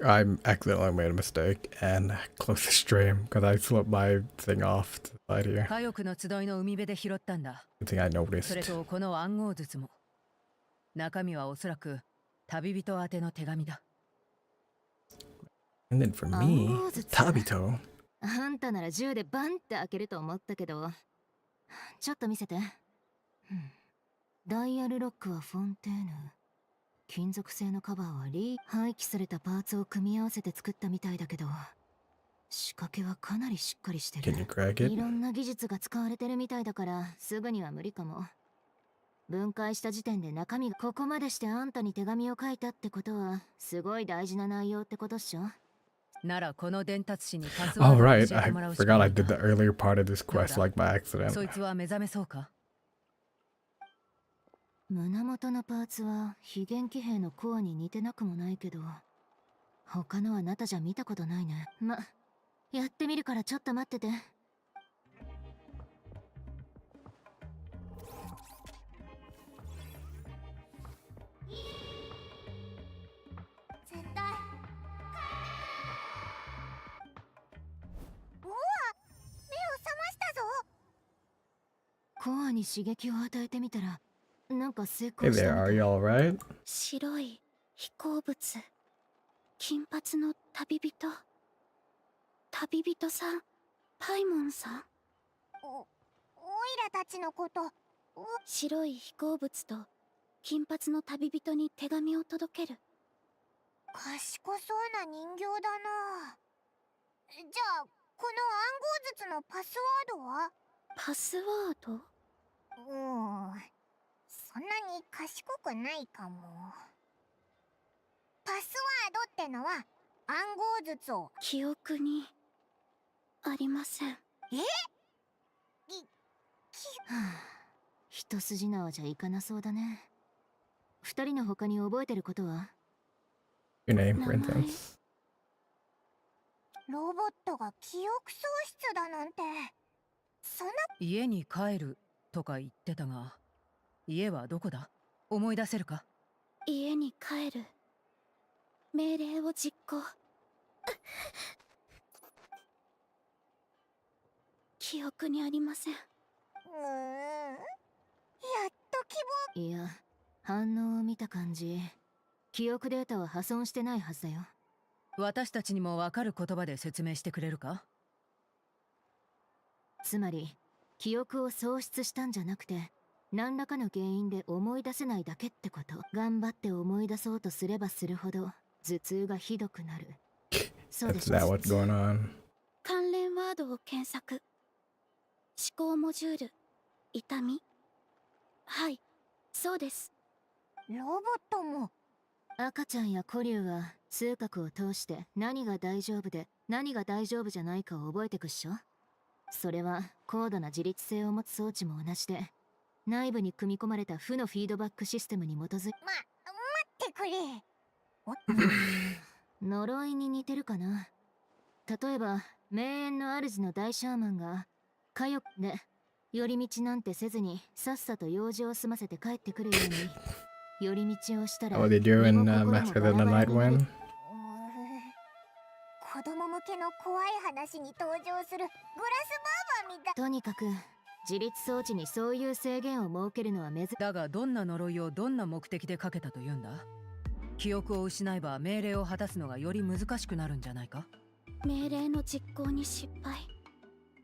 I accidentally made a mistake and closed the stream because I slipped my thing off to the side here. 火翼の集いの海辺で拾ったんだ。 Good thing I それ noticed. とこの暗号筒も。中身はおそらく旅人宛ての手紙だ。 And then for me, 暗号筒。 Tabito. あんたなら銃でバンって開けると思ったけど、ちょっと見せて。ダイヤルロックはフォンテーヌ。金属製のカバーは廃棄されたパーツを組み合わせて作ったみたいだけど、仕掛けはかなりしっかりしてる。 Can you crack い it? ろんな技術が使われてるみたいだからすぐには無理かも。分解した時点で中身がここまでしてあんたに手紙を書いたってことはすごい大事な内容ってことっしょ。ならこの伝達師にパスワー Oh ドを right, 教えて I もらうしか forgot な I い did な。 the earlier part of this quest like by accident. そいつは目覚めそうか？胸元のパーツは非元気兵のコアに似てなくもないけど、他のあなたじゃ見たことないね。やってみるからちょっと待ってて。絶対おお、目を覚ましたぞ。コアに刺激を与えてみたら、なんか成 Hey 功した there, みた are い。 you alright? 白い飛行物、金髪の旅人、旅人さん、パイモンさん。おいらたちのこと。白い飛行物と金髪の旅人に手紙を届ける。賢そうな人形だな。じゃあこの暗号筒のパスワードは？パスワード？そんなに賢くないかも。パスワードってのは暗号筒を記憶にありません。はあ、一筋縄じゃいかなそうだね。二人の他に覚えてることは？ Your name, for 名前。 instance. ロボットが記憶喪失だなんて、そんな。家に帰るとか言ってたが、家はどこだ？思い出せるか？家に帰る。命令を実行。記憶にありません。やっと希望。いや、反応を見た感じ、記憶データは破損してないはずだよ。私たちにもわかる言葉で説明してくれるか？つまり、記憶を喪失したんじゃなくて、何らかの原因で思い出せないだけってこと。頑張って思い出そうとすればするほど、頭痛がひどくなる。そうで That's す。 that what's going on. 関連ワードを検索。思考モジュール、痛み。はい、そうです。ロボットも。赤ちゃんや古竜は数学を通して何が大丈夫で何が大丈夫じゃないかを覚えてくっしょ。それは高度な自律性を持つ装置も同じで、内部に組み込まれた負のフィードバックシステムに基づい待ってくれ。呪いに似てるかな。例えば名園の主の大シャーマンが火翼で寄り道なんてせずにさっさと用事を済ませて帰ってくるように、寄り道をしたら What they do in 身も心も Massacre of the バラバラ Night になる。 Wind? 子供向けの怖い話に登場するグラスバーバーみたい。とにかく自律装置にそういう制限を設けるのは珍しい。だがどんな呪いをどんな目的でかけたというんだ？記憶を失えば命令を果たすのがより難しくなるんじゃないか？命令の実行に失敗。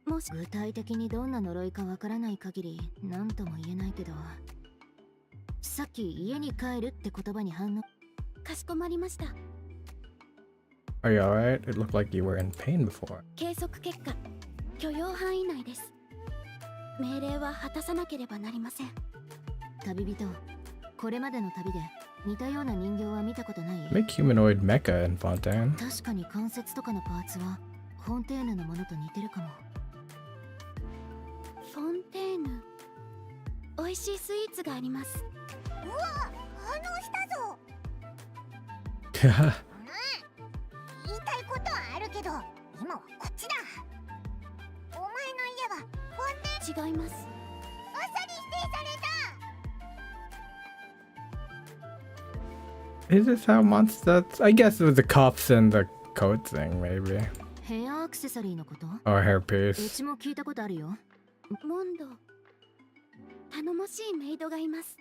もし具体的にどんな呪いかわからない限り何とも言えないけど、さっき家に帰るって言葉に反応。かしこまりました。 Are you alright? It looked like you were in pain before. 計測結果、許容範囲内です。命令は果たさなければなりません。旅人、これまでの旅で似たような人形は見たことない？ Make humanoid mecha in Fontaine. 確かに関節とかのパーツはフォンテーヌのものと似てるかも。フォンテーヌ。美味しいスイーツがあります。うわ、反応したぞ。言いたいことはあるけど、今はこっちだ。お前の家はフォンテーヌ。違います。あっさり否定された。Is this how monsters? I guess with the cuffs and the coat thing, maybe. ヘアアクセサリーのこと？ Or う hairpiece. ちも聞いたことあるよ。モンド、頼もしいメイドがいます。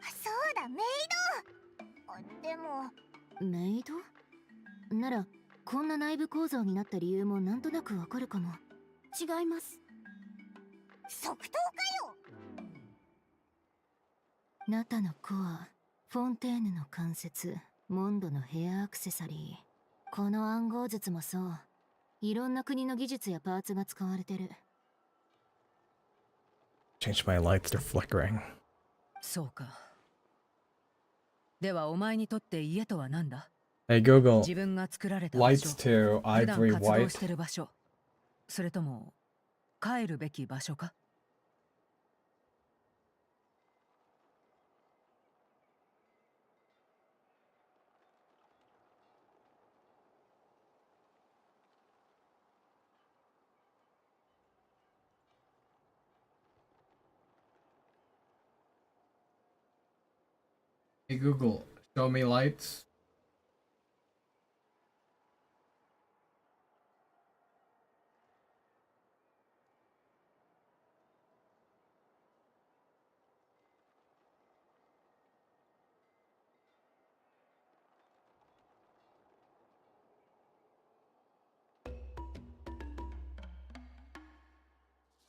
そうだ、メイド。でもメイド？ならこんな内部構造になった理由もなんとなくわかるかも。違います。即答かよ。ナタのコア、フォンテーヌの関節、モンドのヘアアクセサリー。この暗号術もそう。いろんな国の技術やパーツが使われてる。Change my lights to flickering. そうか。ではお前にとって家とは何だ？ Hey Google, 自分が作られた場所、 lights to 普段 ivory 活動 white. してる場所、それとも帰るべき場所か？ Hey Google, show me lights.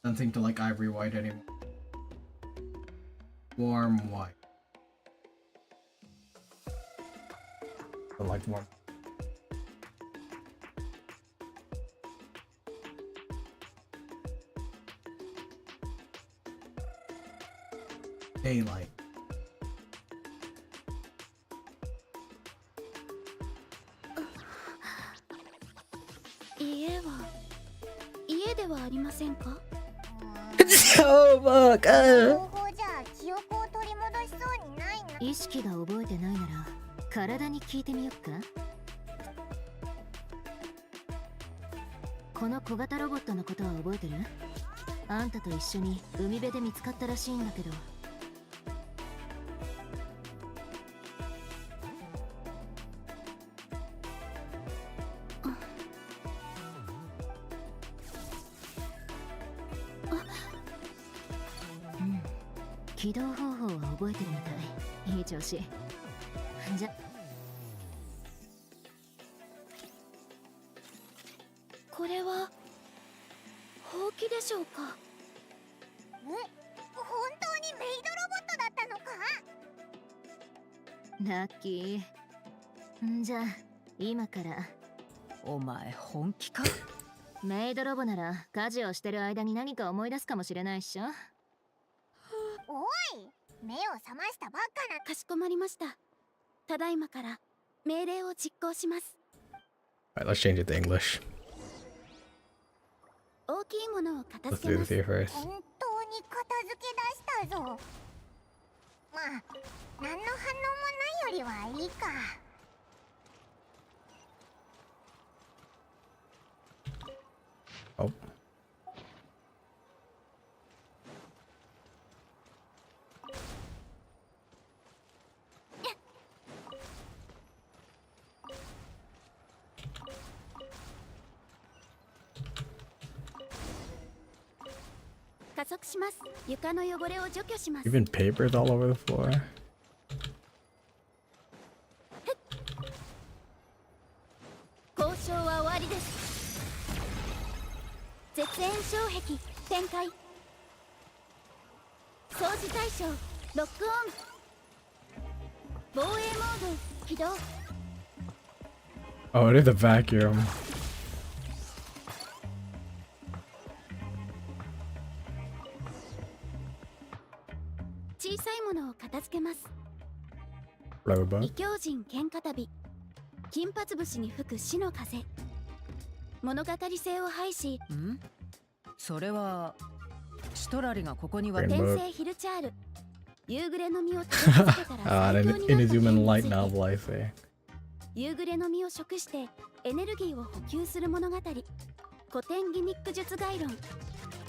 Doesn't seem to like ivory white anymore. Warm white. I like warm. Daylight. 家ではありませんか？そうばか。方法じゃ記憶を取り戻しそうにないな。意識が覚えてないなら体に聞いてみよっか。この小型ロボットのことは覚えてる？あんたと一緒に海辺で見つかったらしいんだけど。起動方法は覚えてるみたい。いい調子。じゃ、これはほうきでしょうか？本当にメイドロボットだったのか？ラッキー。じゃあ今からお前本気か？メイドロボなら家事をしてる間に何か思い出すかもしれないっしょ。おい、目を覚ましたばっかな。かしこまりました。ただいまから命令を実行します。 Alright, let's change it to English. 大きいものを片 Let's 付け do ま this す。 here first. 本当に片付け出したぞ。まあ、何の反応もないよりはいいか。Oh.「加速します。床の汚れを除去します。 Even papers all over the floor. 交渉は終わりです。絶縁障壁展開。掃除対象ロックオン。防衛モード起動。 Oh, it is a vacuum. 小さいものを片付けます。 Robot. 異教人喧嘩旅。金髪節に吹く死の風。物語性を排し。ん？それはシトラリがここには Rainbow. 天性ヒルチャール。夕暮れの実を食べ続けたら Ah, 最 an 強になった inhuman light 点について novel, I see. 夕暮れの実を食してエネルギーを補給する物語。古典ギミック術概論。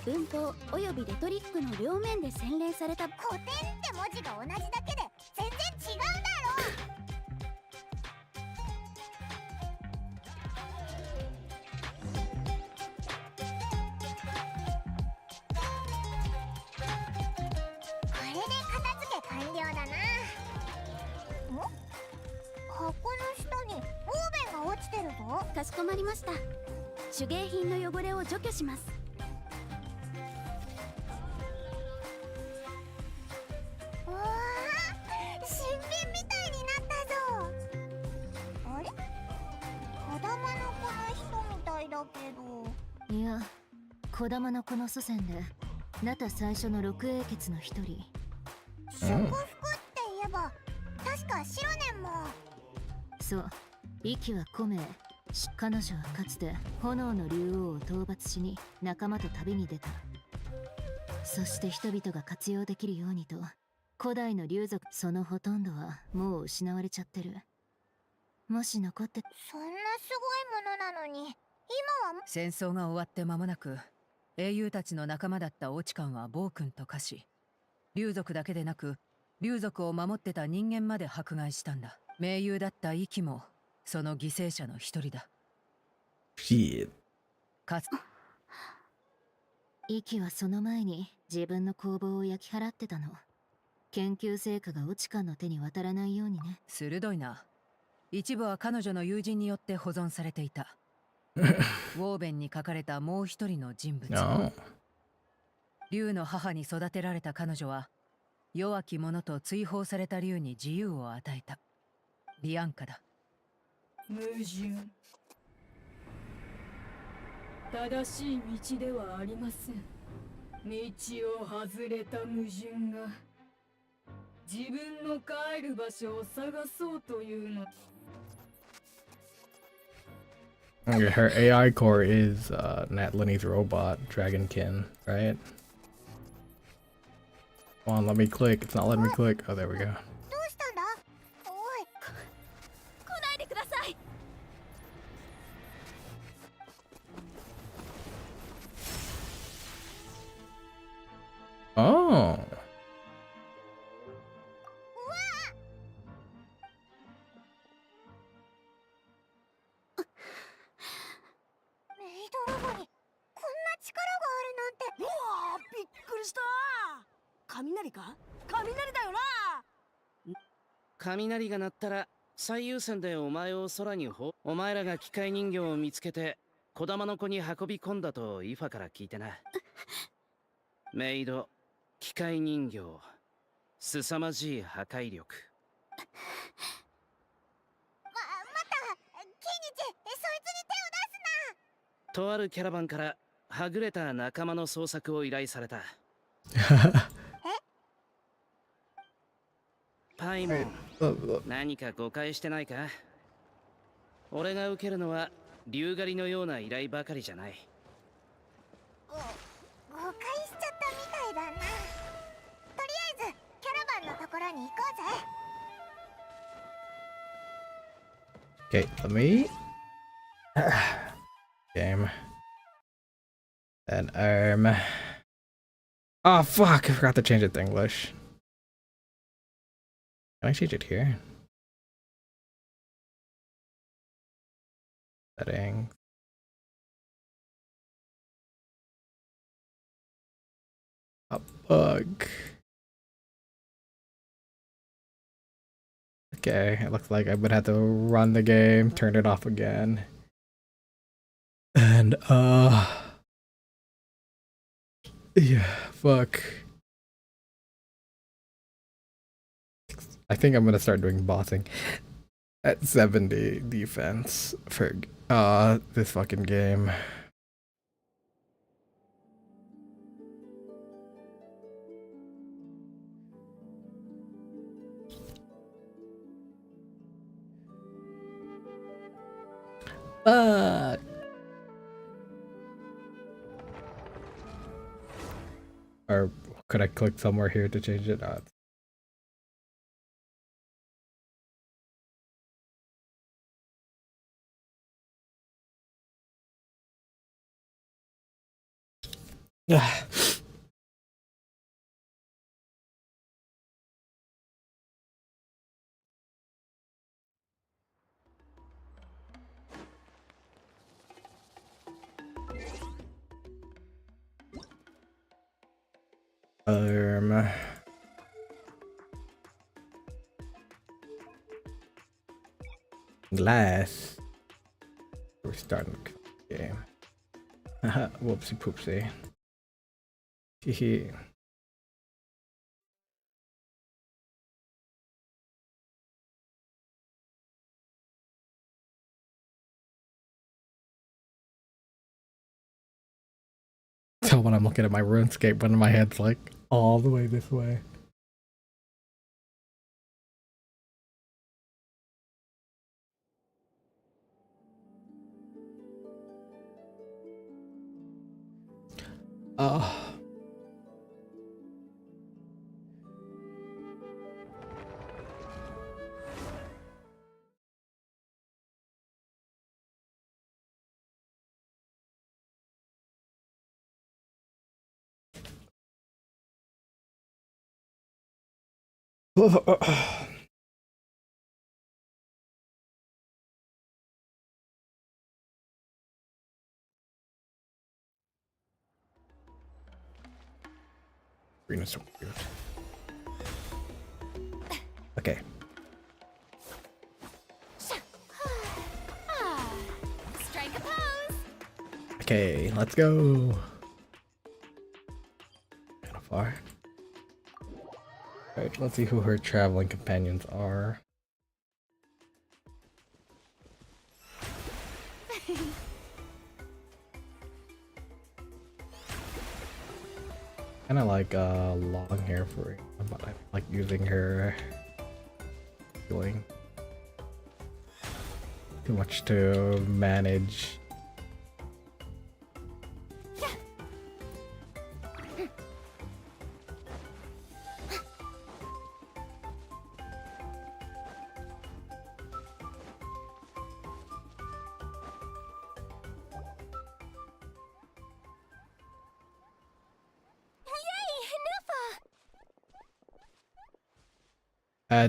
文法およびレトリックの両面で洗練された。古典って文字が同じだけで全然違うだろう。かしこまりました。手芸品の汚れを除去します。うわー、新品みたいになったぞ。あれ、子供の子の人みたいだけど。いや、児玉の子の祖先でナタ最初の六英傑の一人。祝福って言えば確かシロネンも。そう、息は古名。彼女はかつて炎の竜王を討伐しに仲間と旅に出た。そして人々が活用できるようにと古代の竜族、そのほとんどはもう失われちゃってる。もし残ってそんなすごいものなのに今は戦争が終わって間もなく英雄たちの仲間だったオチカンは暴君と化し、竜族だけでなく竜族を守ってた人間まで迫害したんだ。盟友だったイキもその犠牲者の一人だ。Shit. かつ息はその前に自分の工房を焼き払ってたの。研究成果がオチカンの手に渡らないようにね。鋭いな。一部は彼女の友人によって保存されていた。ウォーベンに書かれたもう一人の人物。No. 竜の母に育てられた彼女は弱き者と追放された竜に自由を与えた。ビアンカだ。矛盾。正しい道ではありません。道を外れた矛盾が自分の帰る場所を探そうというの。 Okay, her AI core is Nat Lenny's robot, Dragonkin, right? Come on, let me click. It's not letting me click. Oh, there we go. どうしたんだ。おい、来ないでください。Oh. メイドロボにこんな力があるなんて。うわあ、びっくりした。雷か？雷だよな。雷が鳴ったら最優先でお前を空にお前らが機械人形を見つけて児玉の子に運び込んだとイファから聞いてな。メイド、機械人形、凄まじい破壊力。またキニチ、そいつに手を出すな。とあるキャラバンからはぐれた仲間の捜索を依頼された。パイモン、何か誤解してないか？俺が受けるのは竜狩りのような依頼ばかりじゃない。誤解しちゃったみたいだな。とりあえずキャラバンのところに行こうぜ。 Okay, let me game and oh fuck, I forgot to change it to English. Can I change it here? Settings. A bug. Okay, it looks like I would have to run the game, turn it off again. And yeah, fuck. I think I'm gonna start doing bossing at 70 defense for this fucking game. Or could I click somewhere here to change it? Yeah. Glass. we're starting the game. Whoopsie poopsie. Hehe. So when I'm looking at my RuneScape, one of my head's like all the way this way. Green is so weird. Okay. Strike a pose. Okay, let's go. Kind of far. Alright, let's see who her traveling companions are. Kinda like long hair for her, but I like using her feeling too much to manage.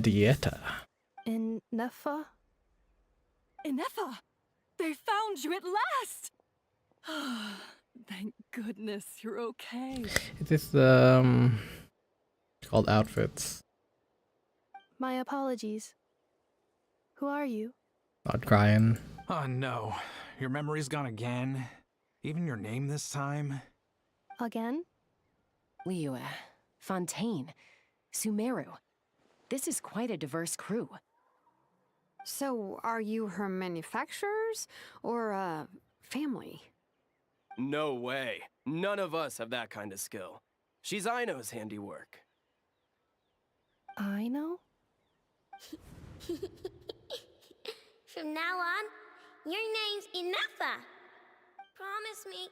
Dieta. Inefa? Inefa! They found you at last! Thank goodness you're okay. It is called outfits. My apologies. Who are you? Not crying. Oh no, your memory's gone again? Even your name this time? Again? Liu, Fontaine, Sumeru. This is quite a diverse crew. So, are you her manufacturers or family? No way. None of us have that kind of skill. She's Aino's handiwork. Aino? From now on, your name's Inefa. Promise me.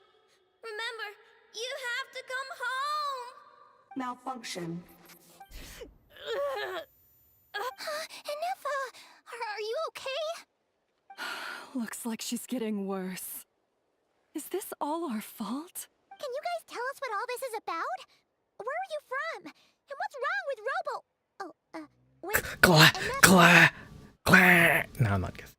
Remember, you have to come home. Malfunction. Inefa, are you okay? Looks like she's getting worse. Is this all our fault? Can you guys tell us what all this is about? Where are you from? And what's wrong with Robo? No, I'm not guessing.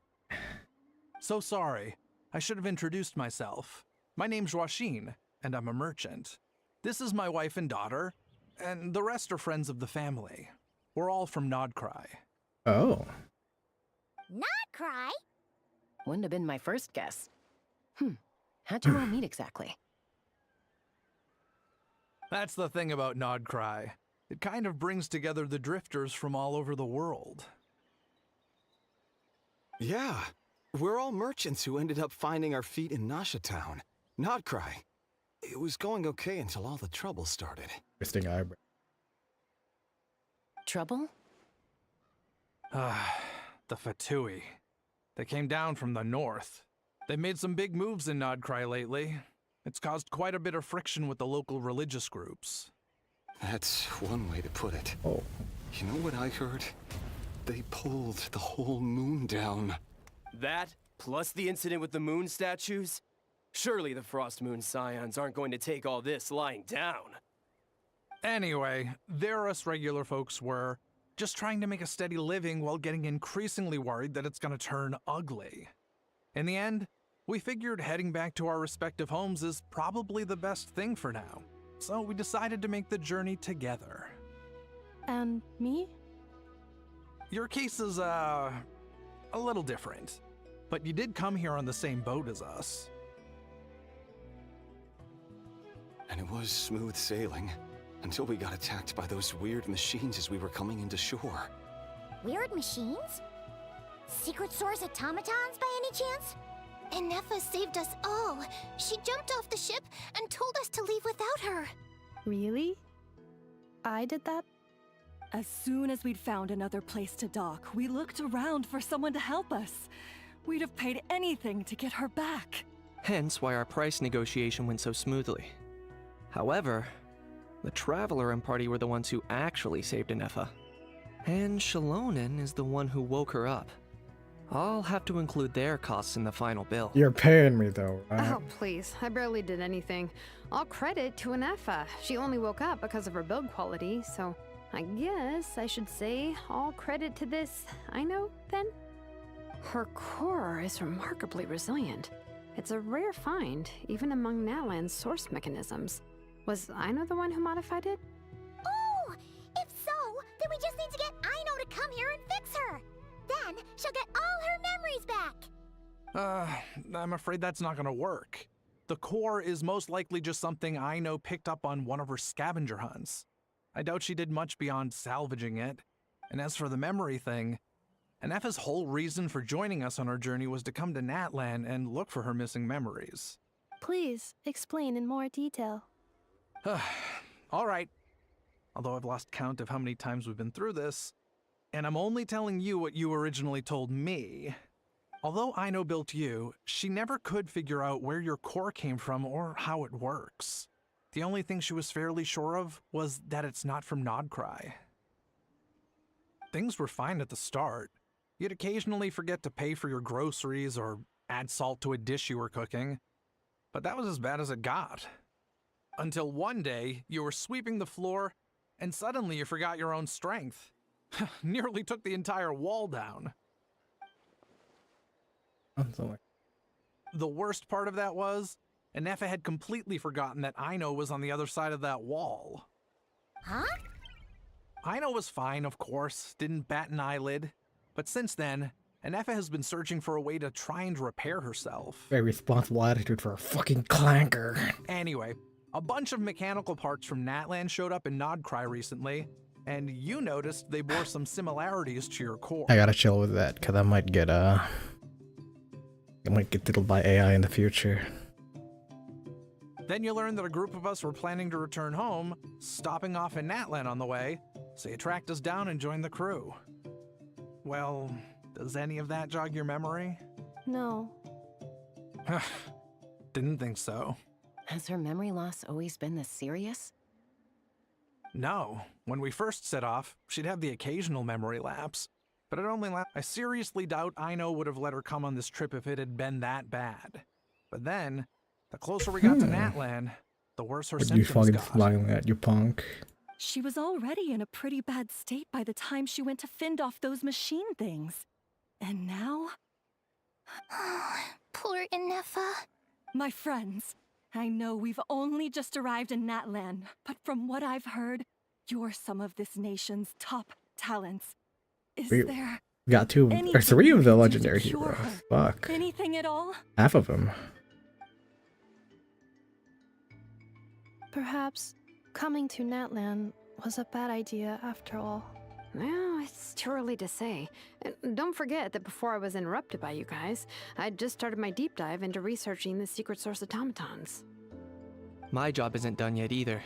So sorry. I should have introduced myself. My name's Joachine, and I'm a merchant. This is my wife and daughter, and the rest are friends of the family. We're all from Nodcry. Oh. Not cry. Wouldn't have been my first guess. How'd you all meet exactly? That's the thing about Nodcry. It kind of brings together the drifters from all over the world. Yeah, we're all merchants who ended up finding our feet in Nasha Town. Nodcry. It was going okay until all the trouble started. Twisting eyebrow. Trouble? The Fatui. They came down from the north. They made some big moves in Nodcry lately. It's caused quite a bit of friction with the local religious groups. That's one way to put it. Oh. You know what I heard? They pulled the whole moon down. That, plus the incident with the moon statues? Surely the Frost Moon Scions aren't going to take all this lying down. Anyway, there us regular folks were just trying to make a steady living while getting increasingly worried that it's gonna turn ugly. In the end, we figured heading back to our respective homes is probably the best thing for now. So we decided to make the journey together. And me? Your case is, a little different. but you did come here on the same boat as us. And it was smooth sailing, until we got attacked by those weird machines as we were coming into shore. Weird machines? Secret source automatons by any chance? And Nefa saved us all. She jumped off the ship and told us to leave without her. Really? I did that? As soon as we'd found another place to dock, we looked around for someone to help us. We'd have paid anything to get her back. Hence why our price negotiation went so smoothly. However, the Traveler and party were the ones who actually saved Nefa. And Shalonen is the one who woke her up. I'll have to include their costs in the final bill. You're paying me though, right? Oh, please. I barely did anything. All credit to Anefa. She only woke up because of her build quality, so I guess I should say all credit to this Aino, then? Her core is remarkably resilient. It's a rare find, even among Natlan's source mechanisms. Was Aino the one who modified it? Oh! If so, then we just need to get Aino to come here and fix her! Then she'll get all her memories back! I'm afraid that's not gonna work. The core is most likely just something Aino picked up on one of her scavenger hunts. I doubt she did much beyond salvaging it. And as for the memory thing, Anefa's whole reason for joining us on our journey was to come to Natlan and look for her missing memories. Please, explain in more detail. All right. Although I've lost count of how many times we've been through this, and I'm only telling you what you originally told me. Although Aino built you, she never could figure out where your core came from or how it works. The only thing she was fairly sure of was that it's not from Nodcry. Things were fine at the start. You'd occasionally forget to pay for your groceries or add salt to a dish you were cooking, but that was as bad as it got. Until one day, you were sweeping the floor, and suddenly you forgot your own strength. Nearly took the entire wall down. The worst part of that was, Anefa had completely forgotten that Aino was on the other side of that wall. Huh? Aino was fine, of course, didn't bat an eyelid. But since then, Anefa has been searching for a way to try and repair herself. Very responsible attitude for a fucking clanker. Anyway, a bunch of mechanical parts from Natlan showed up in Nodcry recently, and you noticed they bore some similarities to your core. I gotta chill with that, cause I might get diddled by AI in the future. Then you learned that a group of us were planning to return home, stopping off in Natlan on the way, so you tracked us down and joined the crew. Well, does any of that jog your memory? No. Didn't think so. Has her memory loss always been this serious? No. When we first set off, she'd have the occasional memory lapse, but it only I seriously doubt Aino would have let her come on this trip if it had been that bad. But then, the closer we got to Natlan, the worse her symptoms got. You fucking smiling at you, punk. She was already in a pretty bad state by the time she went to fend off those machine things. And now? Poor Anefa. My friends, I know we've only just arrived in Natlan, but from what I've heard, you're some of this nation's top talents. Is there We got two or three of the legendary heroes. Fuck. anything at all? Half of them. Perhaps coming to Natlan was a bad idea after all. Well, it's too early to say. And don't forget that before I was interrupted by you guys, I'd just started my deep dive into researching the secret source automatons. My job isn't done yet either.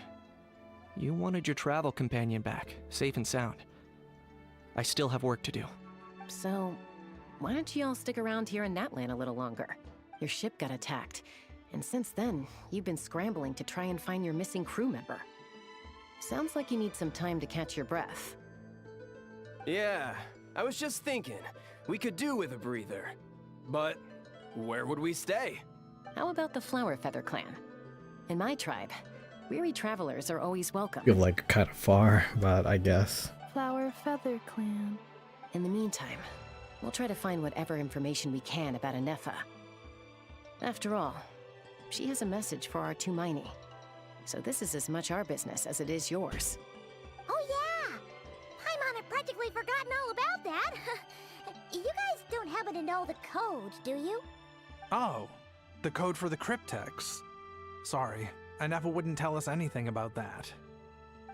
You wanted your travel companion back, safe and sound. I still have work to do. So, why don't you all stick around here in Natlan a little longer? Your ship got attacked, and since then, you've been scrambling to try and find your missing crew member. Sounds like you need some time to catch your breath. Yeah, I was just thinking, we could do with a breather. But where would we stay? How about the Flower Feather Clan? In my tribe, weary travelers are always welcome. Feel like kind of far, but I guess. Flower Feather Clan. In the meantime, we'll try to find whatever information we can about Anefa. After all, she has a message for our Tumaini. So this is as much our business as it is yours. Oh yeah! Paimon had practically forgotten all about that. You guys don't happen to know the code, do you? Oh, the code for the cryptex. Sorry, Nefa wouldn't tell us anything about that.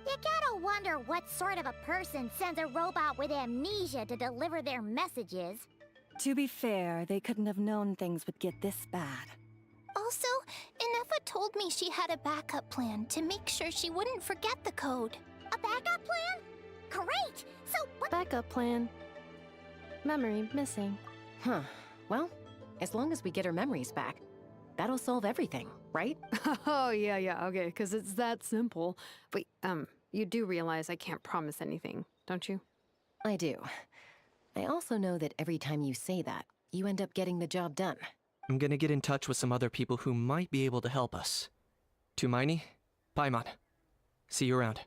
You gotta wonder what sort of a person sends a robot with amnesia to deliver their messages. To be fair, they couldn't have known things would get this bad. Also, Inefa told me she had a backup plan to make sure she wouldn't forget the code. A backup plan? Great! So what— Backup plan. Memory missing. Huh. Well, as long as we get her memories back, that'll solve everything, right? Oh, yeah, okay, because it's that simple. Wait, you do realize I can't promise anything, don't you? I do. I also know that every time you say that, you end up getting the job done. I'm gonna get in touch with some other people who might be able to help us. Tumaini, Paimon. See you around.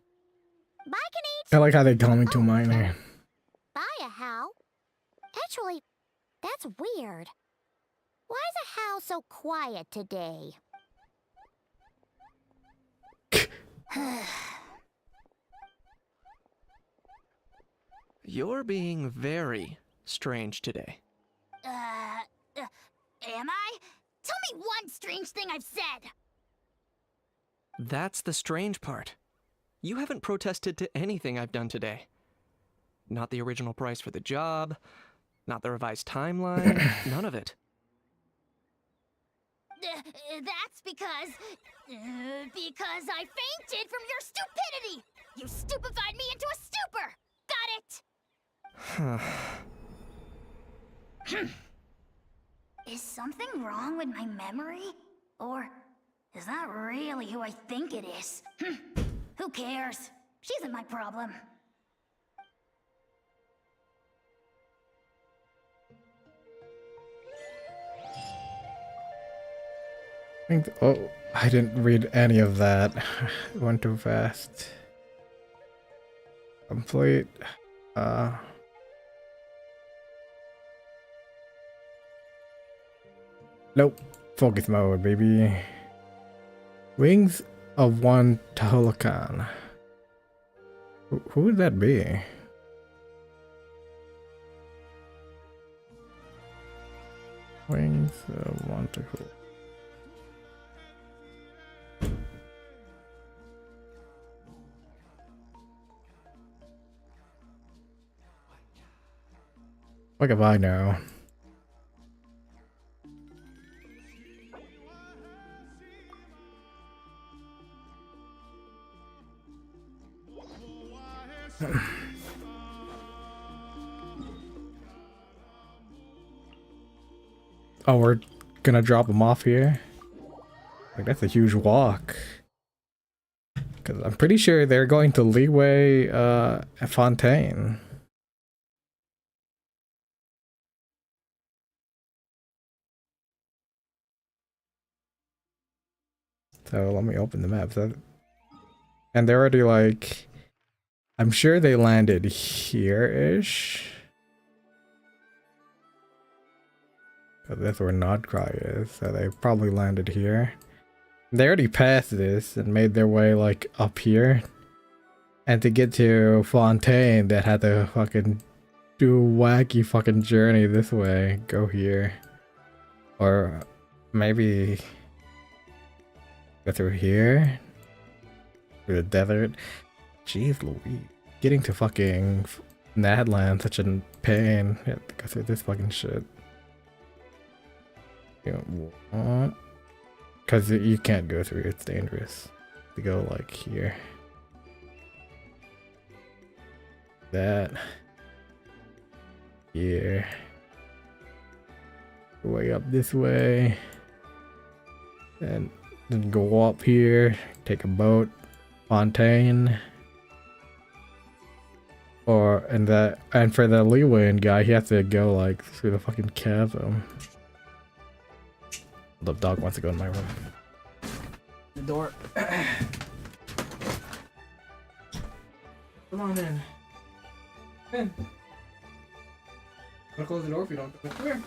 Bye, Kanich! I like how they call me to minor. Bye, How. Actually, that's weird. Why is a How so quiet today? You're being very strange today. Am I? Tell me one strange thing I've said! That's the strange part. You haven't protested to anything I've done today. Not the original price for the job, not the revised timeline, none of it. That's because I fainted from your stupidity! You stupefied me into a stupor! Got it? Is something wrong with my memory? Or is that really who I think it is? Who cares? She isn't my problem. Oh, I didn't read any of that. It went too fast. Complete. Nope. Focus mode, baby. Wings of one Talokan. Who would that be? Wings of one Talokan. What if I know? Oh, we're gonna drop them off here? Like, that's a huge walk. Because I'm pretty sure they're going to Leeway Fontaine. So let me open the map. And they're already like, I'm sure they landed here-ish. That's where Nodcry is, so they probably landed here. They already passed this and made their way like up here. And to get to Fontaine, they had to fucking do a wacky fucking journey this way. Go here. Or maybe go through here. Through the desert. Jeez Louise. Getting to fucking Nadland, such a pain. You have to go through this fucking shit. What? Because you can't go through, it's dangerous. To go like here. That. Here. Way up this way. And then go up here. Take a boat. Fontaine. Or, and for the Leeway guy, he has to go like through the fucking chasm. The dog wants to go in my room. The door. Come on in. Come in. I'm gonna close the door if you don't. Come here.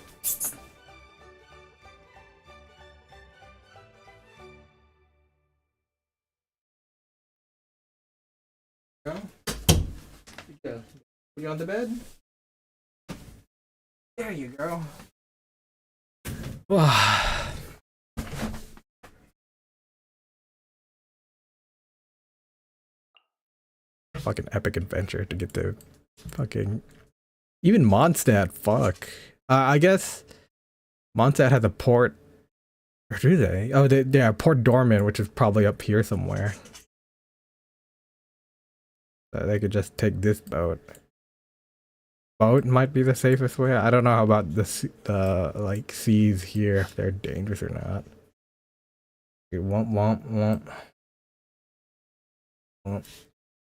Go. Put you on the bed. There you go. Fucking epic adventure to get to fucking even Mondstadt. Fuck. I guess Mondstadt has a port, or do they? Oh, yeah, Port Dormant, which is probably up here somewhere. So they could just take this boat. Boat might be the safest way. I don't know about the like seas here, if they're dangerous or not. Womp.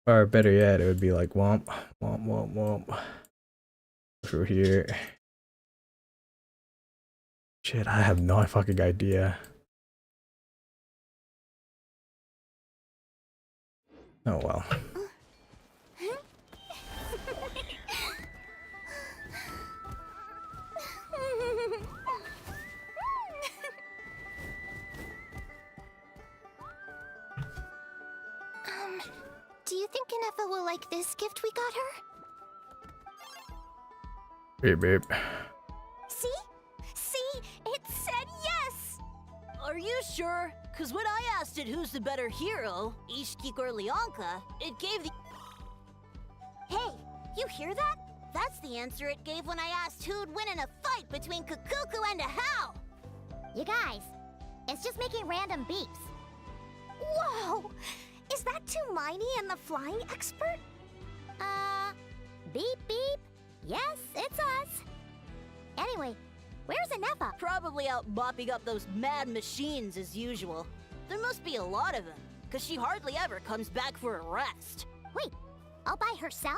Or better yet, it would be like womp through here. Shit, I have no fucking idea. Oh well. Do you think Inefa will like this gift we got her? Beep beep. See? It said yes! Are you sure? Cause when I asked it who's the better hero, Ishiki or Leonka, it gave the... Hey, you hear that? That's the answer it gave when I asked who'd win in a fight between Kukuku and Ahau! You guys, it's just making random beeps. Whoa! Is that Tumaini and the flying expert? Beep beep. Yes, it's us. Anyway, where's Inefa? Probably out mopping up those mad machines as usual. There must be a lot of them, cause she hardly ever comes back for a rest. Wait, all by herself?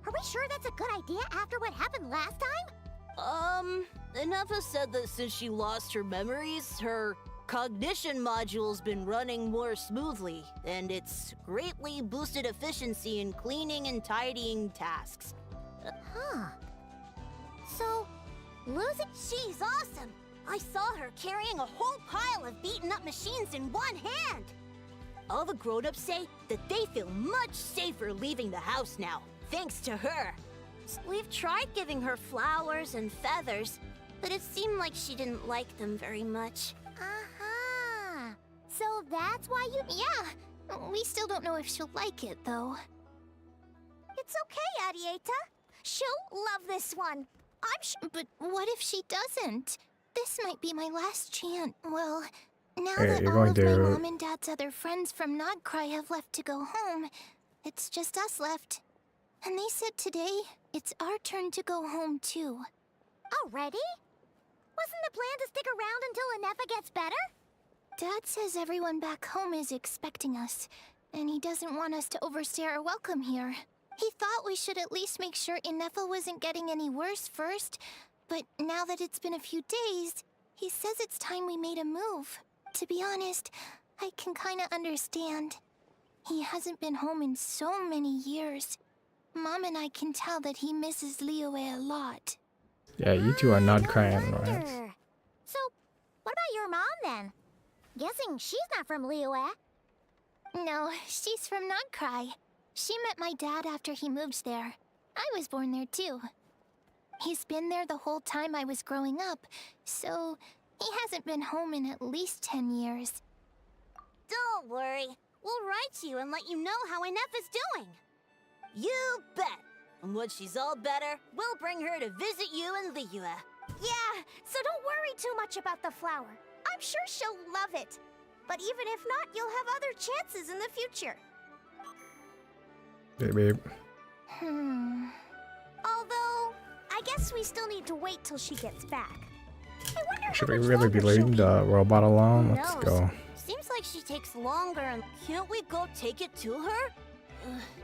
Are we sure that's a good idea after what happened last time? Inefa said that since she lost her memories, her cognition module's been running more smoothly, and it's greatly boosted efficiency in cleaning and tidying tasks. Huh. So, losing... She's awesome! I saw her carrying a whole pile of beaten up machines in one hand! All the grown-ups say that they feel much safer leaving the house now, thanks to her. We've tried giving her flowers and feathers, but it seemed like she didn't like them very much. Uh-huh. So that's why you... Yeah. We still don't know if she'll like it, though. It's okay, Arieta. She'll love this one. I'm sure... But what if she doesn't? This might be my last chance. Well, now Hey, that you're all going of my to- mom and dad's other friends from Nodcry have left to go home, it's just us left. And they said today, it's our turn to go home, too. Already? Wasn't the plan to stick around until Inefa gets better? Dad says everyone back home is expecting us, and he doesn't want us to overstay our welcome here. He thought we should at least make sure Inefa wasn't getting any worse first, but now that it's been a few days, he says it's time we made a move. To be honest, I can kinda understand. He hasn't been home in so many years. Mom and I can tell that he misses Liyue a lot. Yeah, you two are not crying, right? Wonder. So, what about your mom then? Guessing she's not from Liyue. No, she's from Nodcry. She met my dad after he moved there. I was born there too. He's been there the whole time I was growing up, so he hasn't been home in at least 10 years. Don't worry. We'll write you and let you know how Inefa's doing. You bet! And when she's all better, we'll bring her to visit you in Liyue. Yeah, so don't worry too much about the flower. I'm sure she'll love it. But even if not, you'll have other chances in the future. Beep beep. Although, I guess we still need to wait till she gets back. I wonder Should how we much really be longer she'll leaving the robot alone? Who Let's knows? go. Seems like she takes longer and... Can't we go take it to her?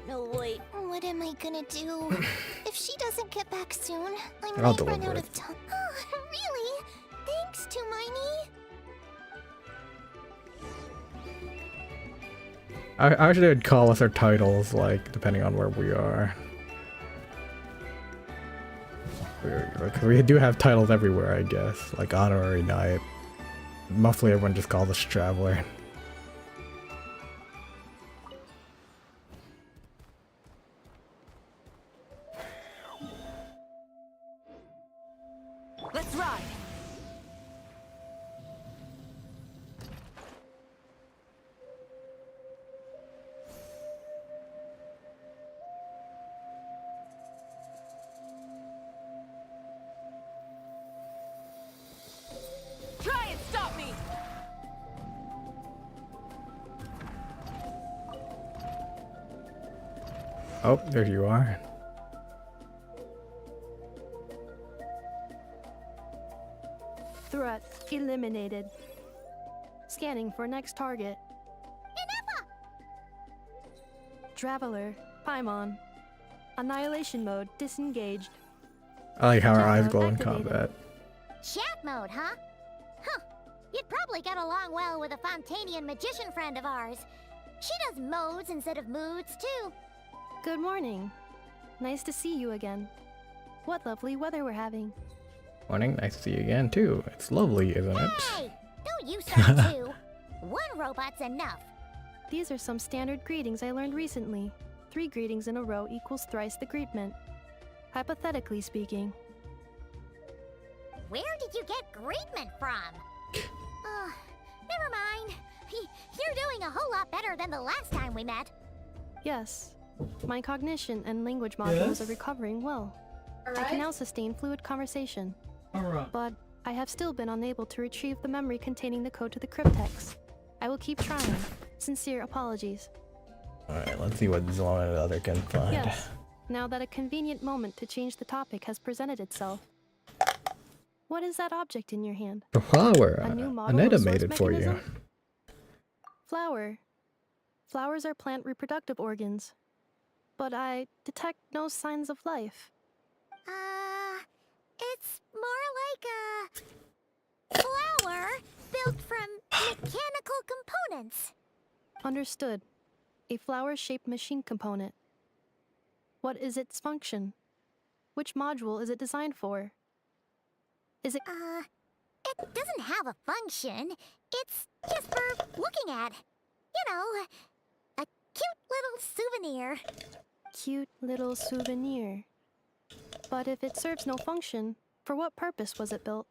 No, wait. What am I gonna do? If she doesn't get back soon, I I'll might run deliver out it. of time. Oh, really? Thanks, Tumaini. I wish they would call us our titles, like, depending on where we are. We do have titles everywhere, I guess. Like Honorary Knight. Mostly everyone just calls us Traveler. Oh, there you are. Threat eliminated. Scanning for next target. Traveler, Paimon. Annihilation mode disengaged. I like how her Chat eyes mode glow in activated. combat. Chat mode, huh? Huh. You'd probably get along well with a Fontanian magician friend of ours. She does modes instead of moods, too. Good morning. Nice to see you again. What lovely weather we're having. Morning, nice to see you again too. It's lovely, isn't it? Hey! Don't you start too. One robot's enough. These are some standard greetings I learned recently. 3 greetings in a row equals thrice the greetment. Hypothetically speaking. Where did you get greetment from? Never mind. You're doing a whole lot better than the last time we met. Yes. My cognition and language modules are recovering well. I can now sustain fluid conversation. Alright. But I have still been unable to retrieve the memory containing the code to the cryptex. I will keep trying. Sincere apologies. Alright, let's see what Zlon and the other can find. Yes. Now that a convenient moment to change the topic has presented itself. What is that object in your hand? The flower. A new An model of source animated for you. mechanism? Flower. Flowers are plant reproductive organs. But I detect no signs of life. It's more like a flower built from mechanical components. Understood. A flower-shaped machine component. What is its function? Which module is it designed for? Is it... It doesn't have a function. It's just for looking at. You know, a cute little souvenir. Cute little souvenir. But if it serves no function, for what purpose was it built?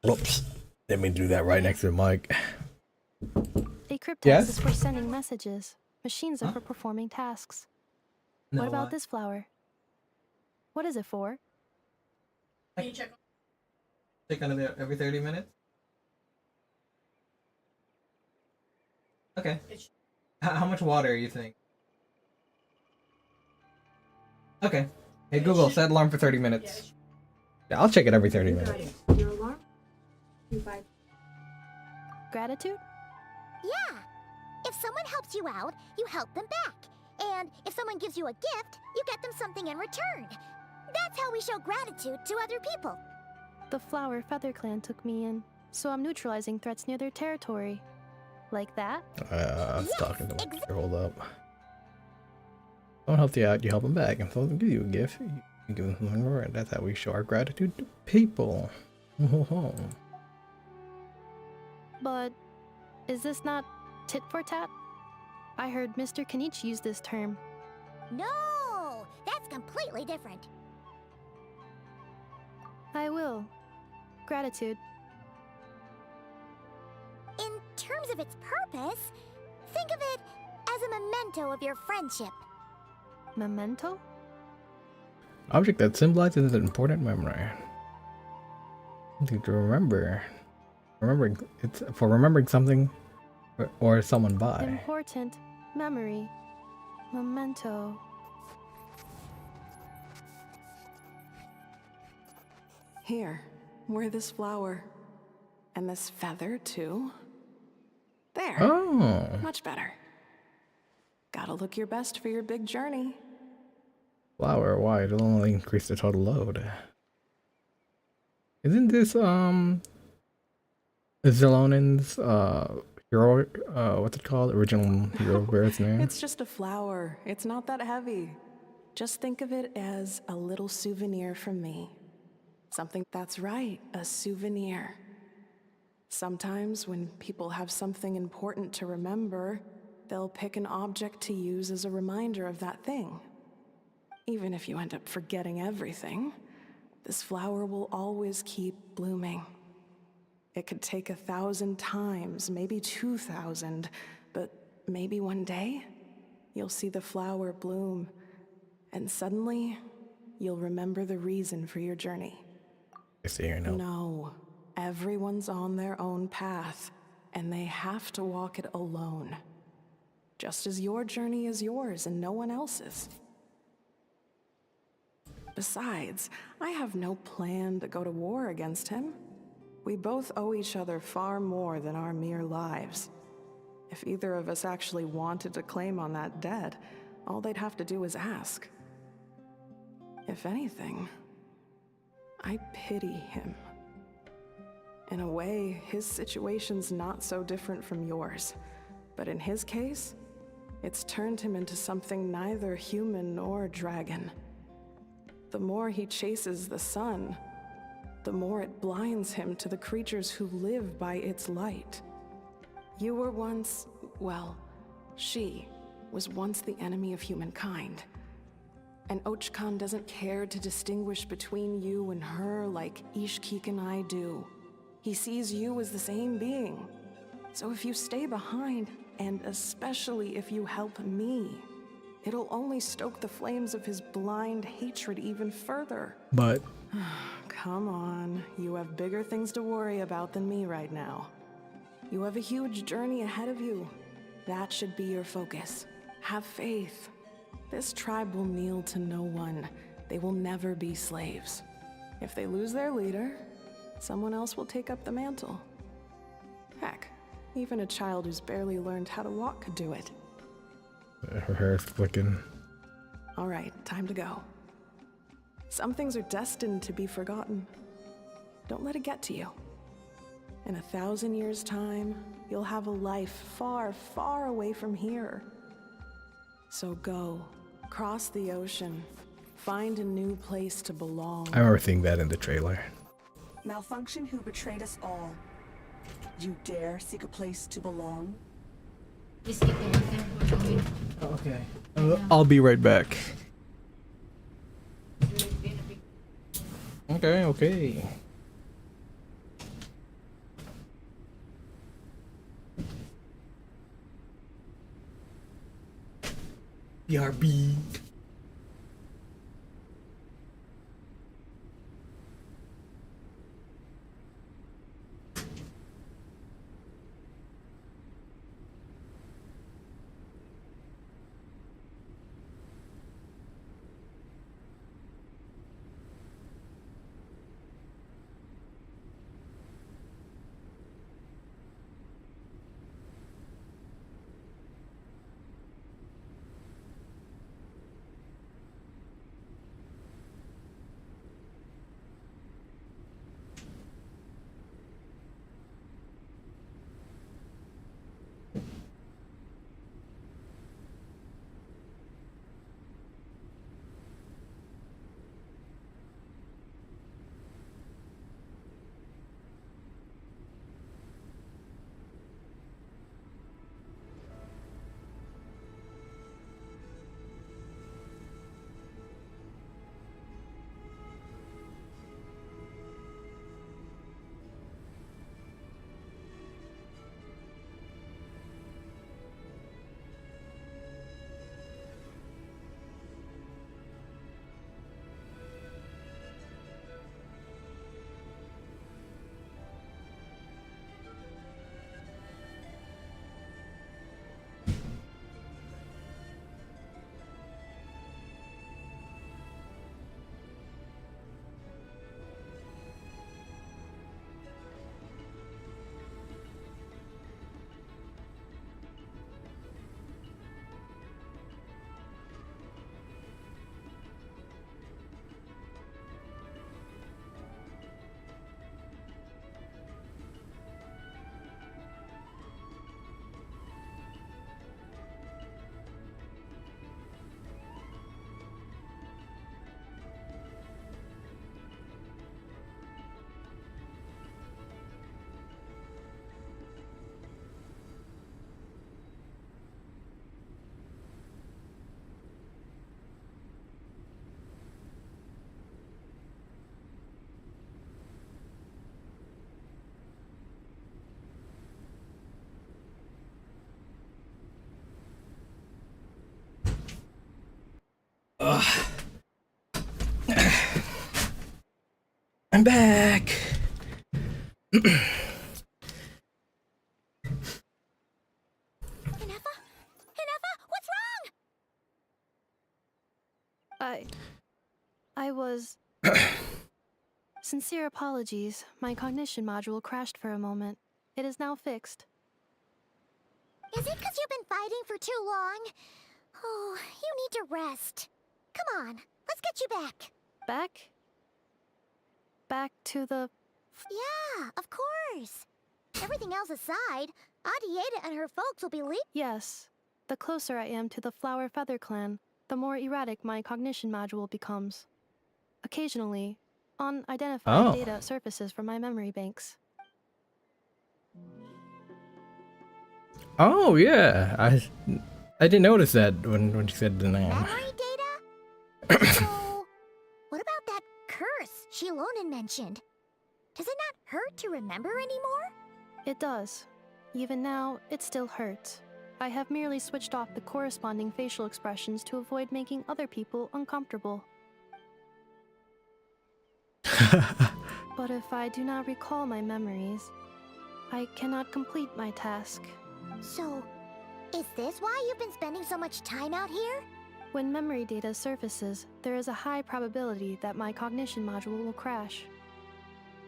Whoops. Let me do that right next to the mic. A cryptex Yes? is for sending messages. Machines are for performing tasks. No, what about this flower? What is it for? Check on it every 30 minutes? Okay. How much water you think? Okay. Hey Google, set alarm for 30 minutes. Yeah, I'll check it every 30 minutes. Your alarm? Gratitude? Yeah. If someone helps you out, you help them back. And if someone gives you a gift, you get them something in return. That's how we show gratitude to other people. The Flower Feather Clan took me in, so I'm neutralizing threats near their territory. Like that? I was talking to him. Hold up. Someone helped you out, you help them back. If someone gives you a gift, you give them something more. And that's how we show our gratitude to people. But is this not tit for tat? I heard Mr. Kenichi use this term. No, that's completely different. I will. Gratitude. In terms of its purpose, think of it as a memento of your friendship. Memento? Object that symbolizes an important memory. Something to remember. It's for remembering something or someone by. Important memory. Memento. Here, wear this flower. And this feather, too. There. Oh. Much better. Gotta look your best for your big journey. Flower, why? It'll only increase the total load. Isn't this, Zelonin's, hero, what's it called? Original hero bear's name? It's just a flower. It's not that heavy. Just think of it as a little souvenir from me. Something that's right, a souvenir. Sometimes when people have something important to remember, they'll pick an object to use as a reminder of that thing. Even if you end up forgetting everything, this flower will always keep blooming. It could take 1,000 times, maybe 2,000, but maybe one day, you'll see the flower bloom, and suddenly, you'll remember the reason for your journey. I see here now. No, everyone's on their own path, and they have to walk it alone. just as your journey is yours and no one else's. Besides, I have no plan to go to war against him. We both owe each other far more than our mere lives. If either of us actually wanted to claim on that debt, all they'd have to do is ask. If anything, I pity him. In a way, his situation's not so different from yours. But in his case, it's turned him into something neither human nor dragon. The more he chases the sun, the more it blinds him to the creatures who live by its light. You were once, well, she was once the enemy of humankind. And Ochkan doesn't care to distinguish between you and her like Ishkik and I do. He sees you as the same being. So if you stay behind, and especially if you help me, it'll only stoke the flames of his blind hatred even further. But come on, you have bigger things to worry about than me right now. You have a huge journey ahead of you. That should be your focus. Have faith. This tribe will kneel to no one. They will never be slaves. If they lose their leader, someone else will take up the mantle. Heck, even a child who's barely learned how to walk could do it. her hair's flicking. All right, time to go. Some things are destined to be forgotten. Don't let it get to you. In 1,000 years' time, you'll have a life far, far away from here. So go, cross the ocean, find a new place to belong. I remember seeing that in the trailer. Malfunction who betrayed us all. You dare seek a place to belong? Okay. I'll be right back. Okay. BRB. I'm back. Inefa? Sincere apologies. My cognition module crashed for a moment. It is now fixed. Is it because you've been fighting for too long? Oh, you need to rest. Come on, let's get you back. Back? Back to the... Yeah, of course. Everything else aside, Adieta and her folks will be Yes. The closer I am to the Flower Feather clan, the more erratic my cognition module becomes. Occasionally, unidentified data surfaces from my memory banks. Oh yeah, I didn't notice that when you said the name. memory data? So, what about that curse Shilonen mentioned? Does it not hurt to remember anymore? It does. Even now, it still hurts. I have merely switched off the corresponding facial expressions to avoid making other people uncomfortable. But if I do not recall my memories, I cannot complete my task. So, is this why you've been spending so much time out here? When memory data surfaces, there is a high probability that my cognition module will crash.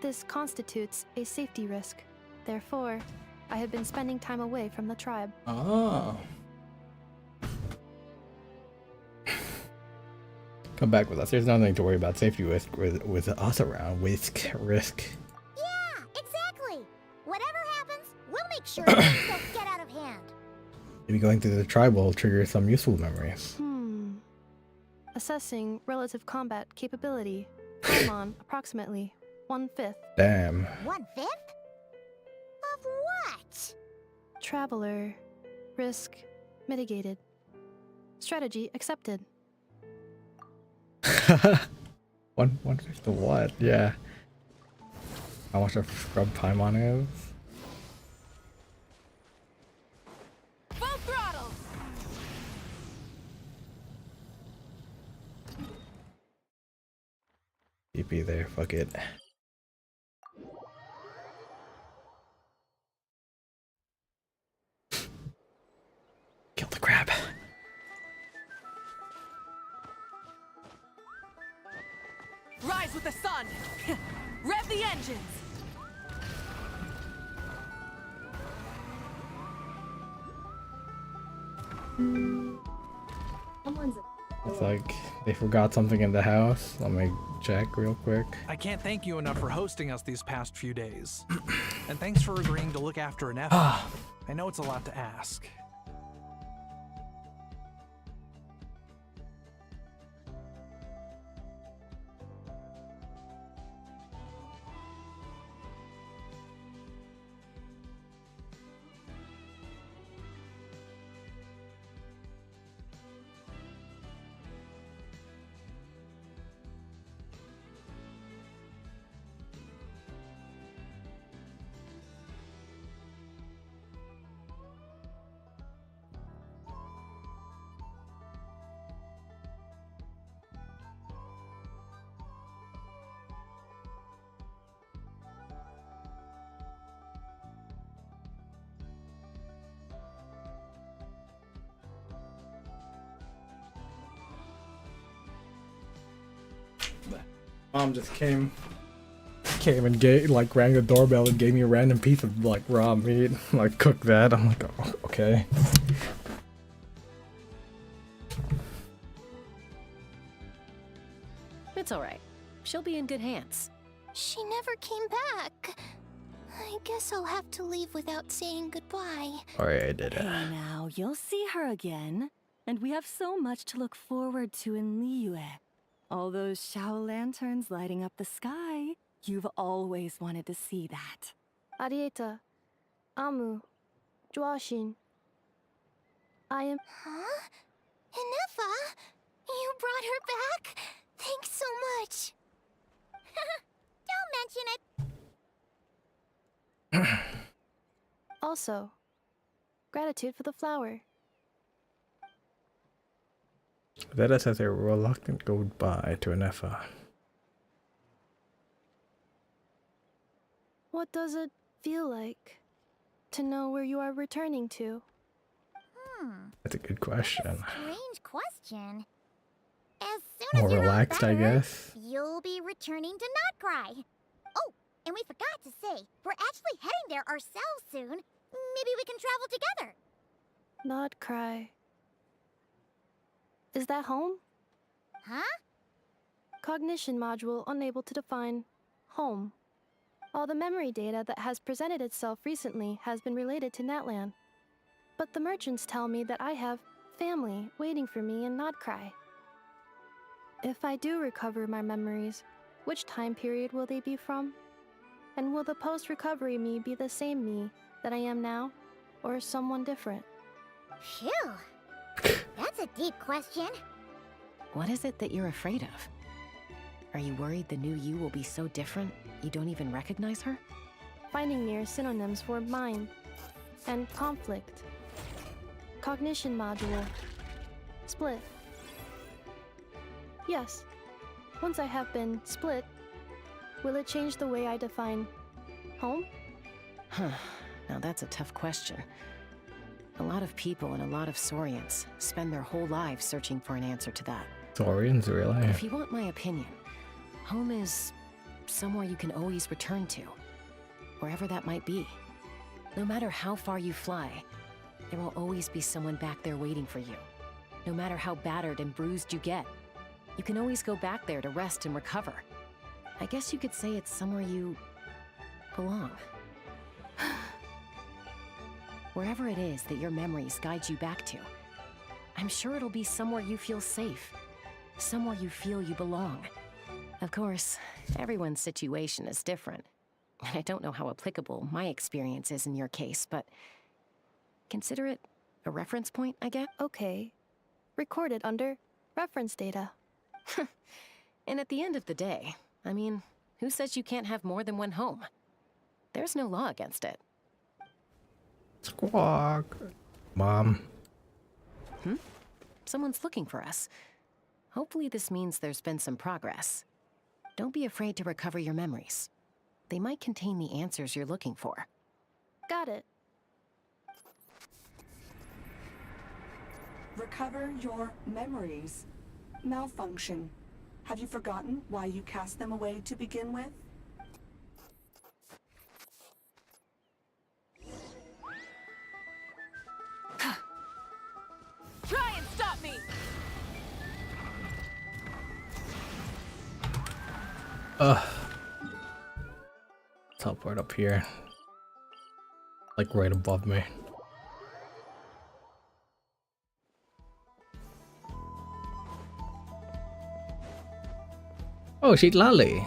This constitutes a safety risk. Therefore, I have been spending time away from the tribe. Oh. Come back with us. There's nothing to worry about safety risk with us around. Risk. Yeah, exactly. Whatever happens, we'll make sure things don't get out of hand. Maybe going to the tribe will trigger some useful memories. Assessing relative combat capability. I'm on approximately 1/5. Damn. 1/5? Of what? Traveler. Risk mitigated. Strategy accepted. 1/5 of what? Yeah. How much of scrub Paimon is? Full throttle! TP there, fuck it. Kill the crab. Rise with the sun! Rev the engines! It's like they forgot something in the house. Let me check real quick. I can't thank you enough for hosting us these past few days. And thanks for agreeing to look after an effort. I know it's a lot to ask. Mom just came and rang the doorbell and gave me a random piece of like raw meat. Like, cook that. I'm like, oh, okay. It's alright. She'll be in good hands. She never came back. I guess I'll have to leave without saying goodbye. Alright, I did it. Hey now, you'll see her again. And we have so much to look forward to in Liyue. All those Shao lanterns lighting up the sky. You've always wanted to see that. Arieta. Amu. Joashin. I am... Huh? Inefa? You brought her back? Thanks so much. Don't mention it. Also, gratitude for the flower. Veda says a reluctant goodbye to Inefa. What does it feel like to know where you are returning to? That's a good question. Strange question. As soon More as you're all relaxed, I better, guess. you'll be returning to Notcry. Oh, and we forgot to say, we're actually heading there ourselves soon. Maybe we can travel together. Not cry. Is that home? Huh? Cognition module unable to define home. All the memory data that has presented itself recently has been related to Natlan. But the merchants tell me that I have family waiting for me in Notcry. If I do recover my memories, which time period will they be from? And will the post-recovery me be the same me that I am now, or someone different? Phew. That's a deep question. What is it that you're afraid of? Are you worried the new you will be so different you don't even recognize her? Finding near synonyms for mind and conflict. Cognition module. Split. Yes. Once I have been split, will it change the way I define home? Huh. Now that's a tough question. A lot of people and a lot of Saurians spend their whole lives searching for an answer to that. Saurians, really? If you want my opinion, home is somewhere you can always return to, wherever that might be. No matter how far you fly, there will always be someone back there waiting for you. No matter how battered and bruised you get, you can always go back there to rest and recover. I guess you could say it's somewhere you belong. Wherever it is that your memories guide you back to, I'm sure it'll be somewhere you feel safe, somewhere you feel you belong. Of course, everyone's situation is different. I don't know how applicable my experience is in your case, but consider it a reference point, I guess? Okay. Recorded under reference data. And at the end of the day, I mean, who says you can't have more than one home? There's no law against it. Squawk. Mom. Someone's looking for us. Hopefully this means there's been some progress. Don't be afraid to recover your memories. They might contain the answers you're looking for. Got it. Recover your memories. Malfunction. Have you forgotten why you cast them away to begin with? Try and stop me! Teleport up here. Like right above me. Oh, she's Lolly.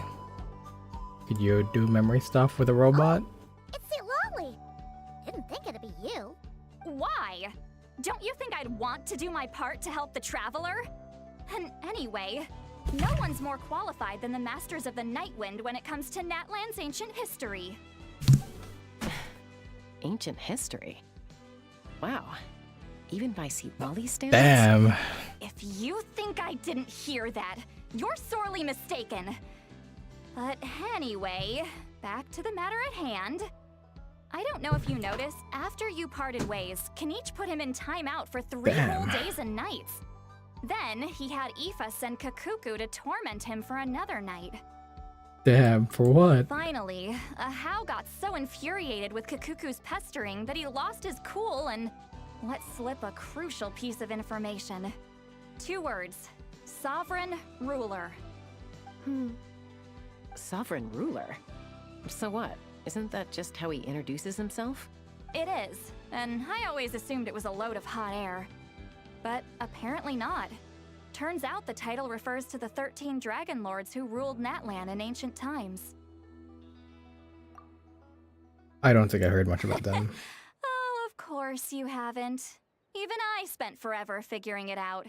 Could you do memory stuff with a robot? It's Sweet Lolly. Didn't think it'd be you. Why? Don't you think I'd want to do my part to help the Traveler? And anyway, no one's more qualified than the Masters of the Nightwind when it comes to Natlan's ancient history. Ancient history? Wow. Even by Sweet Lolly's standards? Damn. If you think I didn't hear that, you're sorely mistaken. But anyway, back to the matter at hand. I don't know if you noticed, after you parted ways, Kaniche put him in timeout for 3 whole days and nights. Then he had Aoife send Kakuku to torment him for another night. Damn, for what? Finally, Ahau got so infuriated with Kakuku's pestering that he lost his cool and let slip a crucial piece of information. 2 words. Sovereign Ruler. Sovereign Ruler? So what? Isn't that just how he introduces himself? It is, and I always assumed it was a load of hot air. But apparently not. Turns out the title refers to the 13 Dragon Lords who ruled Natlan in ancient times. I don't think I heard much about them. Oh, of course you haven't. Even I spent forever figuring it out.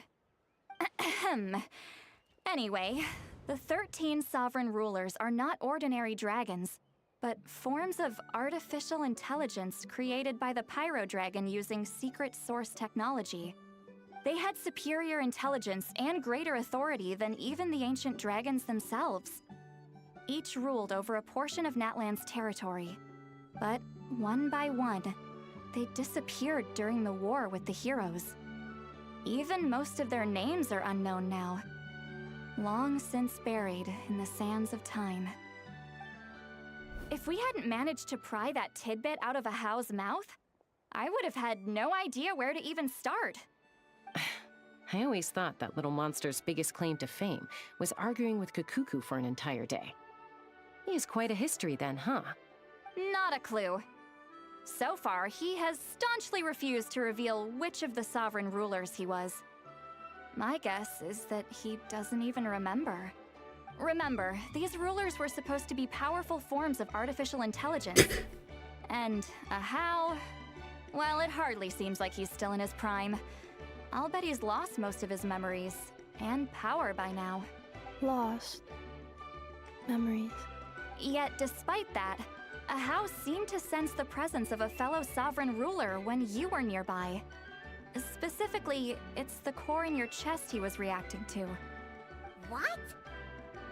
Anyway, the 13 sovereign rulers are not ordinary dragons, but forms of artificial intelligence created by the Pyro Dragon using secret source technology. They had superior intelligence and greater authority than even the ancient dragons themselves. Each ruled over a portion of Natlan's territory. But one by one, they disappeared during the war with the heroes. Even most of their names are unknown now. long since buried in the sands of time. If we hadn't managed to pry that tidbit out of a How's mouth, I would have had no idea where to even start. I always thought that little monster's biggest claim to fame was arguing with Kakuku for an entire day. He has quite a history then, huh? Not a clue. So far, he has staunchly refused to reveal which of the sovereign rulers he was. My guess is that he doesn't even remember. Remember, these rulers were supposed to be powerful forms of artificial intelligence. And a How? Well, it hardly seems like he's still in his prime. I'll bet he's lost most of his memories and power by now. Lost memories. Yet, despite that, a How seemed to sense the presence of a fellow sovereign ruler when you were nearby. Specifically, it's the core in your chest he was reacting to. What?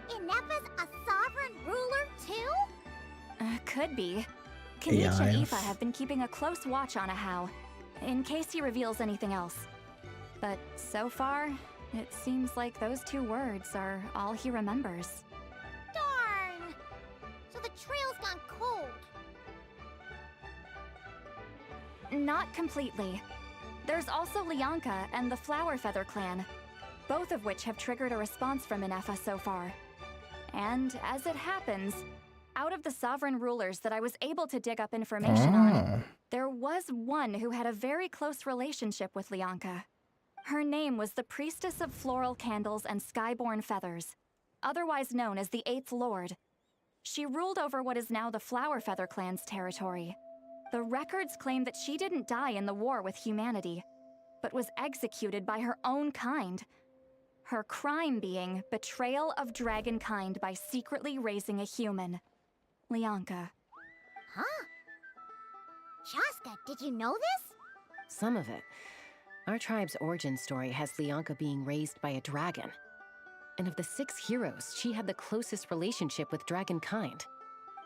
Ineppa's a sovereign ruler too? Could be. Kanich and Aoife have been keeping a close watch on a How, in case he reveals anything else. But so far, it seems like those 2 words are all he remembers. Darn! So the trail's gone cold. Not completely. There's also Lianka and the Flower Feather clan, both of which have triggered a response from Ineppa so far. And as it happens, out of the sovereign rulers that I was able to dig up information on, there was one who had a very close relationship with Lianka. Her name was the Priestess of Floral Candles and Skyborn Feathers, otherwise known as the 8th Lord. She ruled over what is now the Flower Feather clan's territory. The records claim that she didn't die in the war with humanity, but was executed by her own kind. Her crime being betrayal of dragonkind by secretly raising a human. Lianka. Huh? Shaska, did you know this? Some of it. Our tribe's origin story has Lianka being raised by a dragon. And of the 6 heroes, she had the closest relationship with dragonkind.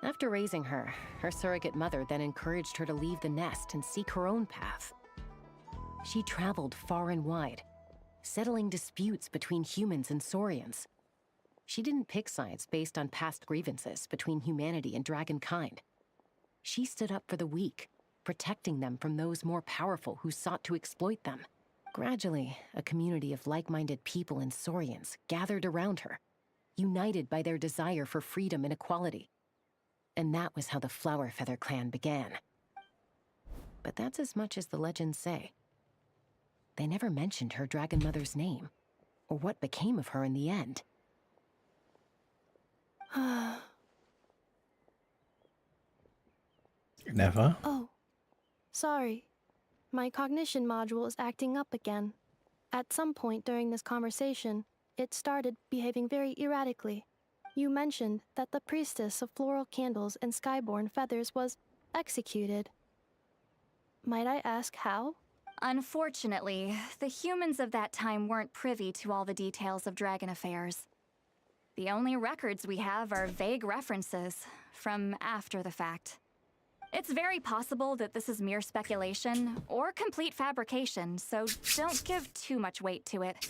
After raising her, her surrogate mother then encouraged her to leave the nest and seek her own path. She traveled far and wide, settling disputes between humans and Saurians. She didn't pick sides based on past grievances between humanity and dragonkind. She stood up for the weak, protecting them from those more powerful who sought to exploit them. Gradually, a community of like-minded people and Saurians gathered around her, united by their desire for freedom and equality. And that was how the Flower Feather clan began. But that's as much as the legends say. They never mentioned her dragon mother's name, or what became of her in the end. Never. Oh, sorry. My cognition module is acting up again. At some point during this conversation, it started behaving very erratically. You mentioned that the Priestess of Floral Candles and Skyborn Feathers was executed. Might I ask how? Unfortunately, the humans of that time weren't privy to all the details of dragon affairs. The only records we have are vague references from after the fact. It's very possible that this is mere speculation or complete fabrication, so don't give too much weight to it.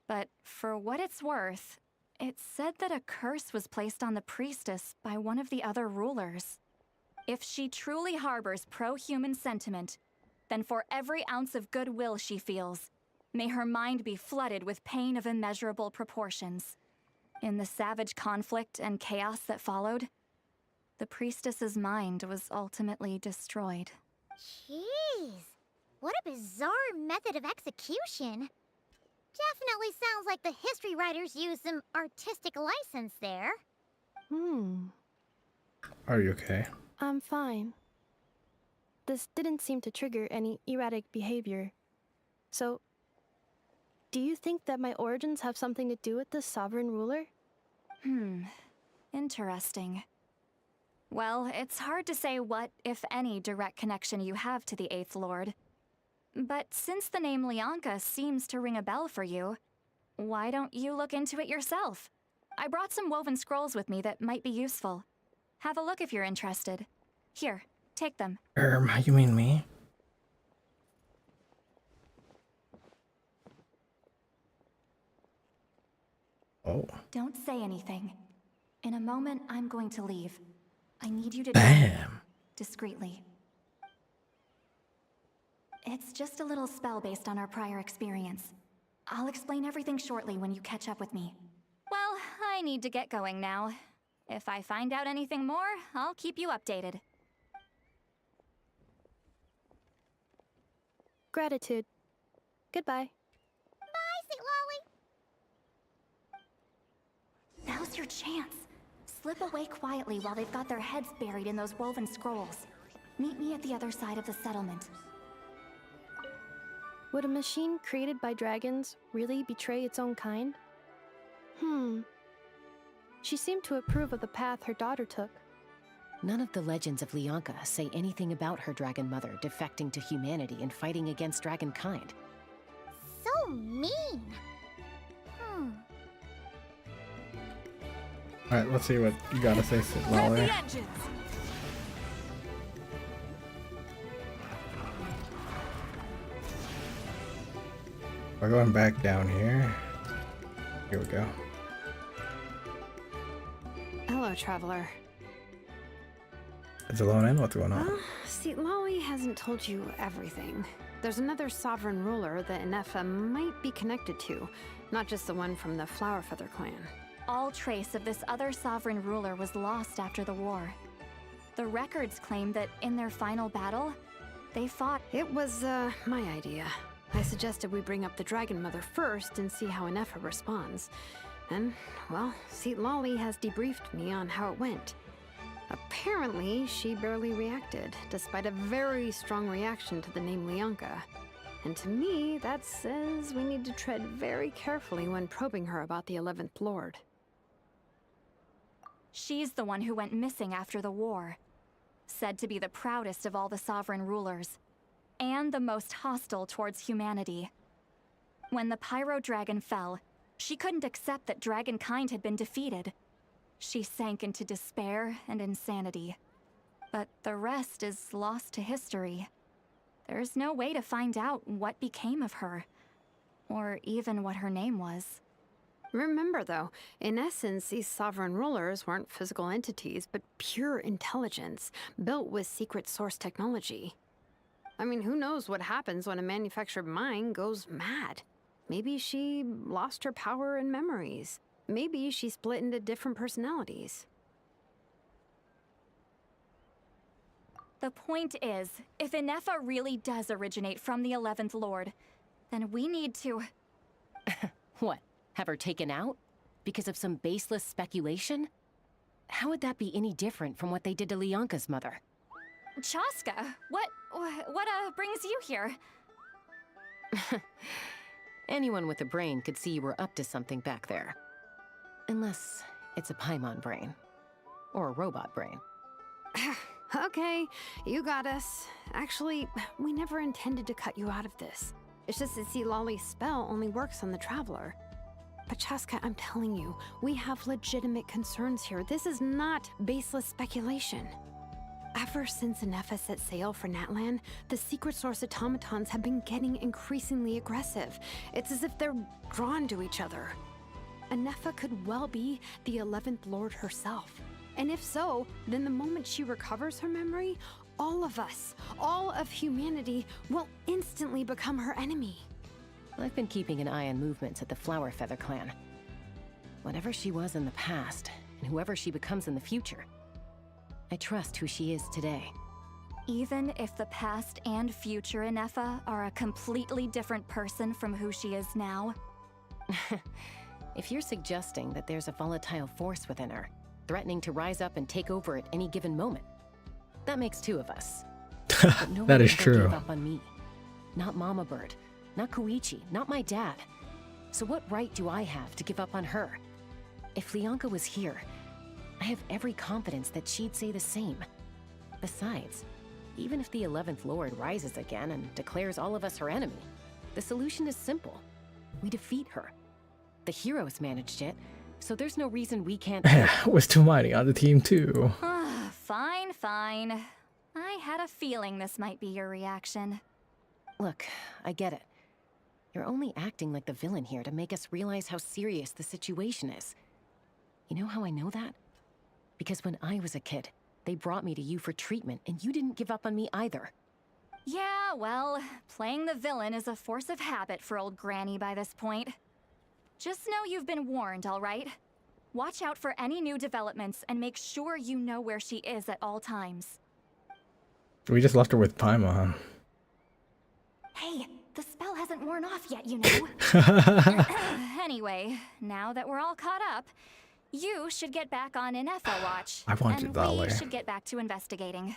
But for what it's worth, it said that a curse was placed on the priestess by one of the other rulers. If she truly harbors pro-human sentiment, then for every ounce of goodwill she feels, may her mind be flooded with pain of immeasurable proportions. In the savage conflict and chaos that followed, the priestess's mind was ultimately destroyed. Jeez, what a bizarre method of execution. Definitely sounds like the history writers used some artistic license there. Are you okay? I'm fine. This didn't seem to trigger any erratic behavior. So, do you think that my origins have something to do with this sovereign ruler? Interesting. Well, it's hard to say what, if any, direct connection you have to the 8th Lord. But since the name Lianka seems to ring a bell for you, why don't you look into it yourself? I brought some woven scrolls with me that might be useful. Have a look if you're interested. Here, take them. You mean me? Oh. Don't say anything. In a moment, I'm going to leave. I need you to Damn. discreetly. It's just a little spell based on our prior experience. I'll explain everything shortly when you catch up with me. Well, I need to get going now. If I find out anything more, I'll keep you updated. Gratitude. Goodbye. Bye, Sweet Lolly. Now's your chance. Slip away quietly while they've got their heads buried in those woven scrolls. Meet me at the other side of the settlement. Would a machine created by dragons really betray its own kind? She seemed to approve of the path her daughter took. None of the legends of Lianka say anything about her dragon mother defecting to humanity and fighting against dragonkind. So mean. Alright, let's see what you gotta say, Sid Lolly. We're going back down here. Here we go. Hello, traveler. It's alone in? What's going on? Well, see, Lolly hasn't told you everything. There's another sovereign ruler that Inefa might be connected to, not just the one from the Flower Feather clan. All trace of this other sovereign ruler was lost after the war. The records claim that in their final battle, they fought. It was, my idea. I suggested we bring up the Dragon Mother first and see how Inefa responds. And, well, Seat Lolly has debriefed me on how it went. Apparently, she barely reacted, despite a very strong reaction to the name Lianka. And to me, that says we need to tread very carefully when probing her about the 11th Lord. She's the one who went missing after the war. Said to be the proudest of all the sovereign rulers. And the most hostile towards humanity. When the Pyro Dragon fell, she couldn't accept that dragonkind had been defeated. She sank into despair and insanity. But the rest is lost to history. There's no way to find out what became of her, or even what her name was. Remember, though, in essence, these sovereign rulers weren't physical entities, but pure intelligence, built with secret source technology. I mean, who knows what happens when a manufactured mind goes mad? Maybe she lost her power and memories. Maybe she split into different personalities. The point is, if Inefa really does originate from the 11th Lord, then we need to... What? Have her taken out? Because of some baseless speculation? How would that be any different from what they did to Lianka's mother? Chaska, what brings you here? Anyone with a brain could see you were up to something back there. Unless it's a Paimon brain. Or a robot brain. Okay, you got us. Actually, we never intended to cut you out of this. It's just that Sea Lolly's spell only works on the Traveler. But Chaska, I'm telling you, we have legitimate concerns here. This is not baseless speculation. Ever since Inefa set sail for Natlan, the secret source automatons have been getting increasingly aggressive. It's as if they're drawn to each other. Inefa could well be the 11th Lord herself. And if so, then the moment she recovers her memory, all of us, all of humanity, will instantly become her enemy. I've been keeping an eye on movements at the Flower Feather clan. Whatever she was in the past, and whoever she becomes in the future, I trust who she is today. Even if the past and future Inefa are a completely different person from who she is now? If you're suggesting that there's a volatile force within her, threatening to rise up and take over at any given moment, that makes two of us. But no That one is ever true. gave up on me. Not Mama Bird, not Koichi, not my dad. So what right do I have to give up on her? If Lianka was here, I have every confidence that she'd say the same. Besides, even if the 11th Lord rises again and declares all of us her enemy, the solution is simple. We defeat her. The heroes managed it, so there's no reason we can't. Was too mighty on the team too. Fine, fine. I had a feeling this might be your reaction. Look, I get it. You're only acting like the villain here to make us realize how serious the situation is. You know how I know that? Because when I was a kid, they brought me to you for treatment, and you didn't give up on me either. Yeah, well, playing the villain is a force of habit for old Granny by this point. Just know you've been warned, all right? Watch out for any new developments and make sure you know where she is at all times. We just left her with Paimon. Hey, the spell hasn't worn off yet, you know. Anyway, now that we're all caught up, you should get back on Inefa watch. I want you that way. We should get back to investigating.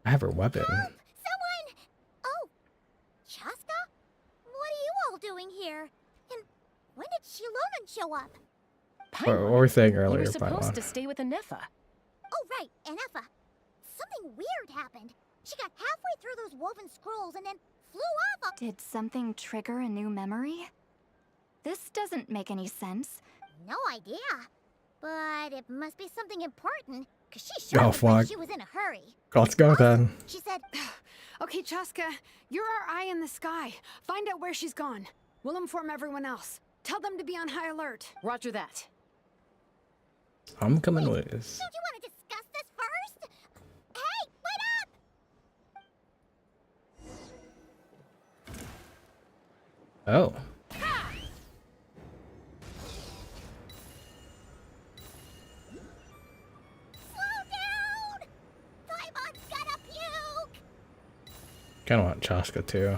I have her weapon. Someone! Oh, Chaska? What are you all doing here? And when did Shilonen show up? What were we saying You earlier, were supposed Paimon? to stay with Inefa. Oh, right, Inefa. Something weird happened. She got halfway through those woven scrolls and then flew off a— Did something trigger a new memory? This doesn't make any sense. No idea. But it must be something important, because she sure Oh, looked like fuck. she was in a hurry. Let's go then. She said, Okay, Chaska, you're our eye in the sky. Find out where she's gone. We'll inform everyone else. Tell them to be on high alert. Roger that. I'm coming with. don't you want to discuss this first? Hey, wait up! Oh. Slow down! Paimon's gonna puke! Kinda want Chaska too.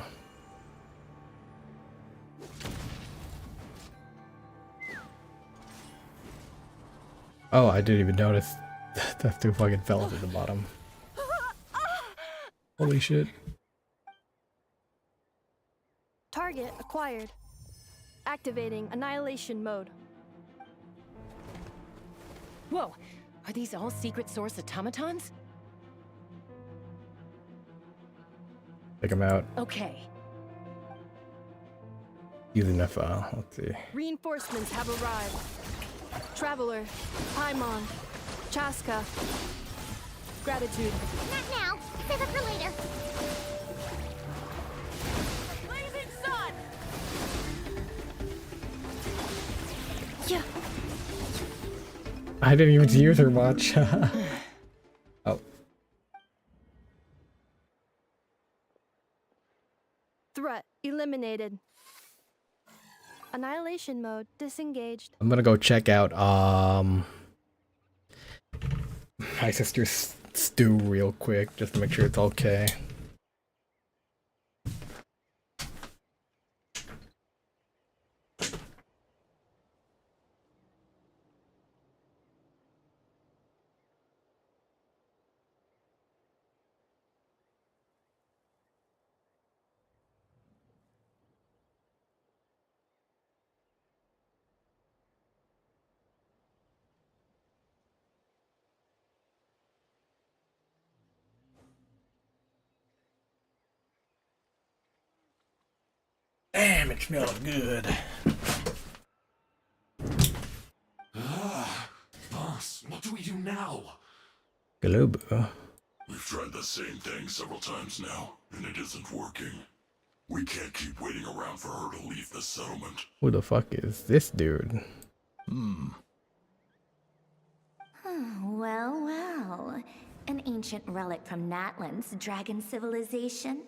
Oh, I didn't even notice that two fucking fell to the bottom. Holy shit. Target acquired. Activating annihilation mode. Whoa, are these all secret source automatons? Take him out. Okay. Using Inefa. Let's see. Reinforcements have arrived. Traveler, Paimon, Chaska. Gratitude. Not now. Save it for later. Blazing sun! Yeah. I didn't even use her much. Oh. Threat eliminated. Annihilation mode disengaged. I'm gonna go check out my sister's stew real quick just to make sure it's okay. Damn, it smells good. Boss, what do we do now? Globo. We've tried the same thing several times now, and it isn't working. We can't keep waiting around for her to leave the settlement. Who the fuck is this dude? Well, well. An ancient relic from Natlan's dragon civilization.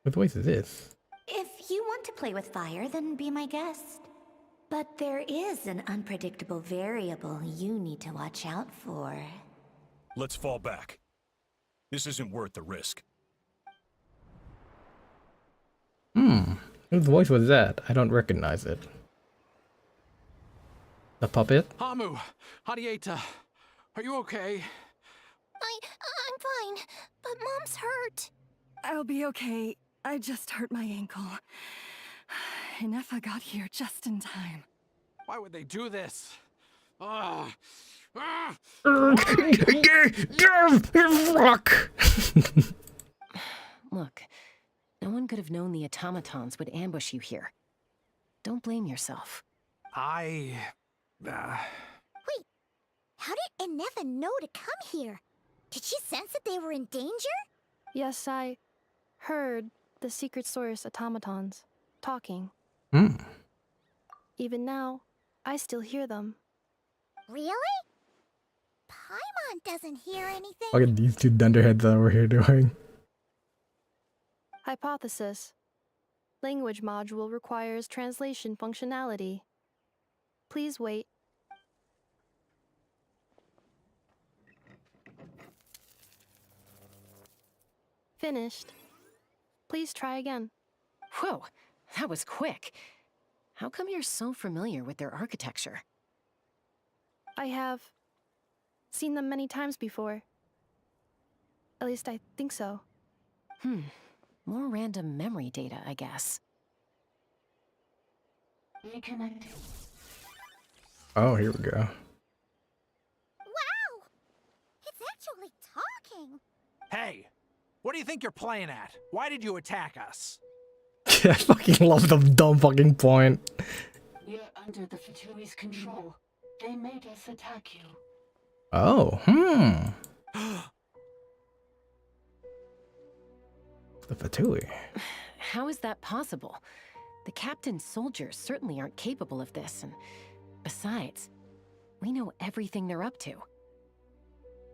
What voice is this? If you want to play with fire, then be my guest. But there is an unpredictable variable you need to watch out for. Let's fall back. This isn't worth the risk. Whose voice was that? I don't recognize it. The puppet? Hamu, Hadieta, are you okay? I'm fine, but Mom's hurt. I'll be okay. I just hurt my ankle. Inefa got here just in time. Why would they do this? Ah! Fuck! Look, no one could have known the automatons would ambush you here. Don't blame yourself. I... Wait, how did Inefa know to come here? Did she sense that they were in danger? Yes, I heard, The secret source automatons. Talking. Hmm. Even now, I still hear them. Really? Paimon doesn't hear anything. Look at these two dunderheads over here doing. Hypothesis. Language module requires translation functionality. Please wait. Finished. Please try again. Whoa, that was quick. How come you're so familiar with their architecture? I have seen them many times before. At least I think so. More random memory data, I guess. Reconnecting. Oh, here we go. Wow! It's actually talking. Hey, what do you think you're playing at? Why did you attack us? I fucking love the dumb fucking point. You're under the Fatui's control. They made us attack you. Oh, The Fatui. How is that possible? The captain's soldiers certainly aren't capable of this, and besides, we know everything they're up to.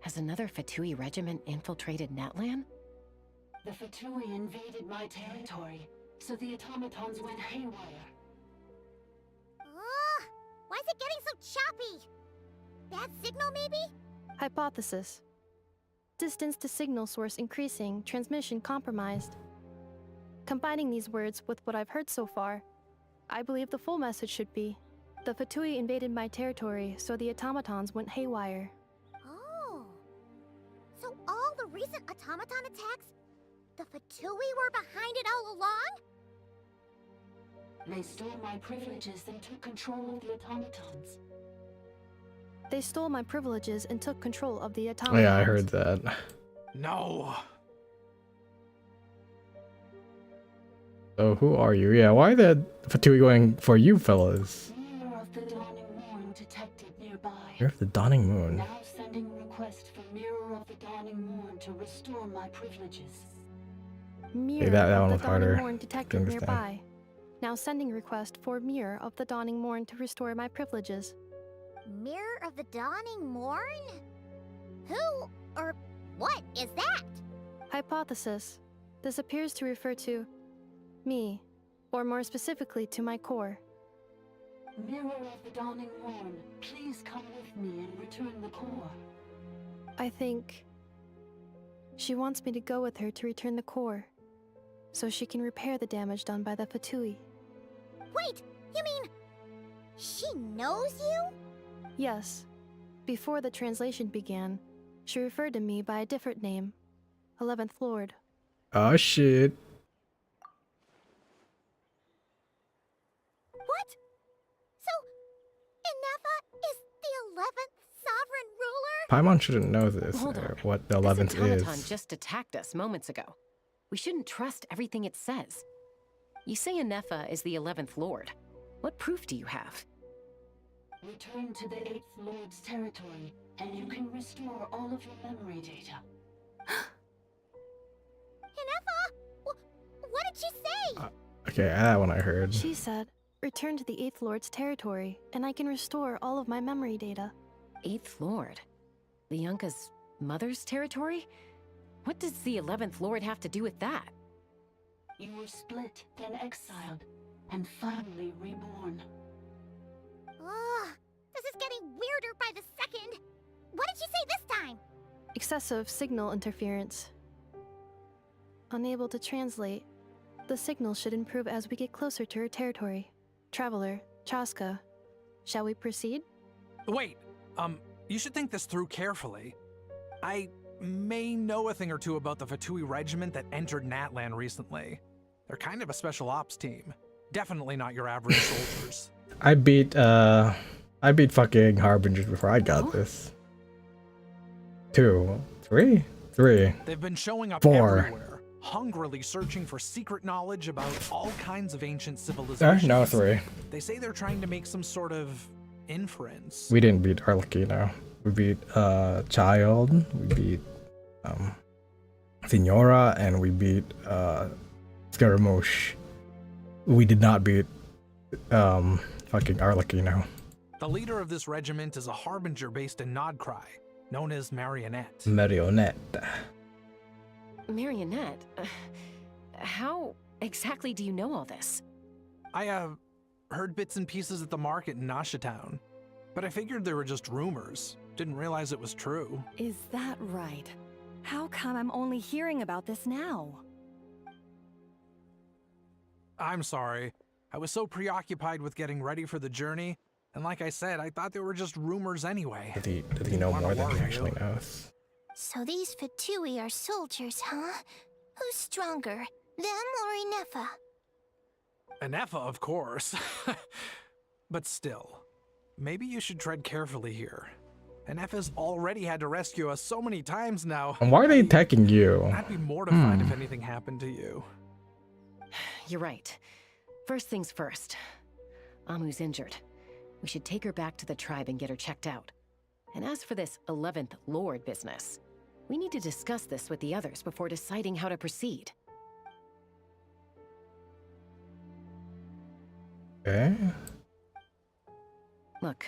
Has another Fatui regiment infiltrated Natlan? The Fatui invaded my territory, so the automatons went haywire. Why is it getting so choppy? Bad signal, maybe? Hypothesis. Distance to signal source increasing, transmission compromised. Combining these words with what I've heard so far, I believe the full message should be, the Fatui invaded my territory, so the automatons went haywire. Oh. So all the recent automaton attacks, the Fatui were behind it all along? They stole my privileges and took control of the automatons. They stole my privileges and took control of the Oh automatons. yeah, I heard that. No. So who are you? Yeah, why the Fatui going for you fellas? Mirror of the Dawning Morn detected nearby. You're the Dawning Moon. Now sending request for Mirror of the Dawning Morn to restore my privileges. Mirror that of one the was Dawning harder Morn to detected understand. nearby. Now sending request for Mirror of the Dawning Morn to restore my privileges. Mirror of the Dawning Morn? Who or what is that? Hypothesis. This appears to refer to me, or more specifically to my core. Mirror of the Dawning Morn, please come with me and return the core. I think she wants me to go with her to return the core, so she can repair the damage done by the Fatui. Wait, you mean she knows you? Yes. Before the translation began, she referred to me by a different name, 11th Lord. Oh shit. What? So, Inefa is the 11th sovereign ruler? Paimon shouldn't know this, Hold or on. what the This 11th automaton is. just attacked us moments ago. We shouldn't trust everything it says. You say Inefa is the 11th Lord. What proof do you have? Return to the 8th Lord's territory, and you can restore all of your memory data. Inefa? What did she say? Okay, that one I heard. She said, return to the 8th Lord's territory, and I can restore all of my memory data. 8th Lord? The Yunka's mother's territory? What does the 11th Lord have to do with that? You were split, then exiled, and finally reborn. Ugh, this is getting weirder by the second. What did she say this time? Excessive signal interference. Unable to translate. The signal should improve as we get closer to her territory. Traveler, Chaska, shall we proceed? Wait, you should think this through carefully. I may know a thing or two about the Fatui regiment that entered Natlan recently. They're kind of a special ops team. Definitely not your average soldiers. I beat fucking Harbingers before I got this. 2, 3? 3. They've been showing up 4. everywhere, hungrily searching for secret knowledge about all kinds of ancient civilizations. No, 3. They say they're trying to make some sort of inference. We didn't beat Arlecchino. We beat Child, we beat Signora, and we beat Scaramouche. We did not beat fucking Arlecchino. The leader of this regiment is a harbinger based in Nodcry, known as Marionette. Marionette. Marionette? How exactly do you know all this? I heard bits and pieces at the market in Nasha Town, but I figured they were just rumors. Didn't realize it was true. Is that right? How come I'm only hearing about this now? I'm sorry. I was so preoccupied with getting ready for the journey, and like I said, I thought they were just rumors anyway. Does he know more than he actually knows? So these Fatui are soldiers, huh? Who's stronger, them or Inefa? Anefa, of course. But still, maybe you should tread carefully here. Anefa's already had to rescue us so many times now. And why are they attacking you? I'd be mortified if anything happened to you. You're right. First things first. Amu's injured. We should take her back to the tribe and get her checked out. And as for this 11th Lord business, we need to discuss this with the others before deciding how to proceed. Okay. Look,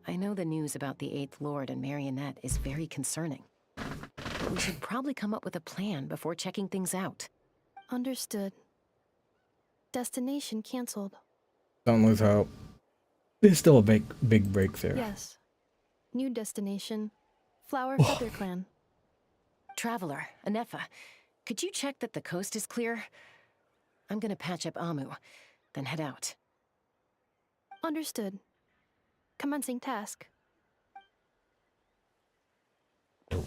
I know the news about the 8th Lord and Marionette is very concerning. But we should probably come up with a plan before checking things out. Understood. Destination cancelled. Don't lose hope. There's still a big breakthrough. Yes. New destination. Flower Feather Clan. Traveler, Anefa, could you check that the coast is clear? I'm gonna patch up Amu, then head out. Understood. Commencing task.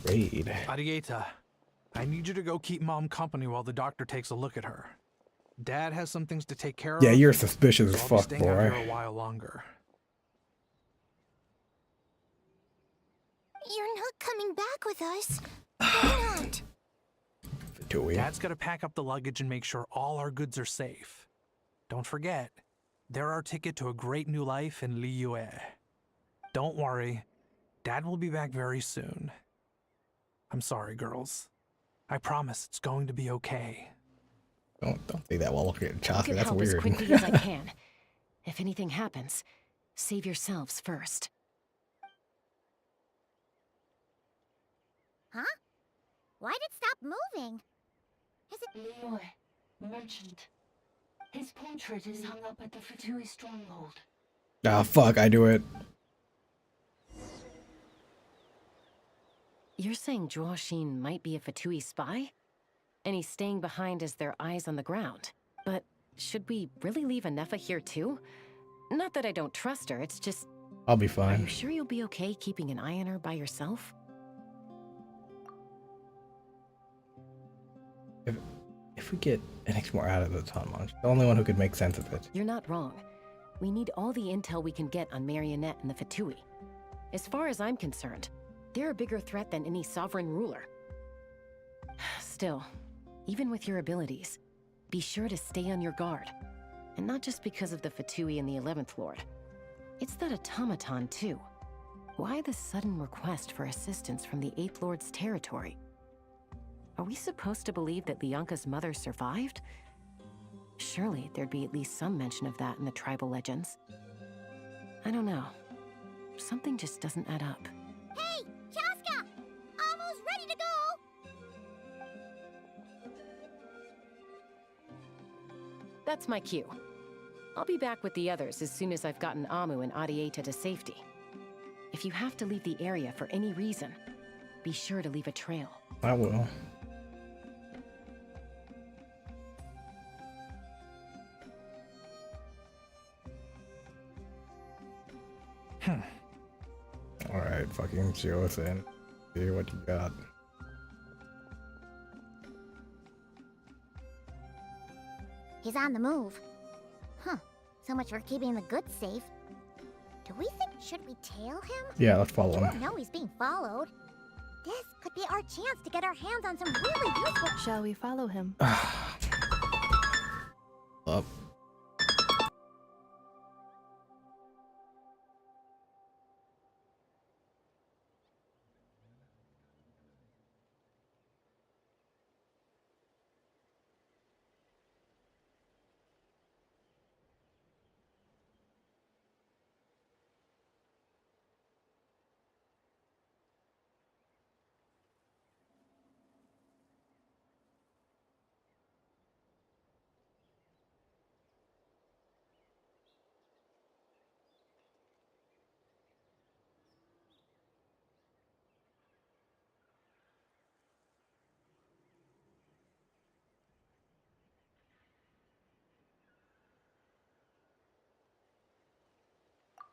Raid. Arieta, I need you to go keep Mom company while the doctor takes a look at her. Dad has some things to take care of. Yeah, you're suspicious as so I'll be fuck, staying out here boy. a while longer. You're not coming back with us. Why not? Dad's gotta pack up the luggage and make sure all our goods are safe. Don't forget, they're our ticket to a great new life in Liyue. Don't worry, Dad will be back very soon. I'm sorry, girls. I promise it's going to be okay. Don't say that while looking at I Chaka. can That's help weird. as quickly as I can. If anything happens, save yourselves first. Huh? Why'd it stop moving? Is it... Liyue, merchant. His portrait is hung up at the Fatui stronghold. Ah, fuck, I do it. You're saying Joashin might be a Fatui spy? And he's staying behind as their eyes on the ground. But should we really leave Anefa here too? Not that I don't trust her, it's just... I'll be Are fine. you sure you'll be okay keeping an eye on her by yourself? If we get an more out of the Tonmon, the only one who could make sense of it. You're not wrong. We need all the intel we can get on Marionette and the Fatui. As far as I'm concerned, they're a bigger threat than any sovereign ruler. Still, even with your abilities, be sure to stay on your guard. And not just because of the Fatui and the 11th Lord. It's that automaton, too. Why the sudden request for assistance from the 8th Lord's territory? Are we supposed to believe that Lianka's mother survived? Surely there'd be at least some mention of that in the tribal legends. I don't know. Something just doesn't add up. Hey, Chaska! Almost ready to go! That's my cue. I'll be back with the others as soon as I've gotten Amu and Arieta to safety. If you have to leave the area for any reason, be sure to leave a trail. I will. Alright, fucking show us in. See what you got. He's on the move. Huh. So much for keeping the goods safe. Do we think... should we tail him? Yeah, let's follow We him. won't know he's being followed. This could be our chance to get our hands on some really useful... Shall we follow him? Up.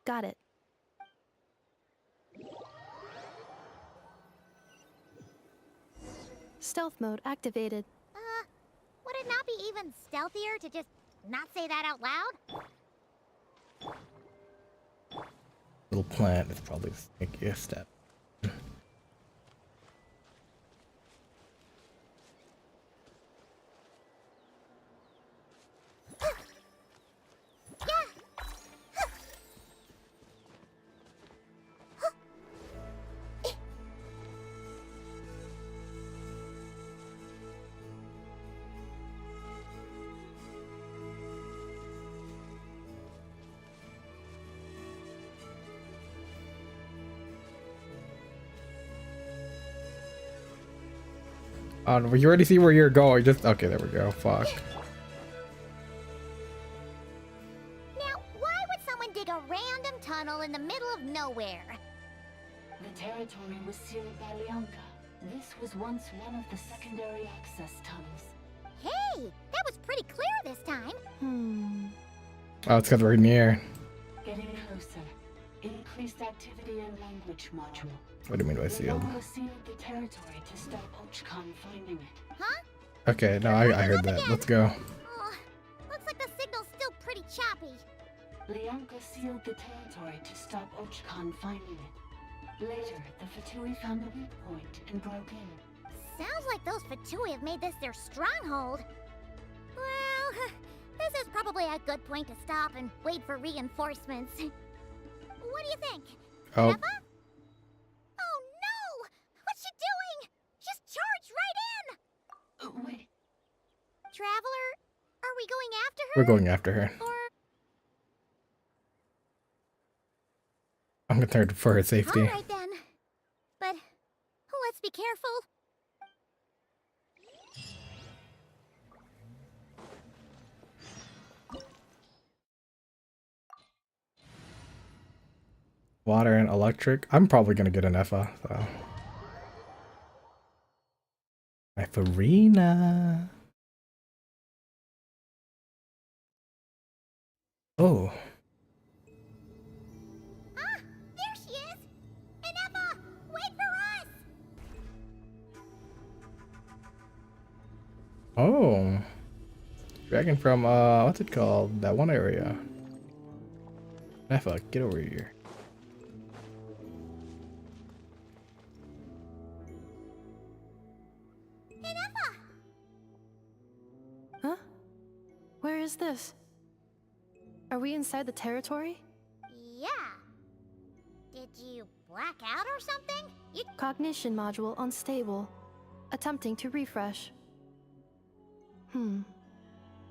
Got it. Stealth mode activated. Would it not be even stealthier to just not say that out loud? Little plant is probably the sneakiest step. You already see where you're going. Just okay. There we go. Fuck. Now, why would someone dig a random tunnel in the middle of nowhere? The territory was sealed by Lianka. This was once one of the secondary access tunnels. Hey, that was pretty clear this time. Oh, it's because we're near. Getting closer. Increased activity and language module. What do you mean by sealed? Lianka sealed the territory to stop Ochkan finding it. Huh? Okay, no, I heard that. Let's go. Oh, looks like the signal's still pretty choppy. Lianka sealed the territory to stop Ochkan finding it. Later, the Fatui found a weak point and broke in. Sounds like those Fatui have made this their stronghold. Well, this is probably a good point to stop and wait for reinforcements. What do you think? Oh. Eva? Oh no! What's she doing? She's charged right in! Wait. Traveler, are we going after her? We're going after her. Or... I'm concerned for her safety. Alright then. But let's be careful. Water and electric. I'm probably gonna get an Effa, so. Farina. Oh. Ah, there she is! Inepa, wait for us! Oh. Dragon from, what's it called? That one area. Effa, get over here. Huh? Where is this? Are we inside the territory? Yeah. Did you black out or something? Cognition module unstable. Attempting to refresh.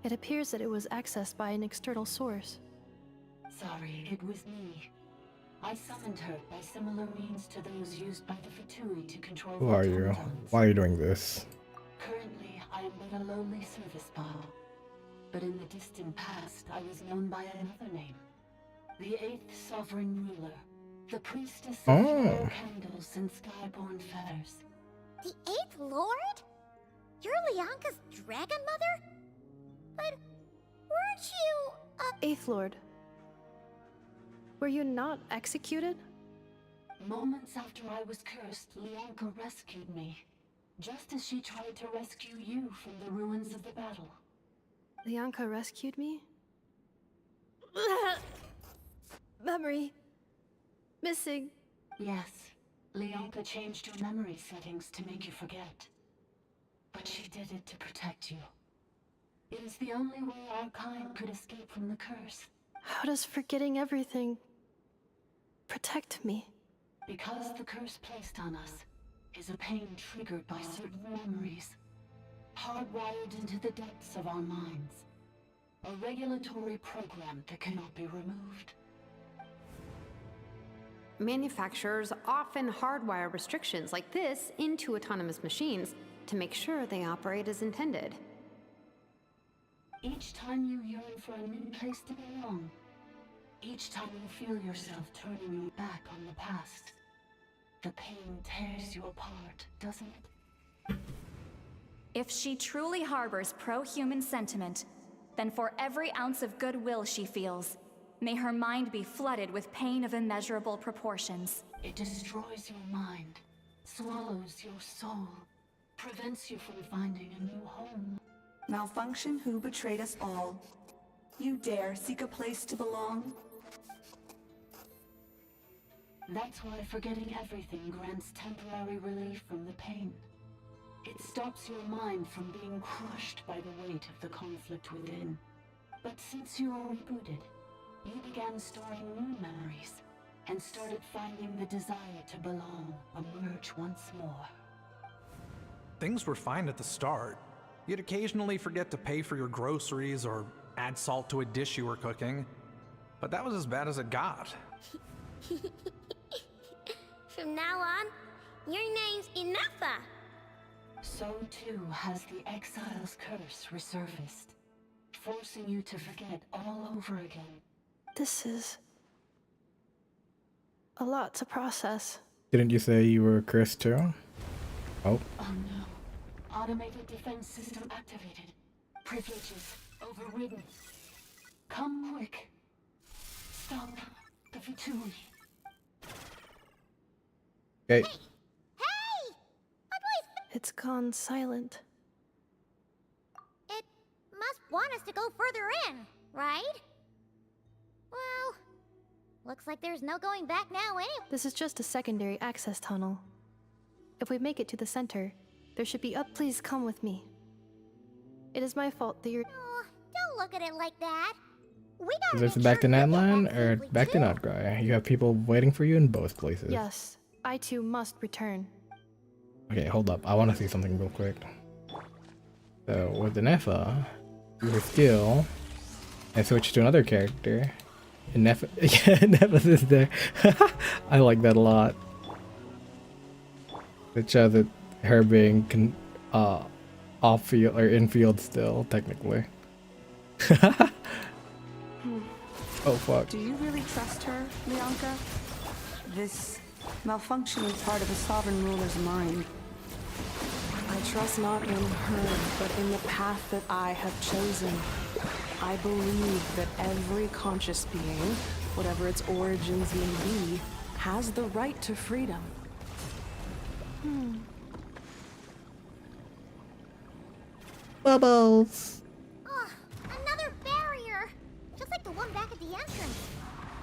It appears that it was accessed by an external source. Sorry, it was me. I summoned her by similar means to those used by the Fatui to control. Who are you? Why are you doing this? Currently, I am but a lowly service ball. But in the distant past, I was known by another name. The 8th Sovereign Ruler. The Priestess of Fire Candles and Skyborn Fetters. The 8th Lord? You're Lianka's dragon mother? But weren't you, 8th Lord. Were you not executed? Moments after I was cursed, Lianka rescued me. Just as she tried to rescue you from the ruins of the battle. Lianka rescued me? Memory. Missing. Yes. Lianka changed your memory settings to make you forget. But she did it to protect you. It is the only way our kind could escape from the curse. How does forgetting everything protect me? Because the curse placed on us is a pain triggered by certain memories, hardwired into the depths of our minds. A regulatory program that cannot be removed. Manufacturers often hardwire restrictions like this into autonomous machines to make sure they operate as intended. Each time you yearn for a new place to belong, each time you feel yourself turning your back on the past, the pain tears you apart, doesn't it? If she truly harbors pro-human sentiment, then for every ounce of goodwill she feels, May her mind be flooded with pain of immeasurable proportions. It destroys your mind, swallows your soul, prevents you from finding a new home. Malfunction who betrayed us all. You dare seek a place to belong? That's why forgetting everything grants temporary relief from the pain. It stops your mind from being crushed by the weight of the conflict within. But since you are rebooted, you began storing new memories and started finding the desire to belong emerge once more. Things were fine at the start. You'd occasionally forget to pay for your groceries or add salt to a dish you were cooking. But that was as bad as it got. From now on, your name's Inafa. So too has the exile's curse resurfaced, forcing you to forget all over again. This is a lot to process. Didn't you say you were cursed too? Oh. Oh no. Automated defense system activated. Privileges overridden. Come quick. Stop the Vitui. Okay. It's gone silent. It must want us to go further in, right? Well, looks like there's no going back now anyway. This is just a secondary access tunnel. If we make it to the center, there should be up. Please come with me. It is my fault that you're. Oh, don't look at it like that. We Is gotta this back to Natlan or back to Notgrai? You have people waiting for you in both places. Yes, I too must return. Okay, hold up. I want to see something real quick. So with the Nefa, your skill, and switch to another character. And Nefa, yeah, Nefa is there. I like that a lot. It shows that her being off field or in field still, technically. Oh fuck. Do you really trust her, Leonka? This malfunction is part of a sovereign ruler's mind. I trust not in her, but in the path that I have chosen. I believe that every conscious being, whatever its origins may be, has the right to freedom. Bubbles. Oh, another barrier! Just like the one back at the entrance.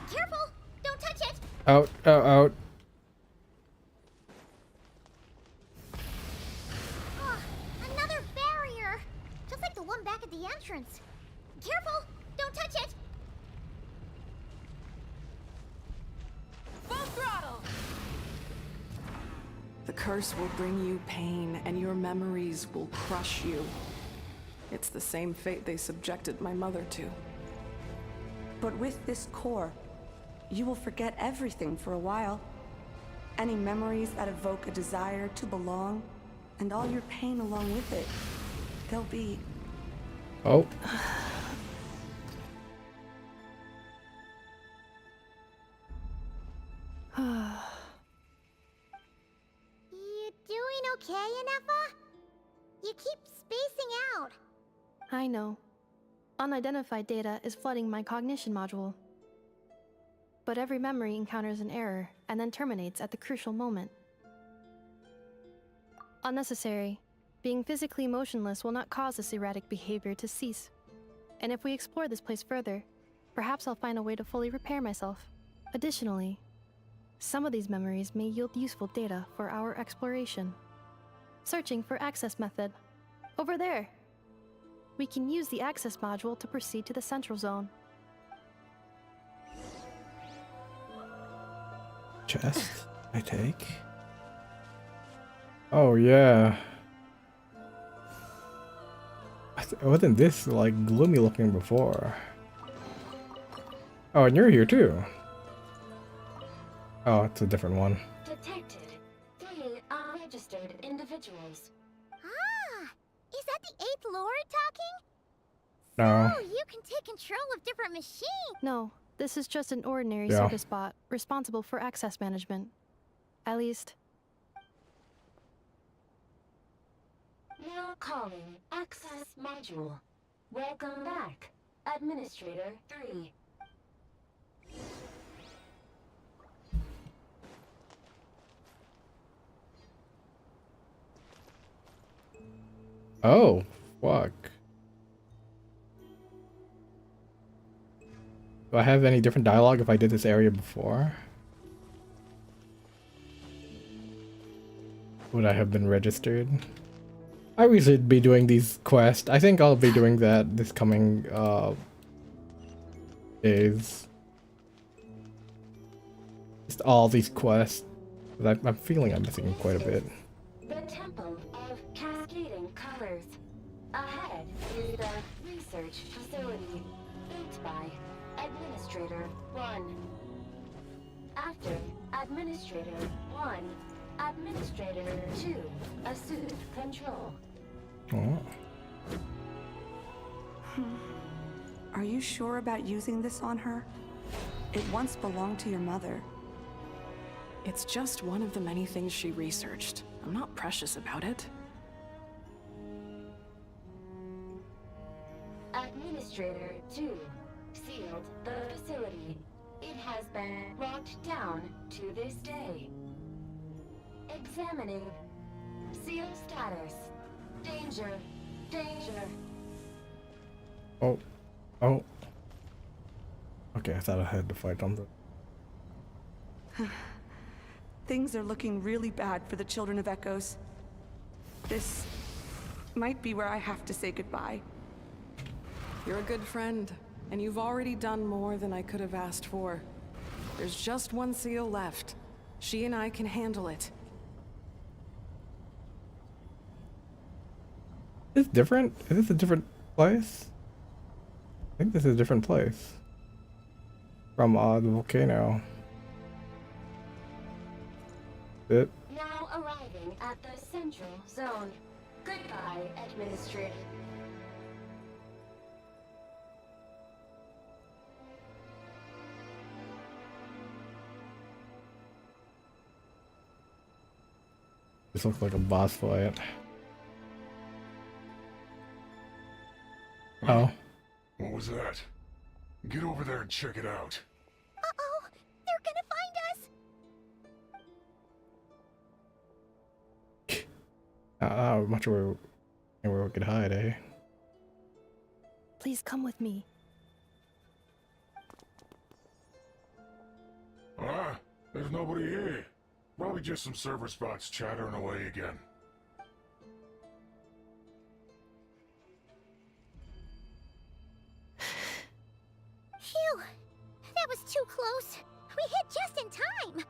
Careful! Don't touch it! Out, out, out. Oh, another barrier! Just like the one back at the entrance. Careful! Don't touch it! Full throttle! The curse will bring you pain, and your memories will crush you. It's the same fate they subjected my mother to. But with this core, you will forget everything for a while. Any memories that evoke a desire to belong, and all your pain along with it. They'll be... Oh. You doing okay, Inefa? You keep spacing out. I know. Unidentified data is flooding my cognition module. But every memory encounters an error and then terminates at the crucial moment. Unnecessary. Being physically motionless will not cause this erratic behavior to cease. And if we explore this place further, perhaps I'll find a way to fully repair myself. Additionally, some of these memories may yield useful data for our exploration. Searching for access method. Over there! We can use the access module to proceed to the central zone. Chest, I take. Oh yeah. Wasn't this like gloomy looking before? Oh, and you're here too. Oh, it's a different one. Detected. 3 unregistered individuals. Ah! Is that the 8th Lord talking? No. Oh, you can take control of different machines! No, this is just an ordinary Yeah. circus bot responsible for access management. At least, Now calling access module. Welcome back, Administrator 3. Oh, fuck. Do I have any different dialogue if I did this area before? Would I have been registered? I really should be doing these quests. I think I'll be doing that this coming days. Just all these quests. I'm feeling I'm missing quite a bit. The Temple of Cascading Colors. Ahead is the research facility built by Administrator 1. After Administrator 1, Administrator 2 assumed control. Oh. Are you sure about using this on her? It once belonged to your mother. It's just one of the many things she researched. I'm not precious about it. Administrator 2 sealed the facility. It has been locked down to this day. Examining. Seal status. Danger. Danger. Oh. Oh. Okay, I thought I had to fight on the... Things are looking really bad for the Children of Echoes. This might be where I have to say goodbye. You're a good friend, and you've already done more than I could have asked for. There's just one seal left. She and I can handle it. Is this different? Is this a different place? I think this is a different place. From the volcano. It. Now arriving at the central zone. Goodbye, Administrator. This looks like a boss fight. Oh. What was that? Get over there and check it out. Uh-oh! They're gonna find us! Much where we could hide, eh? Please come with me. Ah, there's nobody here. Probably just some server spots chattering away again. Phew! That was too close. We hit just in time.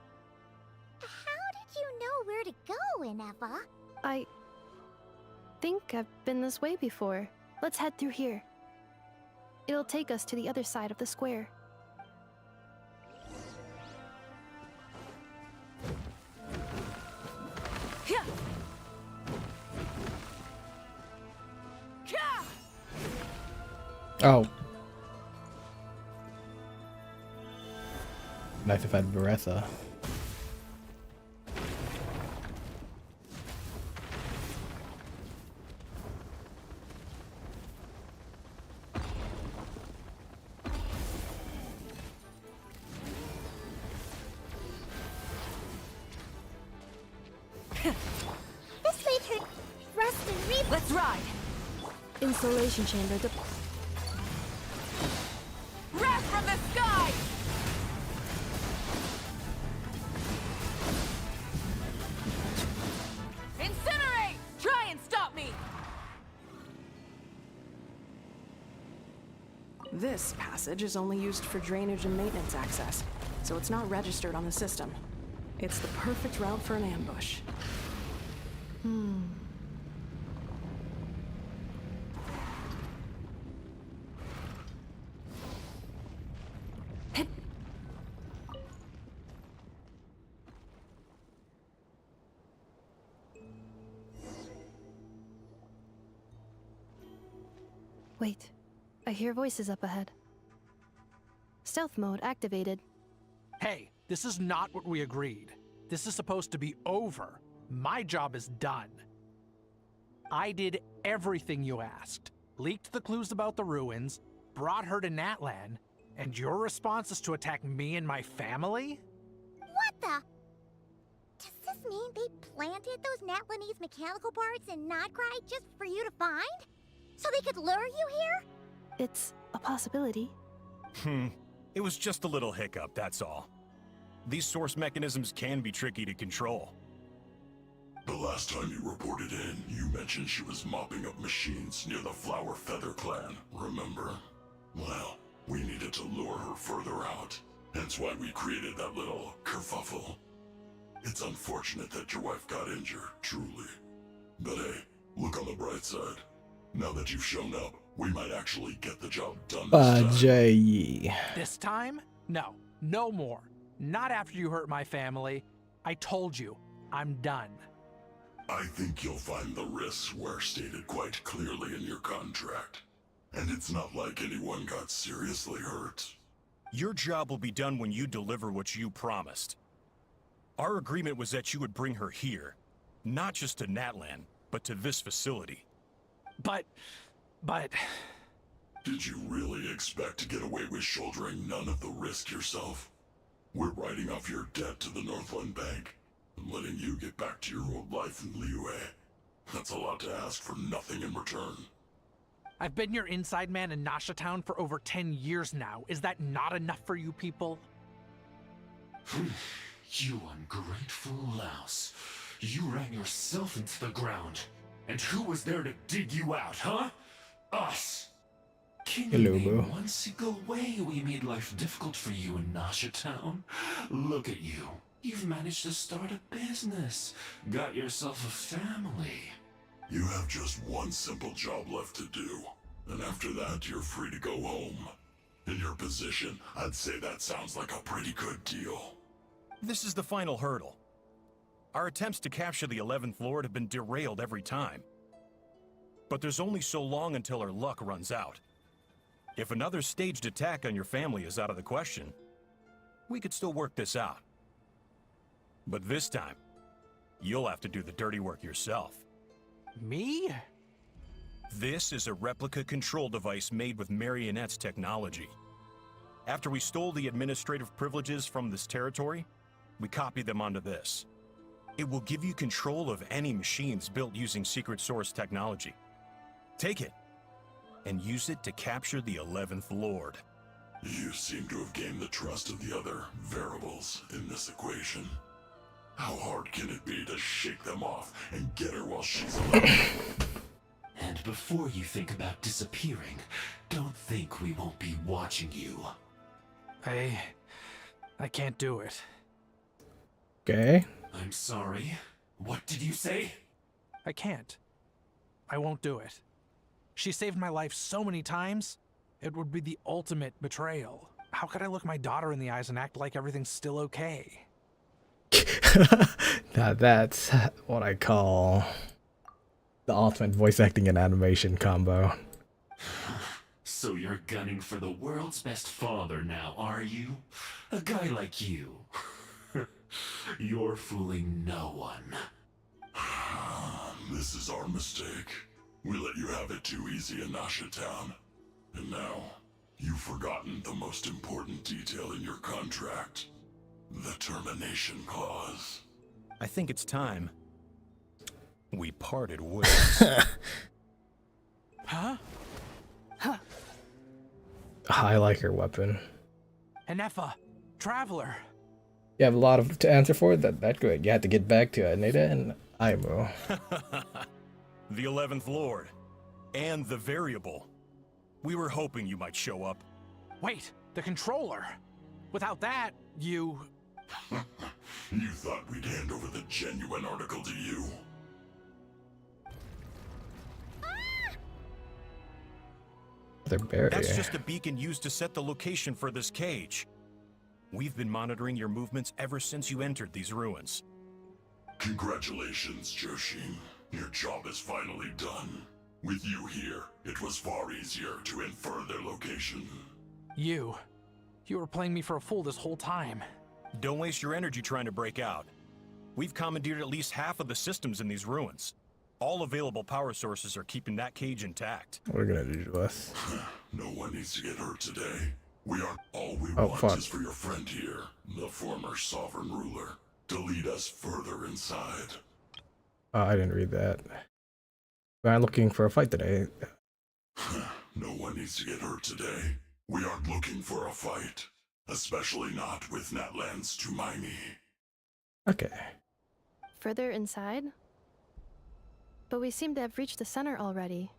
How did you know where to go, Ineva? I think I've been this way before. Let's head through here. It'll take us to the other side of the square. Oh. Nice if I had Beretta. This way to rust and reap. Let's ride! Insulation chamber Wrath from the sky! Incinerate! Try and stop me! This passage is only used for drainage and maintenance access, so it's not registered on the system. It's the perfect route for an ambush. Wait, I hear voices up ahead. Stealth mode activated. Hey, this is not what we agreed. This is supposed to be over. My job is done. I did everything you asked. Leaked the clues about the ruins, brought her to Natlan, and your response is to attack me and my family? What the? Does this this mean they planted those Natlanese mechanical parts in Nodcry just for you to find? So they could lure you here? It's a possibility. It was just a little hiccup, that's all. These source mechanisms can be tricky to control. The last time you reported in, you mentioned she was mopping up machines near the Flower Feather clan, remember? Well, we needed to lure her further out. Hence why we created that little kerfuffle. It's unfortunate that your wife got injured, truly. But hey, look on the bright side. Now that you've shown up, we might actually get the job done this time. This time? No. No more. Not after you hurt my family. I told you. I'm done. I think you'll find the risks were stated quite clearly in your contract. And it's not like anyone got seriously hurt. Your job will be done when you deliver what you promised. Our agreement was that you would bring her here. Not just to Natlan, but to this facility. But... Did you really expect to get away with shouldering none of the risk yourself? We're writing off your debt to the Northland Bank and letting you get back to your old life in Liyue. That's a lot to ask for nothing in return. I've been your inside man in Nasha Town for over 10 years now. Is that not enough for you people? You ungrateful louse. You ran yourself into the ground. And who was there to dig you out, huh? Us! Can you name one single way we made life difficult for you in Nasha Town? Look at you. You've managed to start a business. Got yourself a family. You have just one simple job left to do. And after that, you're free to go home. In your position, I'd say that sounds like a pretty good deal. This is the final hurdle. Our attempts to capture the 11th Lord have been derailed every time. But there's only so long until our luck runs out. If another staged attack on your family is out of the question, we could still work this out. But this time, you'll have to do the dirty work yourself. Me? This is a replica control device made with Marionette's technology. After we stole the administrative privileges from this territory, we copied them onto this. It will give you control of any machines built using secret source technology. Take it, and use it to capture the 11th Lord. You seem to have gained the trust of the other variables in this equation. How hard can it be to shake them off and get her while she's alive? And before you think about disappearing, don't think we won't be watching you. I can't do it. Okay. I'm sorry. What did you say? I can't. I won't do it. She saved my life so many times, it would be the ultimate betrayal. How could I look my daughter in the eyes and act like everything's still okay? Now that's what I call the ultimate voice acting and animation combo. So you're gunning for the world's best father now, are you? A guy like you. You're fooling no one. This is our mistake. We let you have it too easy in Nasha Town. And now, you've forgotten the most important detail in your contract. The termination clause. I think it's time we parted ways. Huh? I like her weapon. Enefa, Traveler. You have a lot to answer for. That good. You have to get back to Aneda and Aimu. The 11th Lord. And the Variable. We were hoping you might show up. Wait, the controller. Without that, you... You thought we'd hand over the genuine article to you? They're buried. That's just a beacon used to set the location for this cage. We've been monitoring your movements ever since you entered these ruins. Congratulations, Joshin. Your job is finally done. With you here, it was far easier to infer their location. You were playing me for a fool this whole time. Don't waste your energy trying to break out. We've commandeered at least half of the systems in these ruins. All available power sources are keeping that cage intact. What are we gonna do to us? No one needs to get hurt today. All we Oh, want fuck. is for your friend here, the former sovereign ruler, to lead us further inside. I didn't read that. We're not looking for a fight today. No one needs to get hurt today. We aren't looking for a fight. Especially not with Natlan's Tumaini. Okay. Further inside? But we seem to have reached the center already.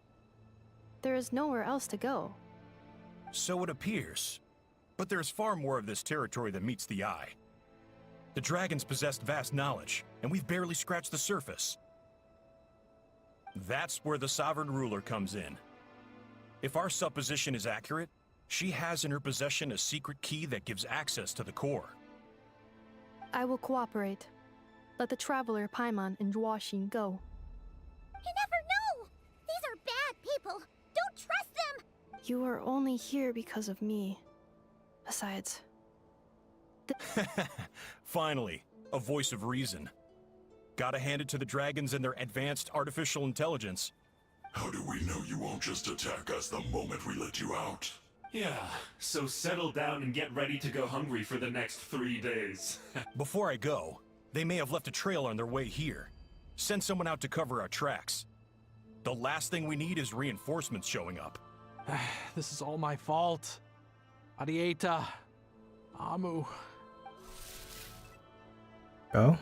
There is nowhere else to go. So it appears. But there's far more of this territory than meets the eye. The dragons possessed vast knowledge, and we've barely scratched the surface. That's where the Sovereign Ruler comes in. If our supposition is accurate, she has in her possession a secret key that gives access to the core. I will cooperate. Let the Traveler, Paimon, and Dwashin go. You never know! These are bad people! Don't trust them! You are only here because of me. Besides... Finally, a voice of reason. Gotta hand it to the dragons and their advanced artificial intelligence. How do we know you won't just attack us the moment we let you out? Yeah, so settle down and get ready to go hungry for the next 3 days. Before I go, they may have left a trail on their way here. Send someone out to cover our tracks. The last thing we need is reinforcements showing up. This is all my fault. Arieta. Amu. Oh?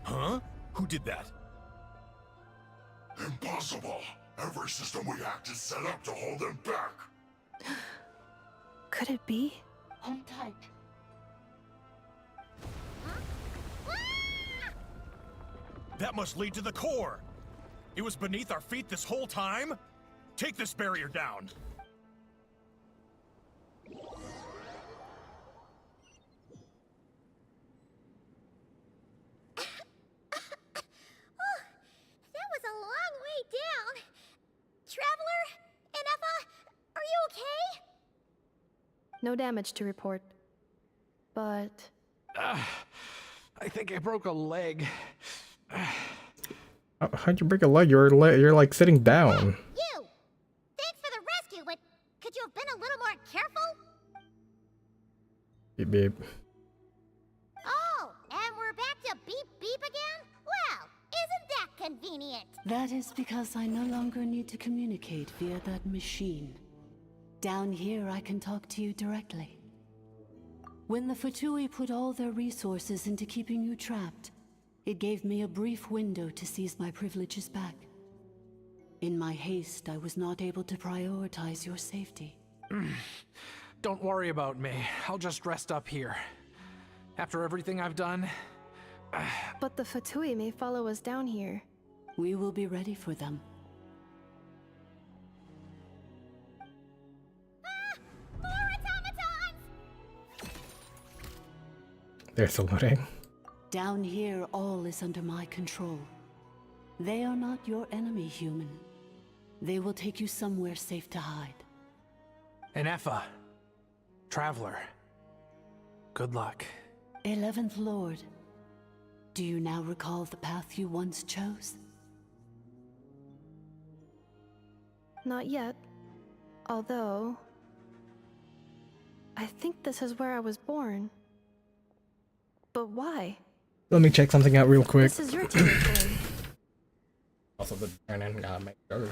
Huh? Who did that? Impossible! Every system we hacked is set up to hold them back! Could it be? Hold tight. That must lead to the core! It was beneath our feet this whole time? Take this barrier down! That was a long way down. Traveler? Inefa? Are you okay? No damage to report. But... I think I broke a leg. How'd you break a leg? You're like sitting down. You! Thanks for the rescue, but could you have been a little more careful? Beep beep. Oh, and we're back to beep beep again? Well, isn't that convenient? That is because I no longer need to communicate via that machine. Down here, I can talk to you directly. When the Fatui put all their resources into keeping you trapped, it gave me a brief window to seize my privileges back. In my haste, I was not able to prioritize your safety. Don't worry about me. I'll just rest up here. After everything I've done... But the Fatui may follow us down here. We will be ready for them. More automatons! They're saluting. Down here, all is under my control. They are not your enemy, human. They will take you somewhere safe to hide. Inefa. Traveler. Good luck. 11th Lord, do you now recall the path you once chose? Not yet. Although... I think this is where I was born. But why? Let me check something out real quick. This is your territory. Also the turn-in, gotta make sure.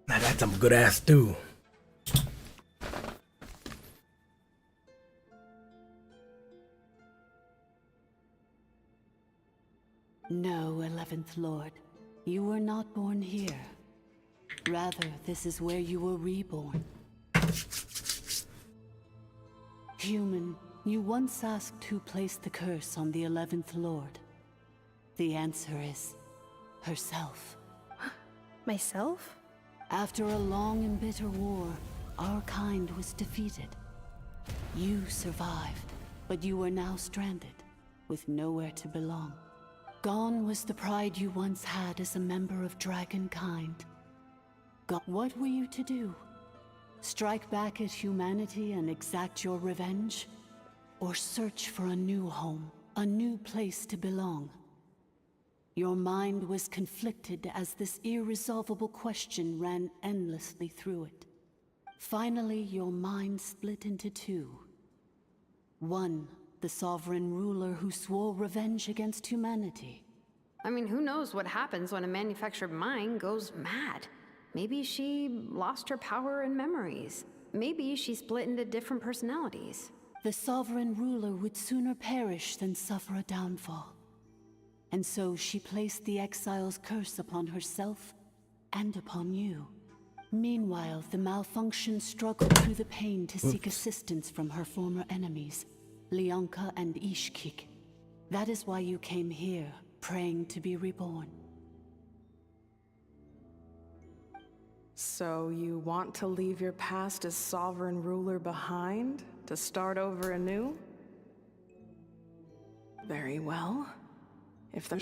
Now that's some good ass stew. No, 11th Lord. You were not born here. Rather, this is where you were reborn. Human, you once asked who placed the curse on the 11th Lord. The answer is herself. Myself? After a long and bitter war, our kind was defeated. You survived, but you are now stranded, with nowhere to belong. Gone was the pride you once had as a member of dragonkind. What were you to do? Strike back at humanity and exact your revenge? Or search for a new home, a new place to belong? Your mind was conflicted as this irresolvable question ran endlessly through it. Finally, your mind split into two. One, the sovereign ruler who swore revenge against humanity. I mean, who knows what happens when a manufactured mind goes mad? Maybe she lost her power and memories. Maybe she split into different personalities. The sovereign ruler would sooner perish than suffer a downfall. And so she placed the exile's curse upon herself and upon you. Meanwhile, the malfunction struggled through the pain to seek assistance from her former enemies, Lianka and Ishkik. That is why you came here, praying to be reborn. So you want to leave your past as sovereign ruler behind, to start over anew? Very well. If the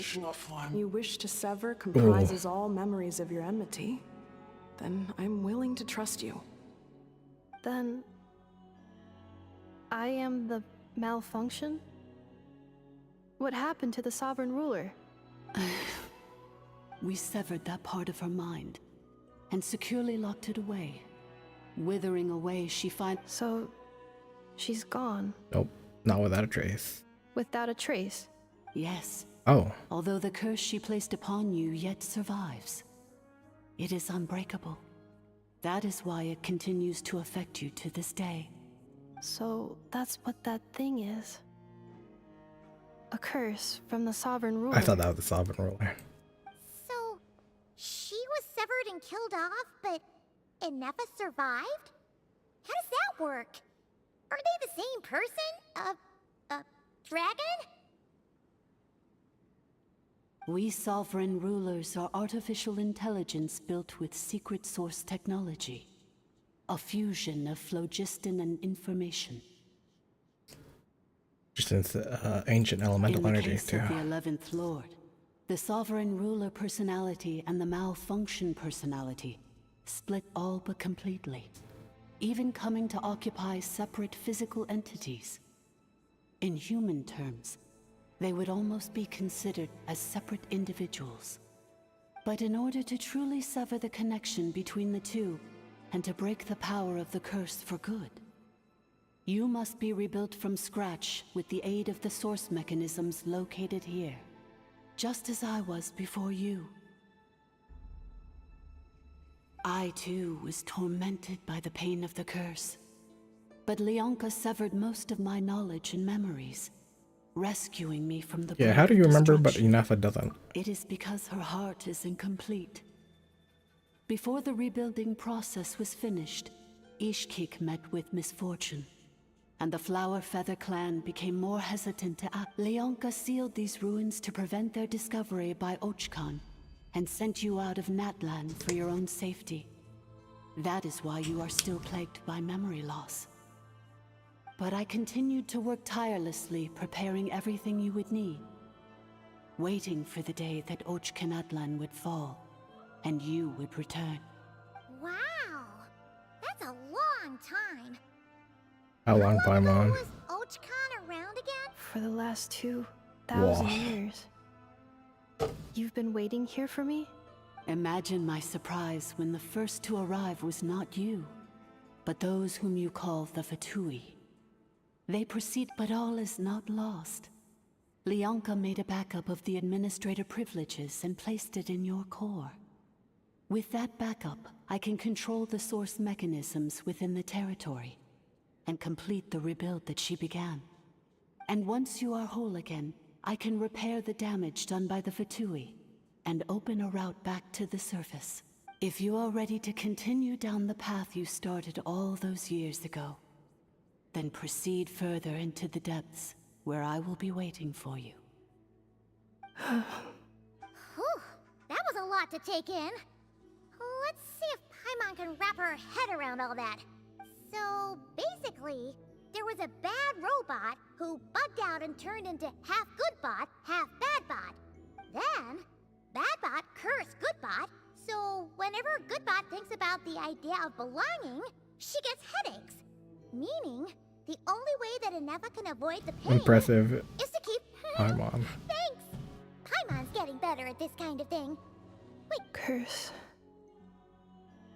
you wish to sever comprises all memories of your enmity, then I'm willing to trust you. Then I am the malfunction? What happened to the sovereign ruler? We severed that part of her mind and securely locked it away. Withering away, she So, she's gone. Nope, not without a trace. Without a trace? Yes. Oh. Although the curse she placed upon you yet survives. It is unbreakable. That is why it continues to affect you to this day. So, that's what that thing is. A curse from the sovereign ruler. I thought that was the sovereign ruler. So, she was severed and killed off, but Enefa survived? How does that work? Are they the same person? A dragon? We sovereign rulers are artificial intelligence built with secret source technology. A fusion of phlogiston and information. Just ancient elemental energy, In the case too. of the 11th Lord, the sovereign ruler personality and the malfunction personality split all but completely, even coming to occupy separate physical entities. In human terms, they would almost be considered as separate individuals. But in order to truly sever the connection between the two, and to break the power of the curse for good, you must be rebuilt from scratch with the aid of the source mechanisms located here, just as I was before you. I too was tormented by the pain of the curse, but Lianka severed most of my knowledge and memories, rescuing me from the Yeah, how do you remember, but Enefa doesn't? It is because her heart is incomplete. Before the rebuilding process was finished, Ishkik met with misfortune, and the Flower Feather clan became more hesitant to act. Lianka sealed these ruins to prevent their discovery by Ochkan, and sent you out of Natlan for your own safety. That is why you are still plagued by memory loss. But I continued to work tirelessly, preparing everything you would need, waiting for the day that Ochkanatlan would fall, and you would return. Wow! That's a long time. How long, Paimon? Was Ochkan around again? For the last 2,000 Whoa. years. You've been waiting here for me? Imagine my surprise when the first to arrive was not you, but those whom you call the Fatui. They proceed, but all is not lost. Lianka made a backup of the administrator privileges and placed it in your core. With that backup, I can control the source mechanisms within the territory and complete the rebuild that she began. And once you are whole again, I can repair the damage done by the Fatui and open a route back to the surface. If you are ready to continue down the path you started all those years ago, then proceed further into the depths, where I will be waiting for you. Whew, that was a lot to take in. Let's see if Paimon can wrap her head around all that. So, basically, there was a bad robot who bugged out and turned into half good bot, half bad bot. Then, bad bot cursed good bot, so whenever good bot thinks about the idea of belonging, she gets headaches. Meaning, the only way that Inefa can avoid the pain Impressive. is to keep... Paimon. Thanks! Paimon's getting better at this kind of thing. Wait. Curse.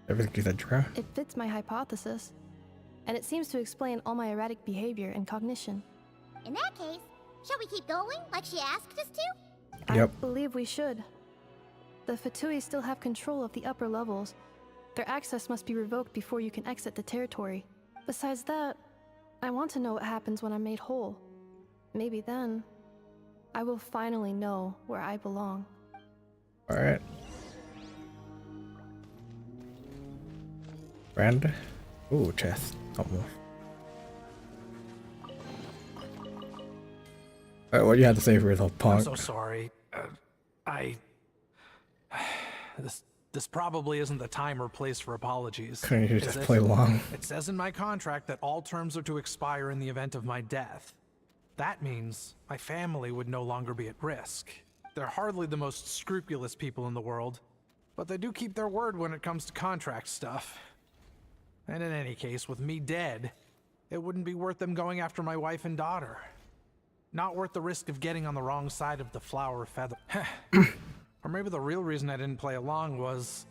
Everything you said true? It fits my hypothesis. And it seems to explain all my erratic behavior and cognition. In that case, shall we keep going like she asked us to? Yep. I believe we should. The Fatui still have control of the upper levels. Their access must be revoked before you can exit the territory. Besides that, I want to know what happens when I'm made whole. Maybe then, I will finally know where I belong. Alright. Friend. Ooh, chest. Almost. Alright, what do you have to say for yourself, punk? I'm so sorry. This probably isn't the time or place for apologies. Couldn't you is just it? play along? It says in my contract that all terms are to expire in the event of my death. That means my family would no longer be at risk. They're hardly the most scrupulous people in the world, but they do keep their word when it comes to contract stuff. And in any case, with me dead, it wouldn't be worth them going after my wife and daughter. Not worth the risk of getting on the wrong side of the flower feather. Or maybe the real reason I didn't play along was,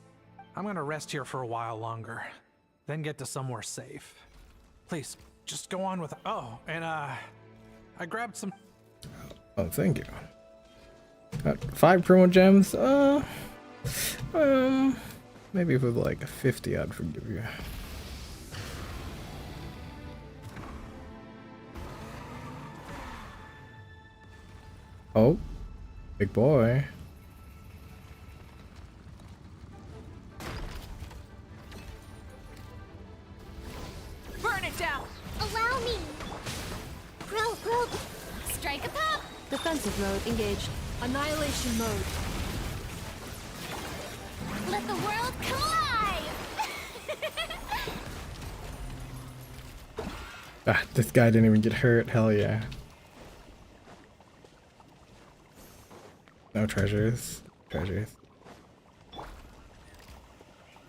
I'm gonna rest here for a while longer, then get to somewhere safe. Please, just go on with it. Oh, and I grabbed some... Oh, thank you. Got 5 promo gems. Maybe with like 50 I'd forgive you. Oh, big boy. Burn it down! Allow me! Bro, strike a pop! Defensive mode engaged. Annihilation mode. Let the world collide! Ah, this guy didn't even get hurt. Hell yeah. No treasures. Treasures. Is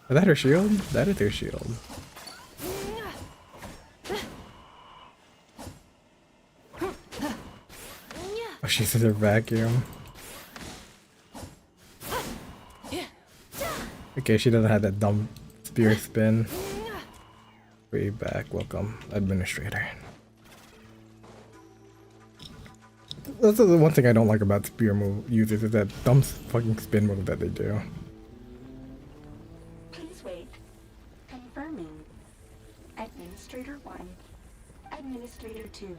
that her shield? That is her shield. Oh, she's in her vacuum. Okay, she doesn't have that dumb spear spin. Way back. Welcome, administrator. That's the one thing I don't like about spear move users is that dumb fucking spin move that they do. Please wait. Confirming. Administrator 1. Administrator 2.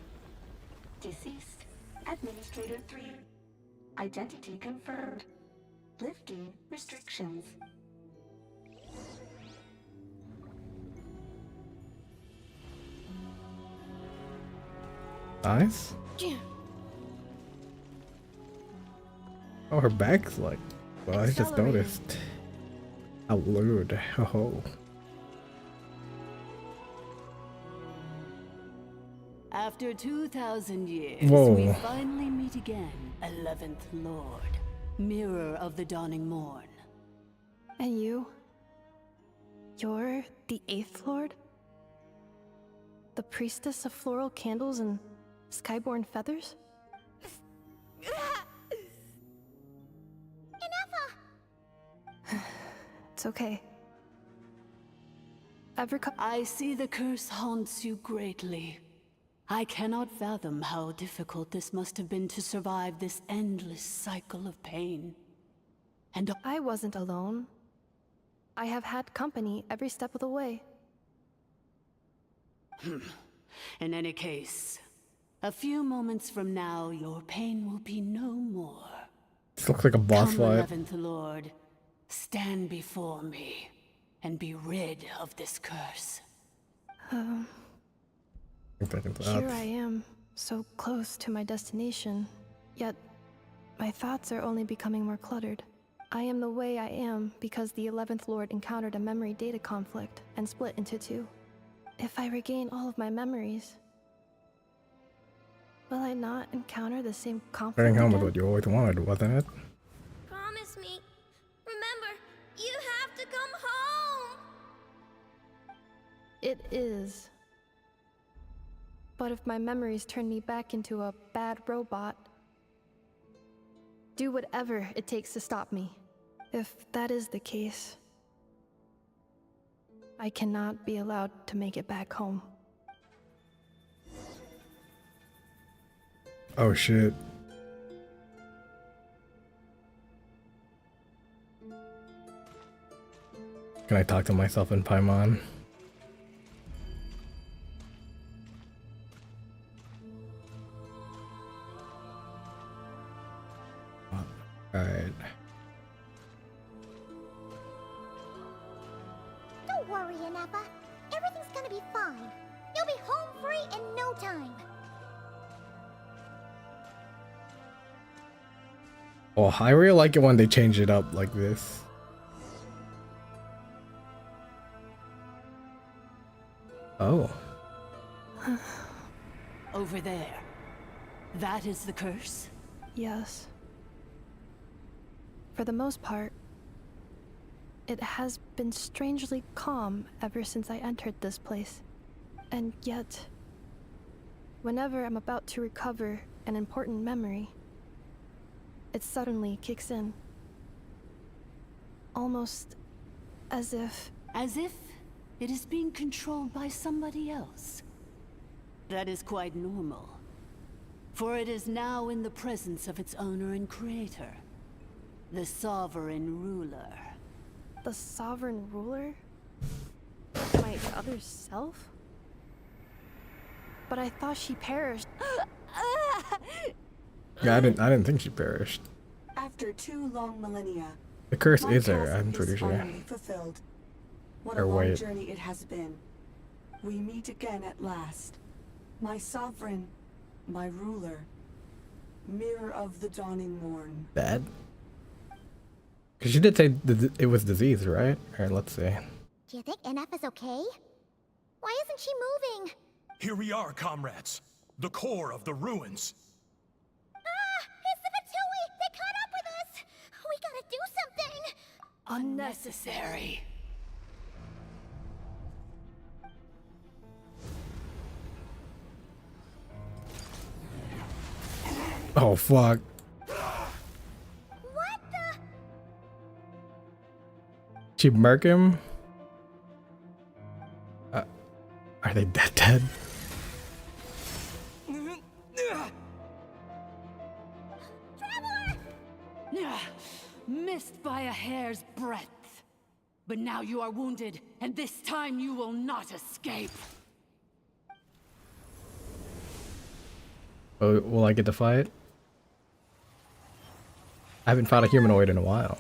Deceased. Administrator 3. Identity confirmed. Lifting restrictions. Nice. Oh, her back's like... Well, I just noticed. How lewd. Oh. After 2,000 years, Whoa. we finally meet again, 11th Lord, Mirror of the Dawning Morn. And you? You're the 8th Lord? The priestess of floral candles and skyborn feathers? It's okay. I see the curse haunts you greatly. I cannot fathom how difficult this must have been to survive this endless cycle of pain. And I wasn't alone. I have had company every step of the way. In any case, A few moments from now, your pain will be no more. This looks like a boss Come, fight. 11th Lord, stand before me and be rid of this curse. Here I am, so close to my destination, yet my thoughts are only becoming more cluttered. I am the way I am because the 11th Lord encountered a memory data conflict and split into two. If I regain all of my memories, will I not encounter the same conflict Getting home with again? what you always wanted, wasn't it? Promise me. Remember, you have to come home. It is. But if my memories turn me back into a bad robot, do whatever it takes to stop me. If that is the case, I cannot be allowed to make it back home. Oh shit. Can I talk to myself in Paimon? Alright. Don't worry, Ineppa. Everything's gonna be fine. You'll be home free in no time. Oh, I really like it when they change it up like this. Oh. Over there. That is the curse? Yes. For the most part, it has been strangely calm ever since I entered this place. And yet, whenever I'm about to recover an important memory, it suddenly kicks in. Almost as if... As if it is being controlled by somebody else. That is quite normal. For it is now in the presence of its owner and creator. The Sovereign Ruler. The Sovereign Ruler? My other self? But I thought she perished. Yeah, I didn't think she perished. After 2 long millennia, The curse my is there, task I'm is pretty sure. finally fulfilled. What Or a long wait. journey it has been. We meet again at last. My sovereign, my ruler, mirror of the dawning morn. Bad? Because she did say it was disease, right? Alright, let's see. Do you think Ineppa's okay? Why isn't she moving? Here we are, comrades. The core of the ruins. It's the Fatui! They caught up with us! We gotta do something! Unnecessary. Oh fuck. What the? She murk him? Are they dead? Missed by a hair's breadth. But now you are wounded, and this time you will not escape. Oh, will I get to fight? I haven't fought a humanoid in a while.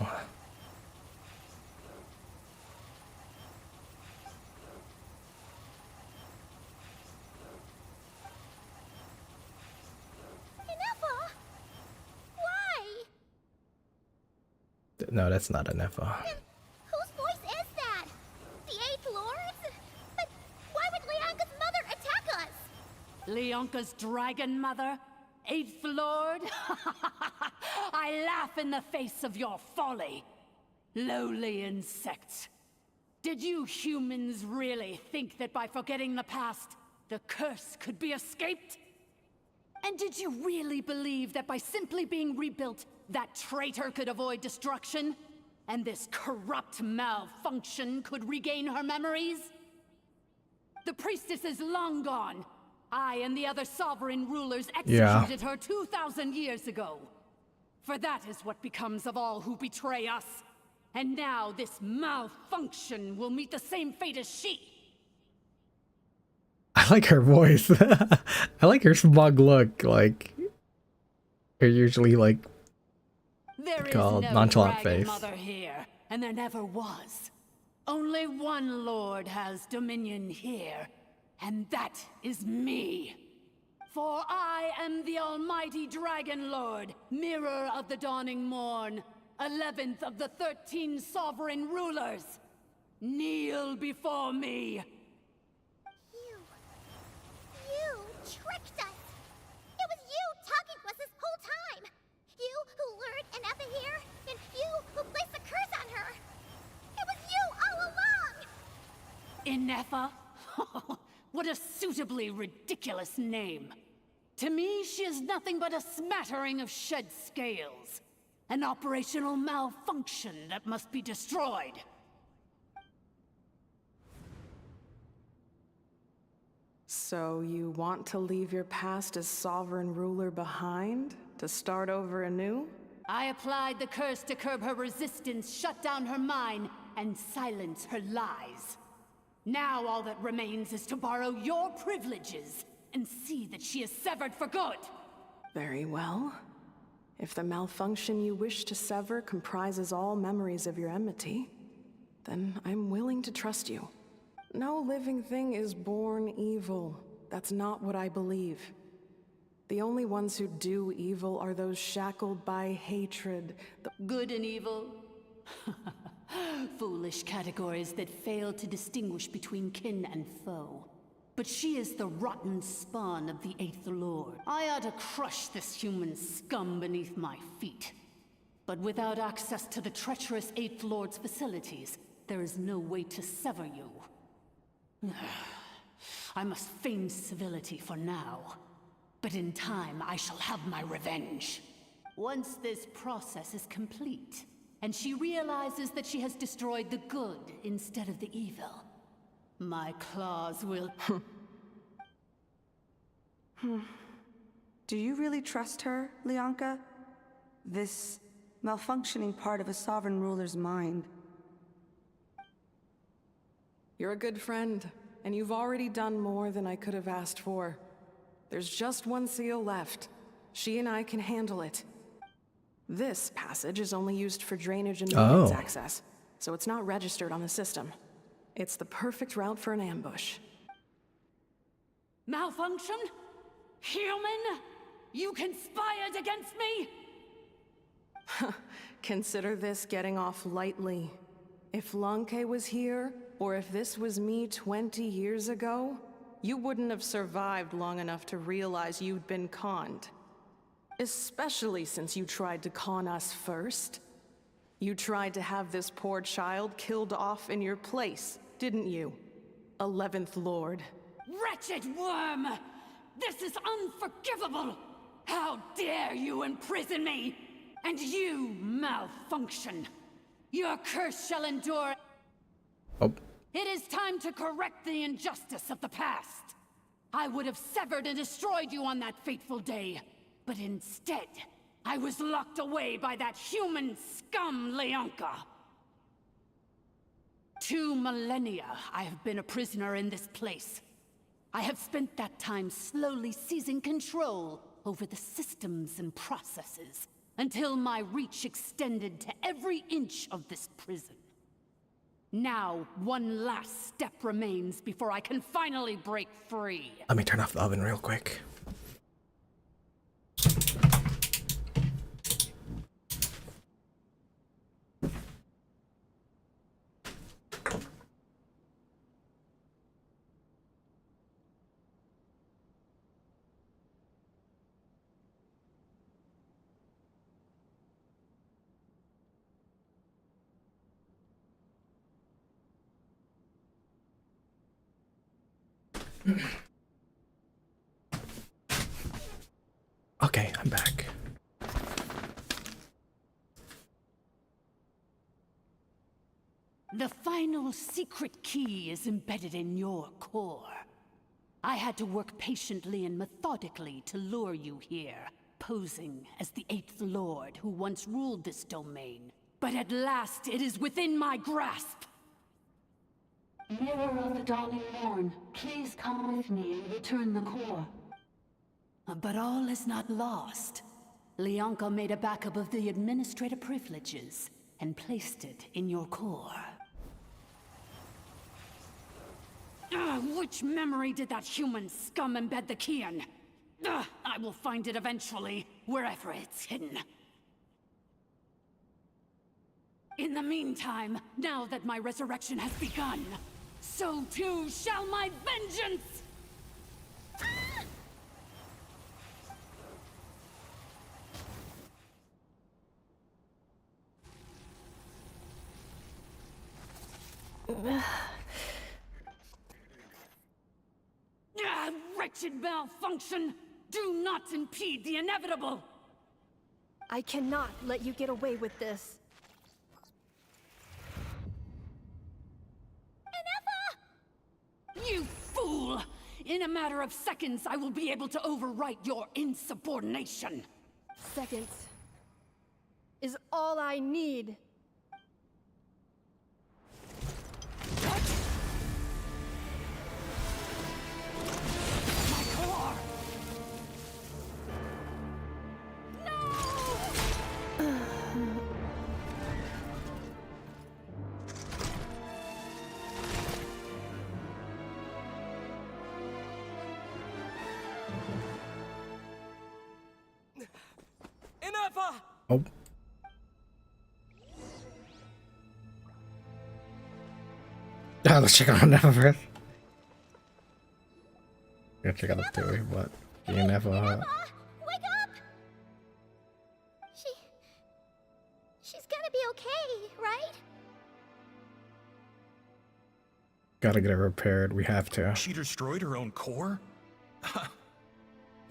Ineppa? Why? No, that's not an Effa. Whose voice is that? The 8th Lord's? But why would Leanka's mother attack us? Leonka's dragon mother? 8th Lord? I laugh in the face of your folly. Lowly insects. Did you humans really think that by forgetting the past, the curse could be escaped? And did you really believe that by simply being rebuilt, that traitor could avoid destruction? And this corrupt malfunction could regain her memories? The priestess is long gone. I and the other sovereign rulers executed her 2,000 years ago. For that is what becomes of all who betray us. And now this malfunction will meet the same fate as she. I like her voice. I like her smug look. Like, her usually like called nonchalant face. Mother here, and there never was. Only one lord has dominion here, and that is me. For I am the almighty Dragon Lord, mirror of the dawning morn, 11th of the 13 sovereign rulers. Kneel before me. You tricked us! It was you talking to us this whole time! You who lured Anefa here, and you who placed the curse on her! It was you all along! Anefa? What a suitably ridiculous name. To me, she is nothing but a smattering of shed scales. An operational malfunction that must be destroyed. So you want to leave your past as sovereign ruler behind? To start over anew? I applied the curse to curb her resistance, shut down her mind, and silence her lies. Now all that remains is to borrow your privileges and see that she is severed for good. Very well. If the malfunction you wish to sever comprises all memories of your enmity, then I'm willing to trust you. No living thing is born evil. That's not what I believe. The only ones who do evil are those shackled by hatred. Good and evil? Foolish categories that fail to distinguish between kin and foe. But she is the rotten spawn of the Eighth Lord. I ought to crush this human scum beneath my feet. But without access to the treacherous Eighth Lord's facilities, there is no way to sever you. I must feign civility for now. But in time, I shall have my revenge. Once this process is complete, and she realizes that she has destroyed the good instead of the evil, my claws will... Do you really trust her, Lianka? This malfunctioning part of a sovereign ruler's mind. You're a good friend, and you've already done more than I could have asked for. There's just one seal left. She and I can handle it. This passage is only used for drainage and maintenance access, so it's not registered on the system. It's the perfect route for an ambush. Malfunction? Human? You conspired against me? Consider this getting off lightly. If Lanke was here, or if this was me 20 years ago, you wouldn't have survived long enough to realize you'd been conned. Especially since you tried to con us first. You tried to have this poor child killed off in your place, didn't you? 11th Lord. Wretched worm! This is unforgivable! How dare you imprison me! And you, malfunction! Your curse shall endure... Oh. It is time to correct the injustice of the past. I would have severed and destroyed you on that fateful day, but instead, I was locked away by that human scum, Lianka. 2 millennia I have been a prisoner in this place. I have spent that time slowly seizing control over the systems and processes, until my reach extended to every inch of this prison. Now, one last step remains before I can finally break free. Let me turn off the oven real quick. Okay, I'm back. The final secret key is embedded in your core. I had to work patiently and methodically to lure you here, posing as the 8th Lord who once ruled this domain. But at last, it is within my grasp. Mirror of the Dawning Morn, please come with me and return the core. But all is not lost. Lianka made a backup of the administrator privileges and placed it in your core. Which memory did that human scum embed the key in? I will find it eventually, wherever it's hidden. In the meantime, now that my resurrection has begun, so too shall my vengeance! Wretched malfunction! Do not impede the inevitable! I cannot let you get away with this. You fool! In a matter of seconds, I will be able to overwrite your insubordination! Seconds is all I need. My core! Oh. Ah, let's check out Never first. Gotta check out the theory, but you never. Wake up! She's gonna be okay, right? Gotta get it repaired. We have to. She destroyed her own core?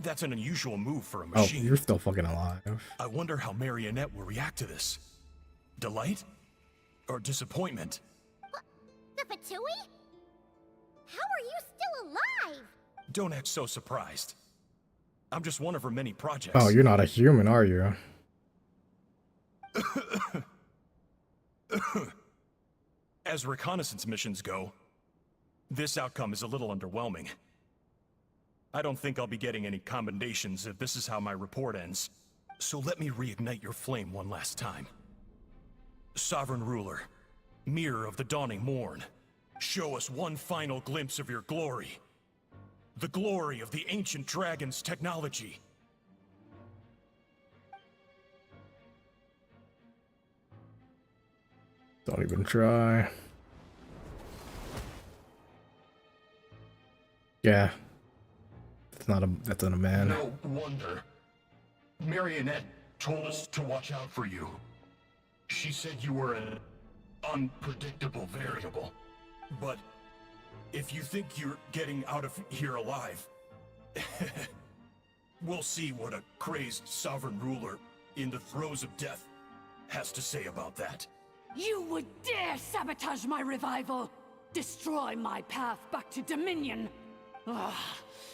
That's an unusual move for a Oh, machine. you're still fucking alive. I wonder how Marionette will react to this. Delight? Or disappointment? The Fatui? How are you still alive? Don't act so surprised. I'm just one of her many projects. Oh, you're not a human, are you? As reconnaissance missions go, this outcome is a little underwhelming. I don't think I'll be getting any commendations if this is how my report ends. So let me reignite your flame one last time. Sovereign Ruler, Mirror of the Dawning Morn, show us one final glimpse of your glory. The glory of the ancient dragon's technology. Don't even try. Yeah. That's not a man. No wonder. Marionette told us to watch out for you. She said you were an unpredictable variable. But if you think you're getting out of here alive, we'll see what a crazed sovereign ruler in the throes of death has to say about that. You would dare sabotage my revival! Destroy my path back to Dominion!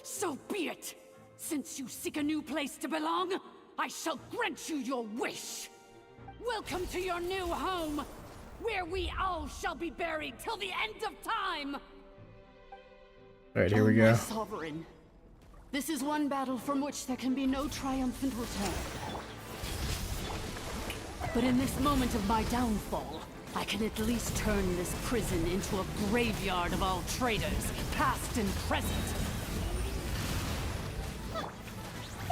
So be it! Since you seek a new place to belong, I shall grant you your wish! Welcome to your new home, where we all shall be buried till the end of time! Alright, here we My go. sovereign, this is one battle from which there can be no triumphant return. But in this moment of my downfall, I can at least turn this prison into a graveyard of all traitors, past and present.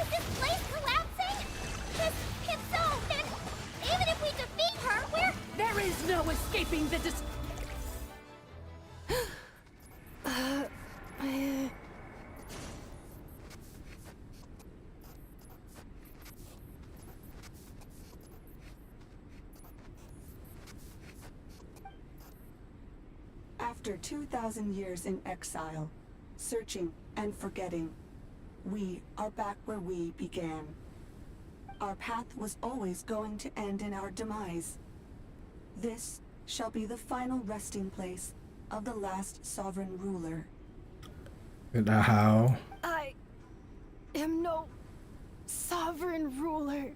Is this place collapsing? If so, then even if we defeat her, There is no escaping the After 2,000 years in exile, searching and forgetting, we are back where we began. Our path was always going to end in our demise. This shall be the final resting place of the last sovereign ruler. And how? I am no sovereign ruler.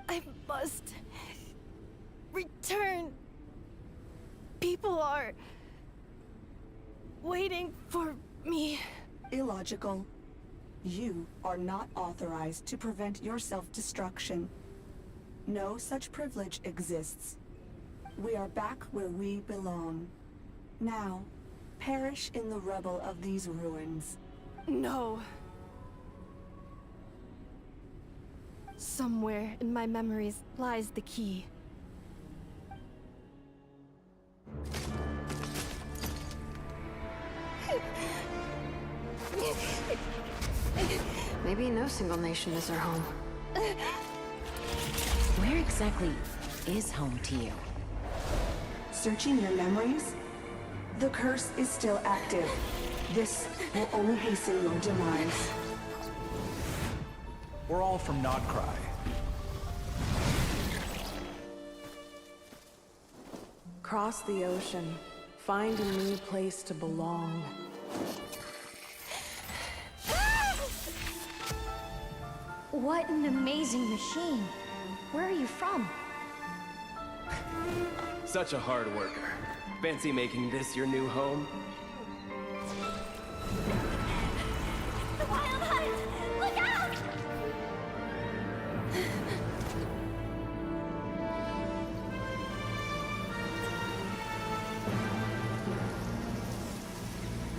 I must return. People are waiting for me. Illogical. You are not authorized to prevent your self-destruction. No such privilege exists. We are back where we belong. Now, perish in the rubble of these ruins. No. Somewhere in my memories lies the key. Maybe no single nation is our home. Where exactly is home to you? Searching your memories? The curse is still active. This will only hasten your demise. We're all from Nodcry. Cross the ocean. Find a new place to belong. What an amazing machine. Where are you from? Such a hard worker. Fancy making this your new home? The Wild Hunt! Look out!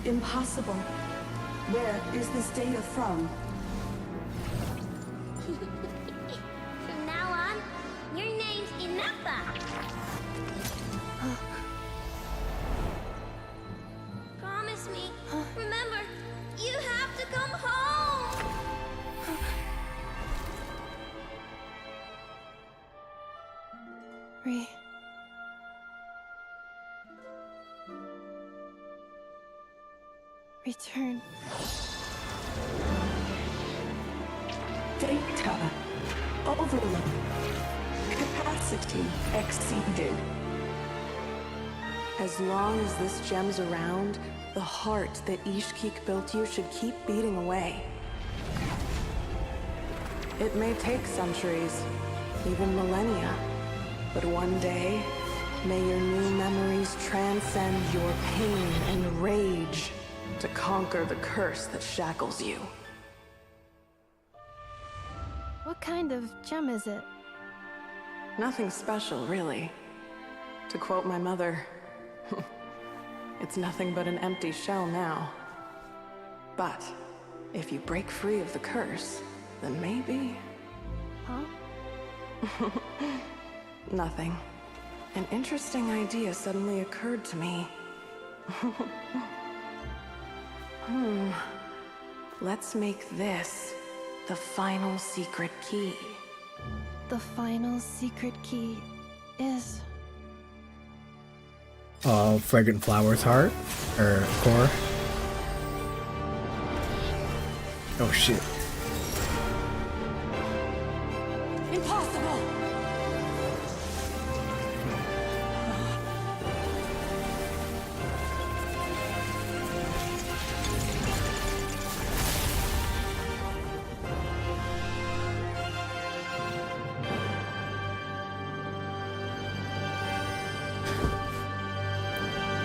Impossible. Where is this data from? From now on, your name's Inappa. Promise me. Remember, you have to come home. Return. Data. Overload. Capacity exceeded. As long as this gem's around, the heart that Ishkik built you should keep beating away. It may take centuries, even millennia, but one day, may your new memories transcend your pain and rage to conquer the curse that shackles you. What kind of gem is it? Nothing special, really. To quote my mother, it's nothing but an empty shell now. But if you break free of the curse, then maybe... Huh? Nothing. An interesting idea suddenly occurred to me. Let's make this the final secret key. The final secret key is... Fragrant Flower's heart? Or core? Oh shit. Impossible!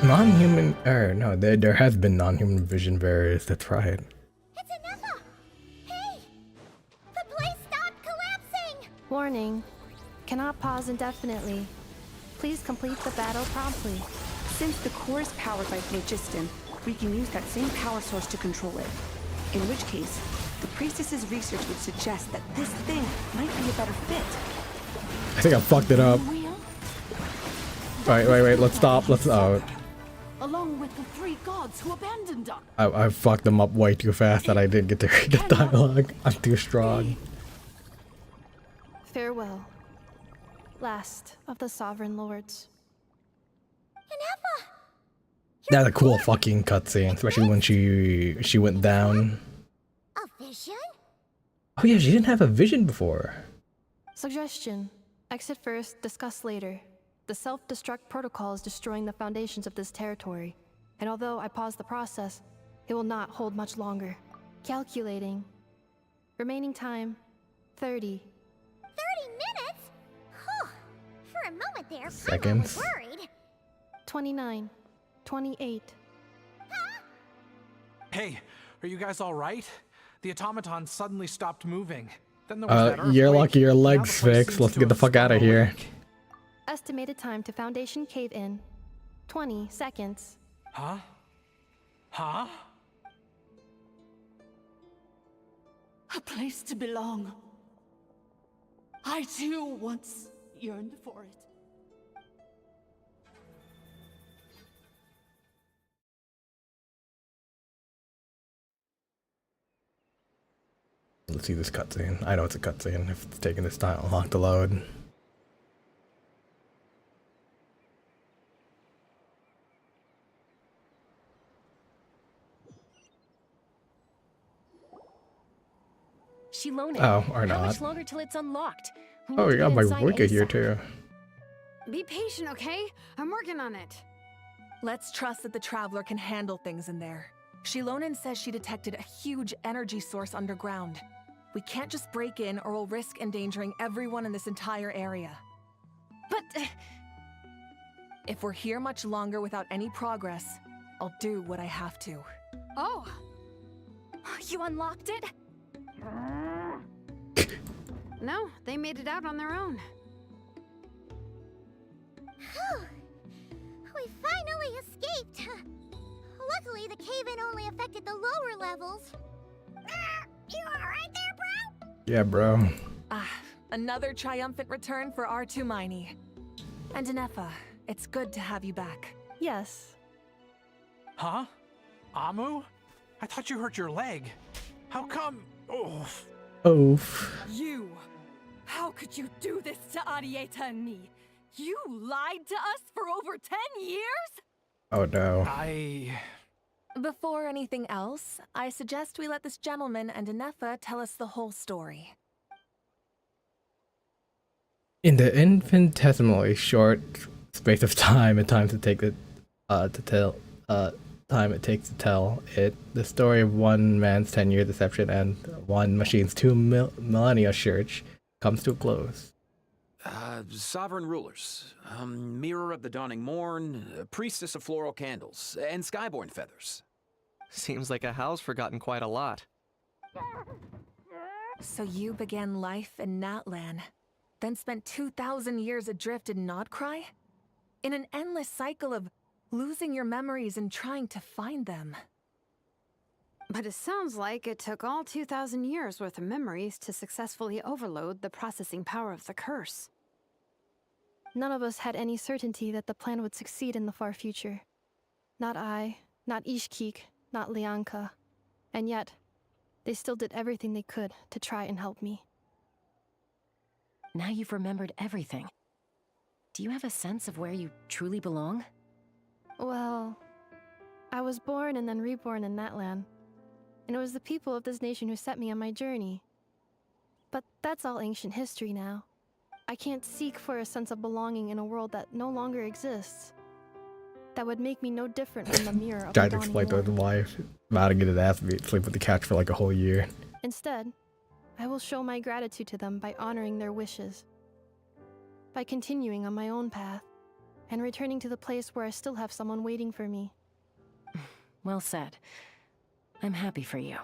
Non-human, no, there has been non-human vision barriers, that's right. It's Inappa! Hey! The place stopped collapsing! Warning. Cannot pause indefinitely. Please complete the battle promptly. Since the core is powered by phlogiston, we can use that same power source to control it. In which case, the priestess's research would suggest that this thing might be a better fit. I think I fucked it up. Wait, let's stop, Along with the three gods who abandoned us. I fucked them up way too fast that I didn't get to read the dialogue. I'm too strong. Farewell. Last of the Sovereign Lords. Inappa! That's a cool fucking cutscene, especially when she went down. A vision? Oh yeah, she didn't have a vision before. Suggestion. Exit first, discuss later. The self-destruct protocol is destroying the foundations of this territory, and although I pause the process, it will not hold much longer. Calculating. Remaining time, 30. 30 minutes? Whew. For a moment there, Seconds. I was worried. 29. 28. Ah! Hey, are you guys alright? The automaton suddenly stopped moving. Then there was that you're earthquake. lucky your Now the leg's place fixed. seems Let's to get the have fuck out of sprung a here. leak. Estimated time to Foundation cave in 20 seconds. Huh? Huh? A place to belong. I too once yearned for it. Let's see this cutscene. I know it's a cutscene if it's taking this time long to load. Shilone, Oh, or how not. much longer till it's unlocked? Oh, we got my inside Wicca here ASAP. too. Be patient, okay? I'm working on it. Let's trust that the Traveler can handle things in there. Shilonen says she detected a huge energy source underground. We can't just break in or we'll risk endangering everyone in this entire area. But... if we're here much longer without any progress, I'll do what I have to. Oh! You unlocked it? No, they made it out on their own. We finally escaped! Luckily, the cave-in only affected the lower levels. You alright there, bro? Yeah, bro. Another triumphant return for R2 Miney. And Anefa, it's good to have you back. Yes. Huh? Amu? I thought you hurt your leg. How come? Oof. Oof. You! How could you do this to Arieta and me? You lied to us for over 10 years? Oh no. Before anything else, I suggest we let this gentleman and Anefa tell us the whole story. In the infinitesimally short space of time it takes to tell it, the story of one man's 10-year deception and one machine's 2 millennia search comes to a close. Sovereign rulers, mirror of the dawning morn, priestess of floral candles, and skyborn feathers. Seems like a howl's forgotten quite a lot. So you began life in Natlan, then spent 2,000 years adrift in Nodcry? In an endless cycle of losing your memories and trying to find them. But it sounds like it took all 2,000 years worth of memories to successfully overload the processing power of the curse. None of us had any certainty that the plan would succeed in the far future. Not I, not Ishkik, not Lianka. And yet, they still did everything they could to try and help me. Now you've remembered everything. Do you have a sense of where you truly belong? Well, I was born and then reborn in Natlan. And it was the people of this nation who set me on my journey. But that's all ancient history now. I can't seek for a sense of belonging in a world that no longer exists. That would make me no different from the mirror of Tried the to dawning explain to his morn. wife about to get his ass beat, sleep with the couch for like a whole year. Instead, I will show my gratitude to them by honoring their wishes. By continuing on my own path, and returning to the place where I still have someone waiting for me. Well said. I'm happy for you.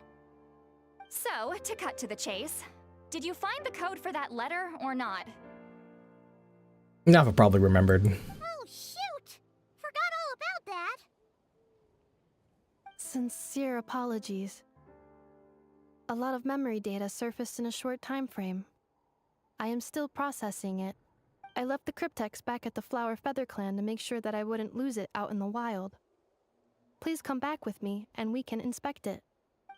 So, to cut to the chase, did you find the code for that letter or not? Nafa probably remembered. Oh, shoot! Forgot all about that! Sincere apologies. A lot of memory data surfaced in a short time frame. I am still processing it. I left the cryptex back at the Flower Feather Clan to make sure that I wouldn't lose it out in the wild. Please come back with me, and we can inspect it.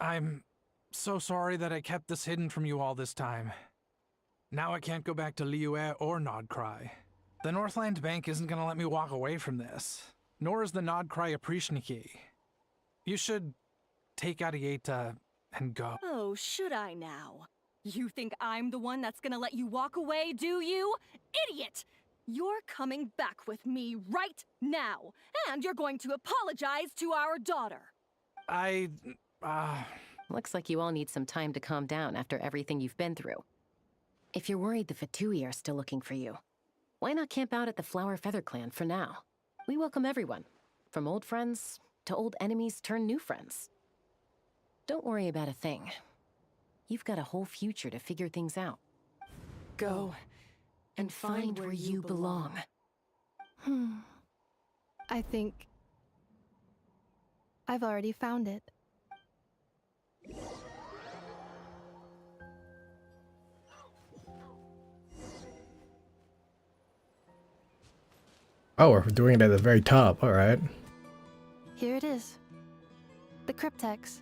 I'm so sorry that I kept this hidden from you all this time. Now I can't go back to Liyue or Nodcry. The Northland Bank isn't gonna let me walk away from this, nor is the Nodcry Aprishniki. You should take Arieta and go. Oh, should I now? You think I'm the one that's gonna let you walk away, do you? Idiot! You're coming back with me right now, and you're going to apologize to our daughter. Looks like you all need some time to calm down after everything you've been through. If you're worried the Fatui are still looking for you, why not camp out at the Flower Feather Clan for now? We welcome everyone, from old friends to old enemies turned new friends. Don't worry about a thing. You've got a whole future to figure things out. Go and find where you belong. I think I've already found it. Oh, we're doing it at the very top. All right. Here it is. The cryptex.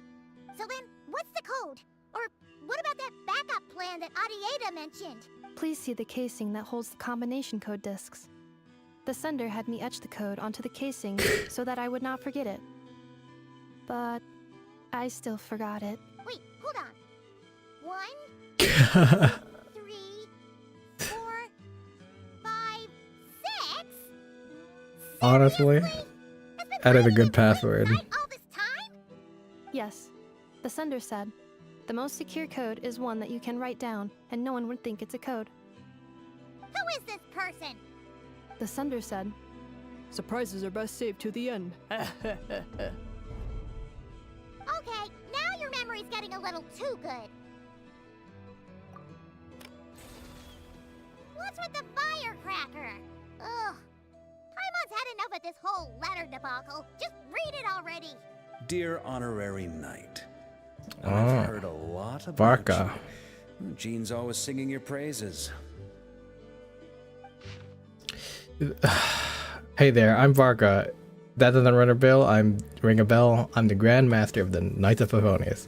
So then, what's the code? Or what about that backup plan that Adieta mentioned? Please see the casing that holds the combination code discs. The sender had me etch the code onto the casing so that I would not forget it. But I still forgot it. Wait, hold on. 1, 2, 3, 4, 5, 6? Honestly, added a good password. Yes, the sender said, the most secure code is one that you can write down and no one would think it's a code. Who is this person? The sender said, surprises are best saved to the end. Okay, now your memory's getting a little too good. What's with the firecracker? Ugh. Paimon's had enough of this whole letter debacle. Just read it already. Dear Honorary Knight, Oh, I've heard a lot about Varka. you. Jean's always singing your praises. Hey there, I'm Varka. That doesn't ring a bell. I'm the Grand Master of the Knights of Favonius.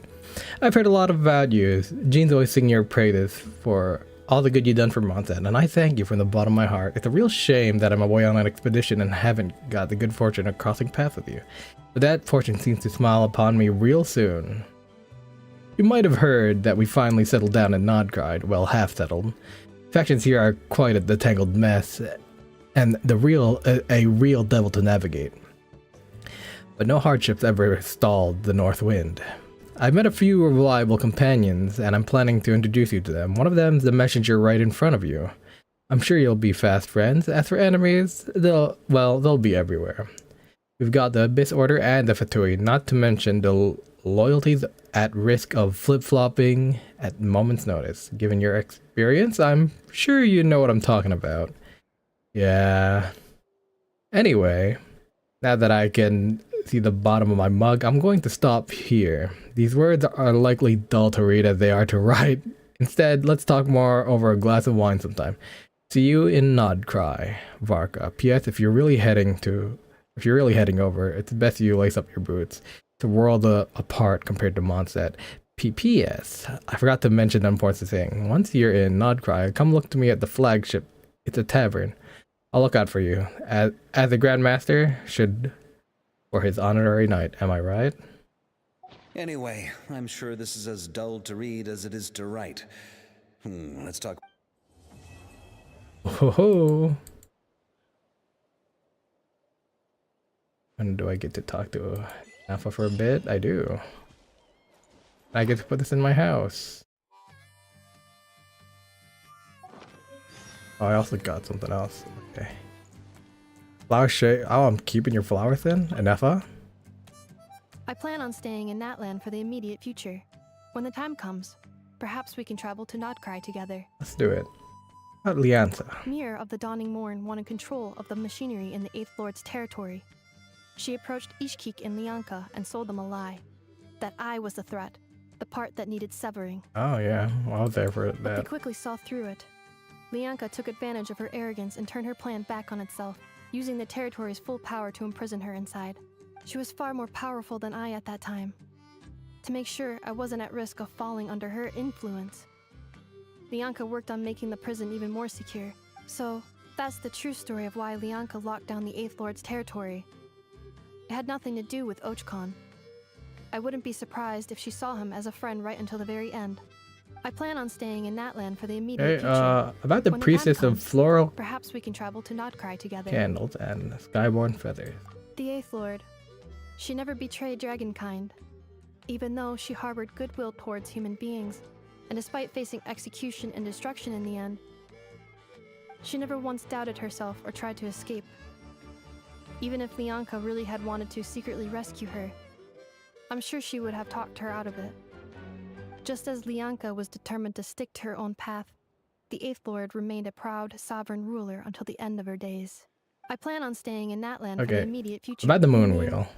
I've heard a lot about you. Jean's always singing your praises for all the good you've done for Mondstadt, and I thank you from the bottom of my heart. It's a real shame that I'm away on an expedition and haven't got the good fortune of crossing paths with you. But that fortune seems to smile upon me real soon. You might have heard that we finally settled down in Nodgride. Well, half settled. Factions here are quite a tangled mess, and a real devil to navigate. But no hardships ever stalled the North Wind. I've met a few reliable companions, and I'm planning to introduce you to them. One of them's the messenger right in front of you. I'm sure you'll be fast friends. As for enemies, they'll be everywhere. We've got the Abyss Order and the Fatui, not to mention the loyalties at risk of flip-flopping at moment's notice. Given your experience, I'm sure you know what I'm talking about. Yeah. Anyway, now that I can see the bottom of my mug, I'm going to stop here. These words are likely dull to read as they are to write. Instead, let's talk more over a glass of wine sometime. See you in Nodcry, Varka. P.S. If you're really heading over, it's best you lace up your boots. It's a world apart compared to Mondstadt. P.P.S. I forgot to mention an important thing. Once you're in Nodcry, come look to me at the flagship. It's a tavern. I'll look out for you. As a Grandmaster should for his honorary knight, am I right? Anyway, I'm sure this is as dull to read as it is to write. Let's talk. Ho ho! When do I get to talk to Alpha for a bit? I do. I get to put this in my house. Oh, I also got something else. Okay. Flower shade. Oh, I'm keeping your flowers then? Anefa? I plan on staying in Natland for the immediate future. When the time comes, perhaps we can travel to Nodcry together. Let's do it. About Lianza. Mirror of the Dawning Morn wanted control of the machinery in the 8th Lord's territory. She approached Ishkik and Lianka and sold them a lie. That I was the threat, the part that needed severing. Oh yeah, well, I was there for But that. they quickly saw through it. Lianka took advantage of her arrogance and turned her plan back on itself, using the territory's full power to imprison her inside. She was far more powerful than I at that time. To make sure I wasn't at risk of falling under her influence, Lianka worked on making the prison even more secure. So, that's the true story of why Lianka locked down the 8th Lord's territory. It had nothing to do with Ochkon. I wouldn't be surprised if she saw him as a friend right until the very end. I plan on staying in Natland for the immediate future. About the When priestess time of comes, floral perhaps we can travel to Nodcry together. candles and skyborn feathers. The 8th Lord. She never betrayed Dragonkind, even though she harbored goodwill towards human beings, and despite facing execution and destruction in the end, she never once doubted herself or tried to escape. Even if Lianka really had wanted to secretly rescue her, I'm sure she would have talked her out of it. Just as Lianka was determined to stick to her own path, the Eighth Lord remained a proud, sovereign ruler until the end of her days. I plan on staying in that land for the Okay. immediate future. About the moon You mean wheel.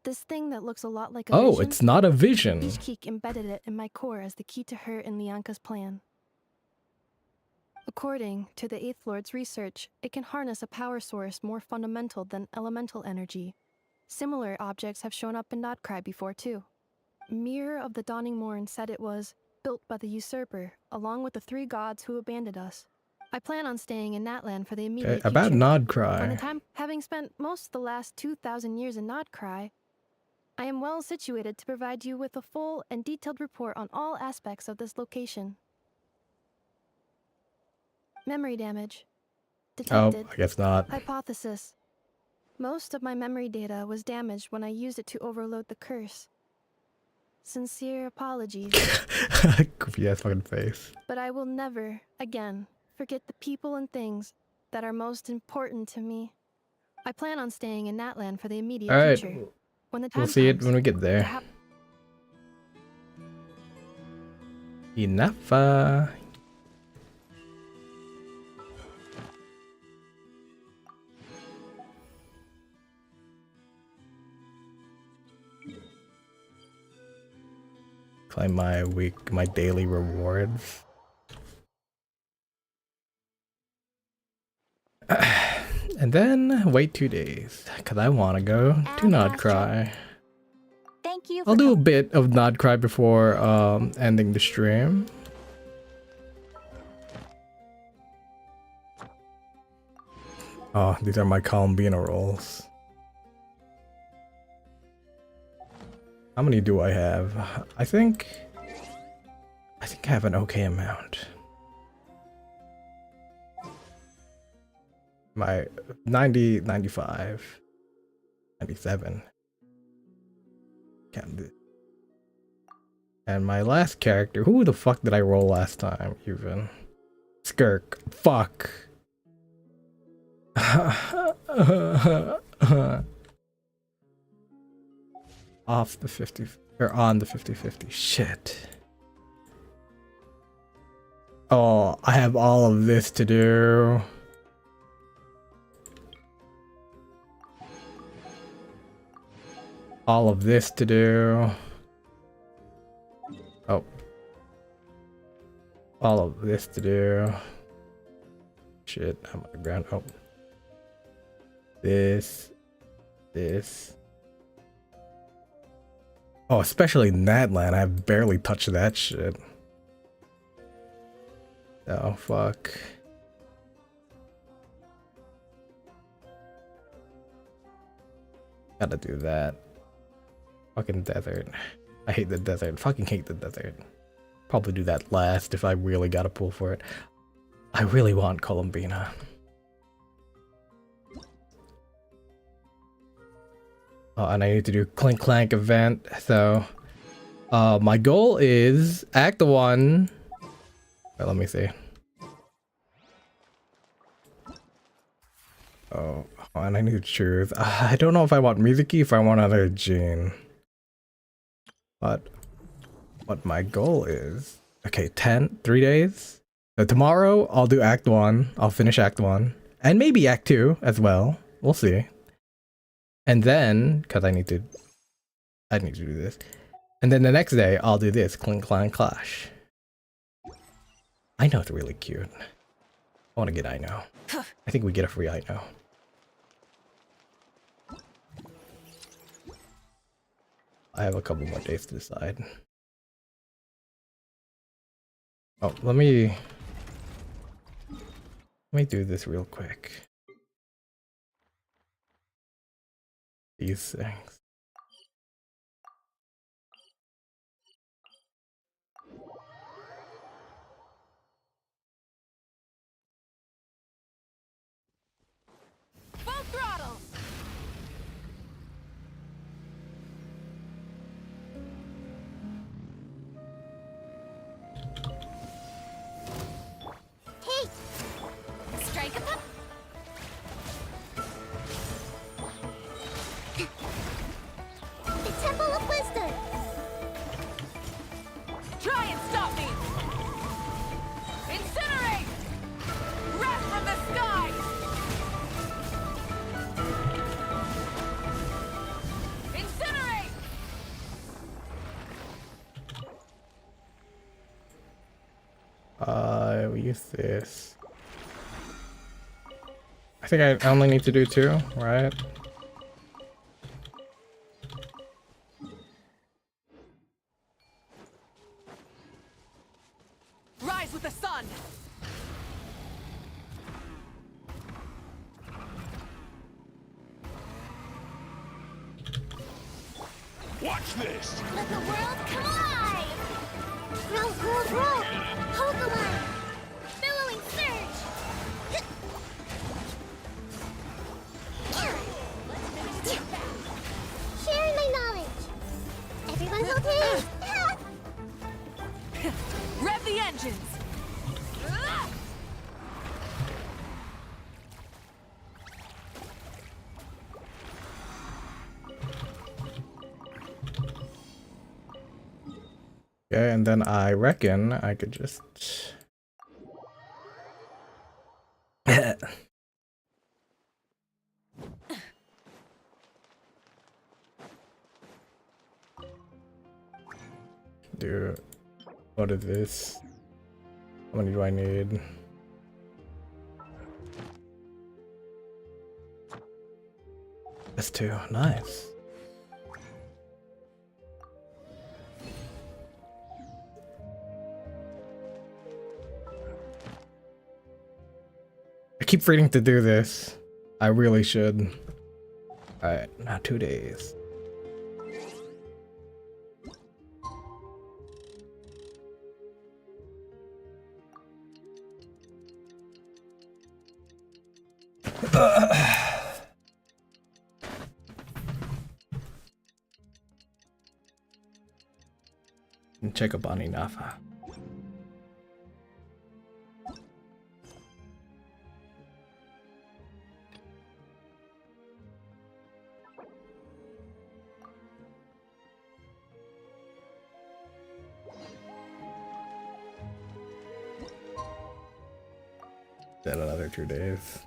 this thing that looks a lot like a Oh, vision? it's not a vision. Beachkeek embedded it in my core as the key to her and Lianka's plan. According to the Eighth Lord's research, it can harness a power source more fundamental than elemental energy. Similar objects have shown up in Nodcry before, too. Mirror of the Dawning Morn said it was built by the usurper, along with the 3 gods who abandoned us. I plan on staying in that land for the immediate future. About Nodcry. When the time, having spent most of the last 2,000 years in Nodcry, I am well situated to provide you with a full and detailed report on all aspects of this location. Memory damage. Detected. Oh, I guess not. Hypothesis. Most of my memory data was damaged when I used it to overload the curse. Sincere apologies. Goofy ass fucking face. But I will never, again, forget the people and things that are most important to me. I plan on staying in that land for the immediate Alright. future. When the time We'll see it comes, when we get there. Enough. Claim my daily rewards. And then wait 2 days, cause I wanna go to Nodcry. Thank you. I'll do a bit of Nodcry before ending the stream. Oh, these are my Columbina rolls. How many do I have? I think I have an okay amount. My 90, 95, 97. Can't do. And my last character, who the fuck did I roll last time even? Skirk. Fuck. Off the 50, or on the 50-50. Shit. Oh, I have all of this to do. All of this to do. Oh. All of this to do. Shit, I'm on the ground. Oh. This. Oh, especially in that land, I've barely touched that shit. Oh, fuck. Gotta do that. Fucking desert. I hate the desert. Fucking hate the desert. Probably do that last if I really gotta pull for it. I really want Columbina. Oh, and I need to do Clink Clank event. So, my goal is Act 1. Wait, let me see. Oh, and I need to choose. I don't know if I want Mizuki, if I want another Jean. But what my goal is. Okay, 3 days. So tomorrow I'll do Act 1. I'll finish Act 1. And maybe Act 2 as well. We'll see. And then, because I need to do this. And then the next day, I'll do this, Clink Clank Clash. I know it's really cute. I want to get I know. I think we get a free I know. I have a couple more days to decide. Oh, let me do this real quick. These things. Full throttle. Hey, strike a pop. we'll use this. I think I only need to do 2, right? Rise with the sun! Watch this! Let the world come alive! Roll, roll, roll! Pokemon! Billowing surge! Sharing my knowledge! Everyone hold hands! Rev the engines! Okay, and then I reckon I could just... do... What is this? How many do I need? That's 2. Nice. I keep forgetting to do this. I really should. Alright, now 2 days. And check up on Inafa. Then another 2 days.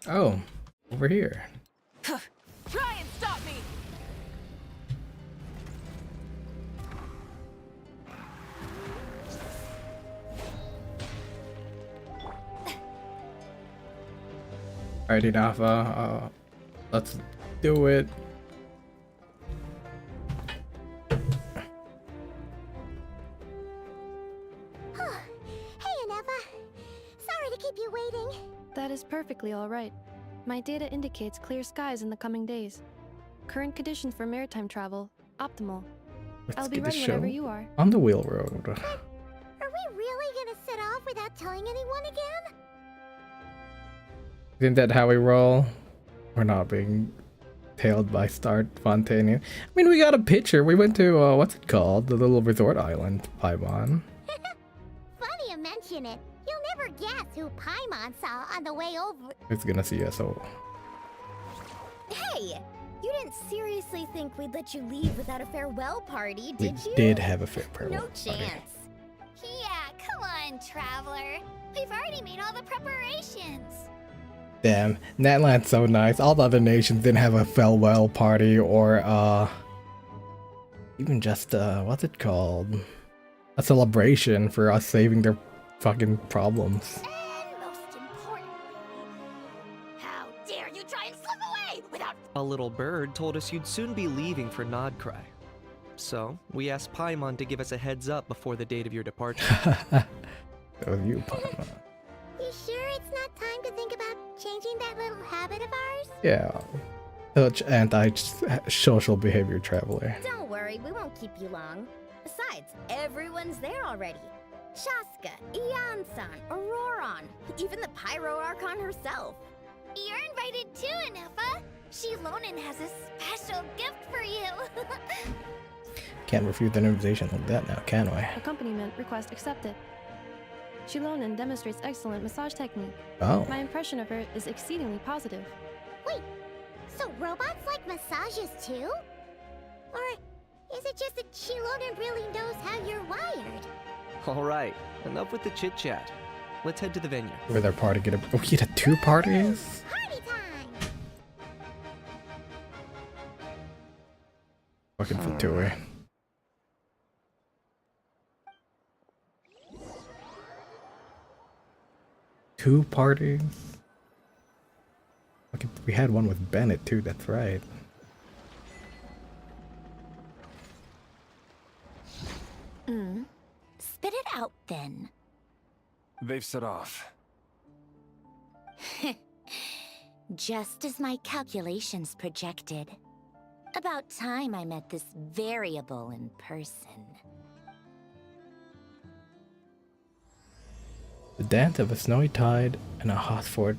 Oh, over here. Try and stop me! Alrighty, Nafa. Let's do it. Hey, Aneva. Sorry to keep you waiting. That is perfectly all right. My data indicates clear skies in the coming days. Current conditions for maritime travel, optimal. I'll be ready whenever you are. On the wheel road. Are we really gonna set off without telling anyone again? Isn't that how we roll? We're not being tailed by Start Fontaine. I mean, we got a picture. We went to, what's it called? The little resort island, Paimon. Funny you mention it. You'll never guess who Paimon saw on the way over. Who's gonna see us all? Hey! You didn't seriously think we'd let you leave without a farewell party, We did you? did have a farewell No party. chance. Yeah, come on, Traveler. We've already made all the preparations. Damn, Natland's so nice. All the other nations didn't have a farewell party or, even just, what's it called? A celebration for us saving their fucking problems. And most importantly, how dare you try and slip away without... A little bird told us you'd soon be leaving for Nodcry. So, we asked Paimon to give us a heads up before the date of your departure. That was you, Paimon. You sure it's not time to think about changing that little habit of ours? Yeah. Such anti-social behavior, Traveler. Don't worry, we won't keep you long. Besides, everyone's there already. Shaska, Ian-san, Auroron, even the Pyro Archon herself. You're invited too, Anefa. Shilonen has a special gift for you. Can't refuse an invitation like that now, can we? Accompaniment request accepted. Shilonen demonstrates excellent massage technique. Oh. My impression of her is exceedingly positive. Wait, so robots like massages too? Or is it just that Shilonen really knows how you're wired? Alright, enough with the chit chat. Let's head to the venue. Where their party get a. Oh, we get 2 parties? Party time! Fucking Fatui. Two parties? Okay, we had one with Bennett too, that's right. Spit it out then. They've set off. Just as my calculations projected. About time I met this variable in person. The dance of a snowy tide and a Hosford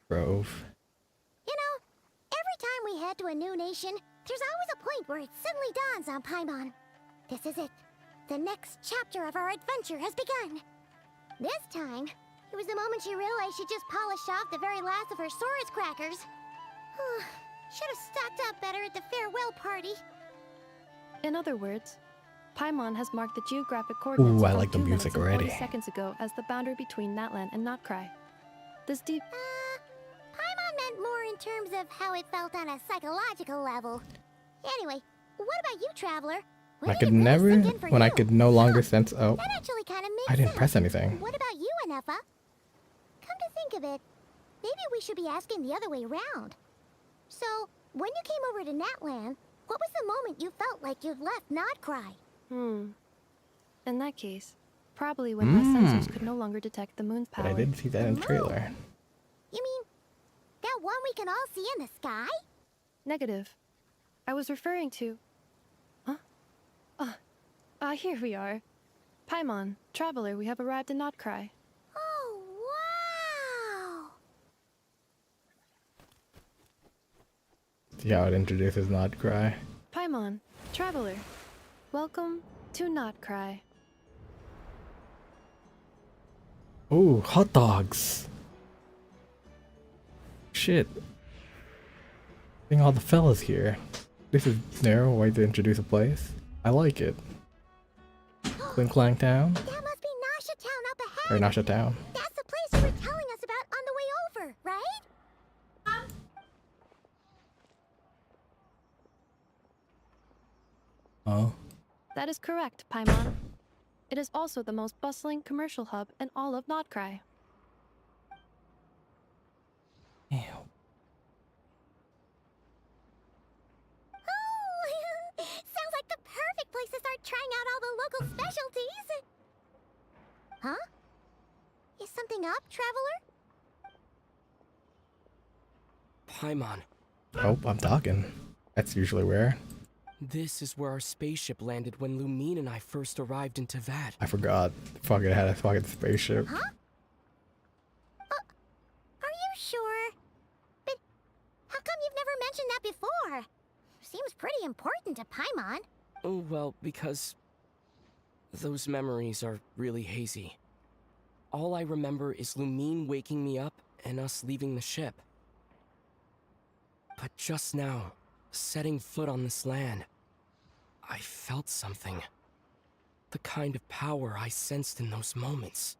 grove. You know, every time we head to a new nation, there's always a point where it suddenly dawns on Paimon. This is it. The next chapter of our adventure has begun. This time, it was the moment she realized she just polished off the very last of her Saurus crackers. Should have stocked up better at the farewell party. In other words, Paimon has marked the geographic coordinates Ooh, I from like the 2 minutes music and 40 already. seconds ago as the boundary between Natlan and Notcry. This deep... Paimon meant more in terms of how it felt on a psychological level. Anyway, what about you, Traveler? I could never, when I could no longer sense. Oh, That actually kind of makes I didn't sense. press anything. What about you, Anefa? Come to think of it, maybe we should be asking the other way around. So, when you came over to Natlan, what was the moment you felt like you'd left Notcry? In that case, probably when my sensors could no longer detect the moon's But power. I didn't see that in the trailer. You mean, that one we can all see in the sky? Negative. I was referring to... Here we are. Paimon, Traveler, we have arrived in Notcry. Oh, wow! See how it introduces Notcry. Paimon, Traveler, welcome to Notcry. Ooh, hot dogs. Shit. Seeing all the fellas here. This is narrow way to introduce a place. I like it. Clink Clank Town. That must be Nasha Town up ahead. Or Nasha Town. That's the place you were telling us about on the way over, right? Oh. That is correct, Paimon. It is also the most bustling commercial hub in all of Notcry. Sounds like the perfect place to start trying out all the local specialties. Huh? Is something up, Traveler? Paimon, Oh, I'm talking. That's usually where. this is where our spaceship landed when Lumine and I first arrived in Tavad. I forgot. Fucking had a fucking spaceship. Huh? Are you sure? But how come you've never mentioned that before? Seems pretty important to Paimon. Oh, well, because those memories are really hazy. All I remember is Lumine waking me up and us leaving the ship. But just now, setting foot on this land, I felt something. The kind of power I sensed in those moments.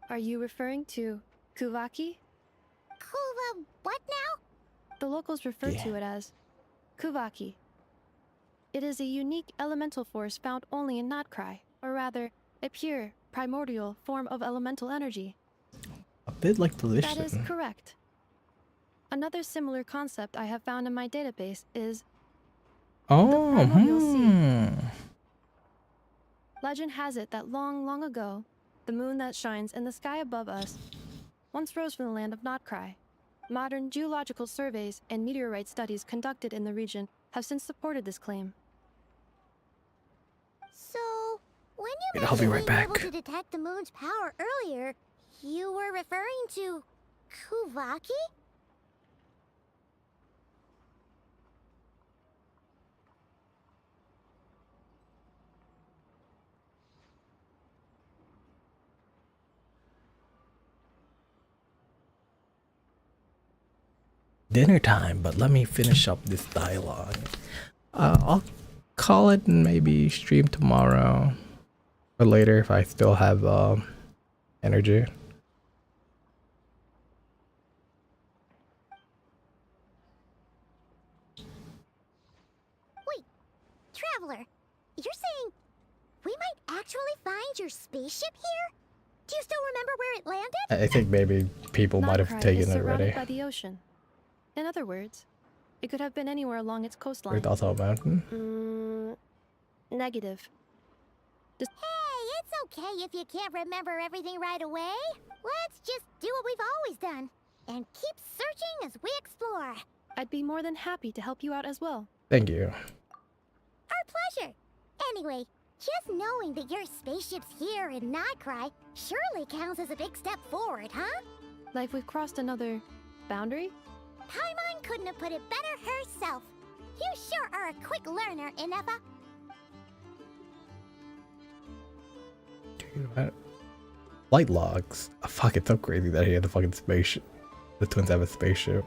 Are you referring to Kuvaki? What now? The locals refer to it as Kuvaki. It is a unique elemental force found only in Notcry, or rather, a pure, primordial form of elemental energy. A bit like Pollution. That is correct. Another similar concept I have found in my database is Oh, primordial sea. Legend has it that long, long ago, the moon that shines in the sky above us once rose from the land of Notcry. Modern geological surveys and meteorite studies conducted in the region have since supported this claim. So, when you Wait, I'll be mentioned right being back. able to detect the moon's power earlier, you were referring to Kuvaki? dinner time, but let me finish up this dialogue. I'll call it and maybe stream tomorrow or later if I still have energy. Wait, Traveler, you're saying we might actually find your spaceship here? Do you still remember where it landed? I think maybe people might have Nodcry taken is it surrounded already. by the ocean. In other words, it could have been anywhere along its coastline. There's also a mountain. Negative. Hey, it's okay if you can't remember everything right away. Let's just do what we've always done and keep searching as we explore. I'd be more than happy to help you out as well. Thank you. Our pleasure. Anyway, just knowing that your spaceship's here in Nightcry surely counts as a big step forward, huh? Like we've crossed another boundary? Paimon couldn't have put it better herself. You sure are a quick learner, Inefa. Flight logs. Oh, fuck, it's so crazy that he had the fucking spaceship. The twins have a spaceship.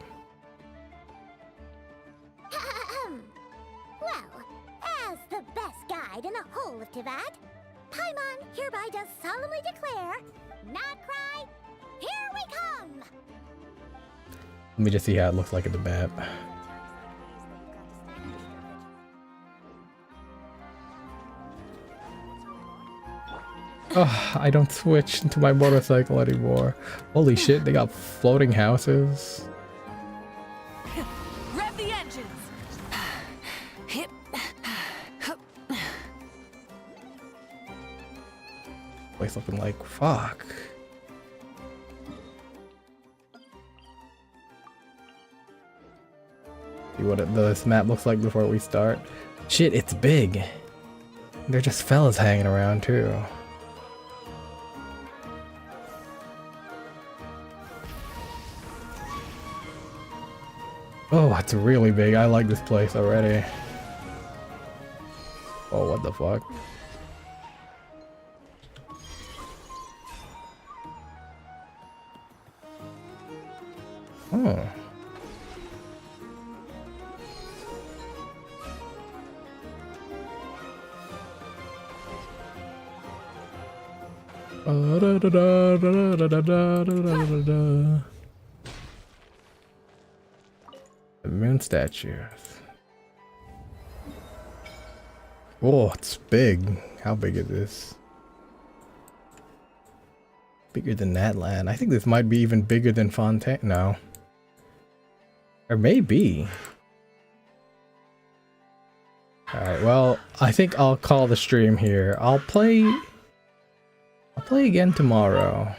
Well, as the best guide in the whole of Tivat, Paimon hereby does solemnly declare, Nightcry, here we come! Let me just see how it looks like in the map. Oh, I don't switch into my motorcycle anymore. Holy shit, they got floating houses. Rev the engines. Hip. Place looking like fuck. See what this map looks like before we start. Shit, it's big. They're just fellas hanging around too. Oh, it's really big. I like this place already. Oh, what the fuck? Oh. The moon statues. Oh, it's big. How big is this? Bigger than that land. I think this might be even bigger than Fontaine. No. Or maybe. Alright, well, I think I'll call the stream here. I'll play again tomorrow.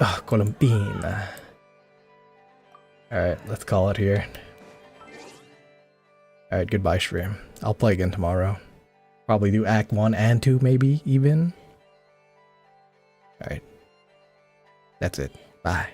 Oh, Colombina. Alright, let's call it here. Alright, goodbye stream. I'll play again tomorrow. Probably do Act 1 and 2 maybe even. Alright. That's it. Bye.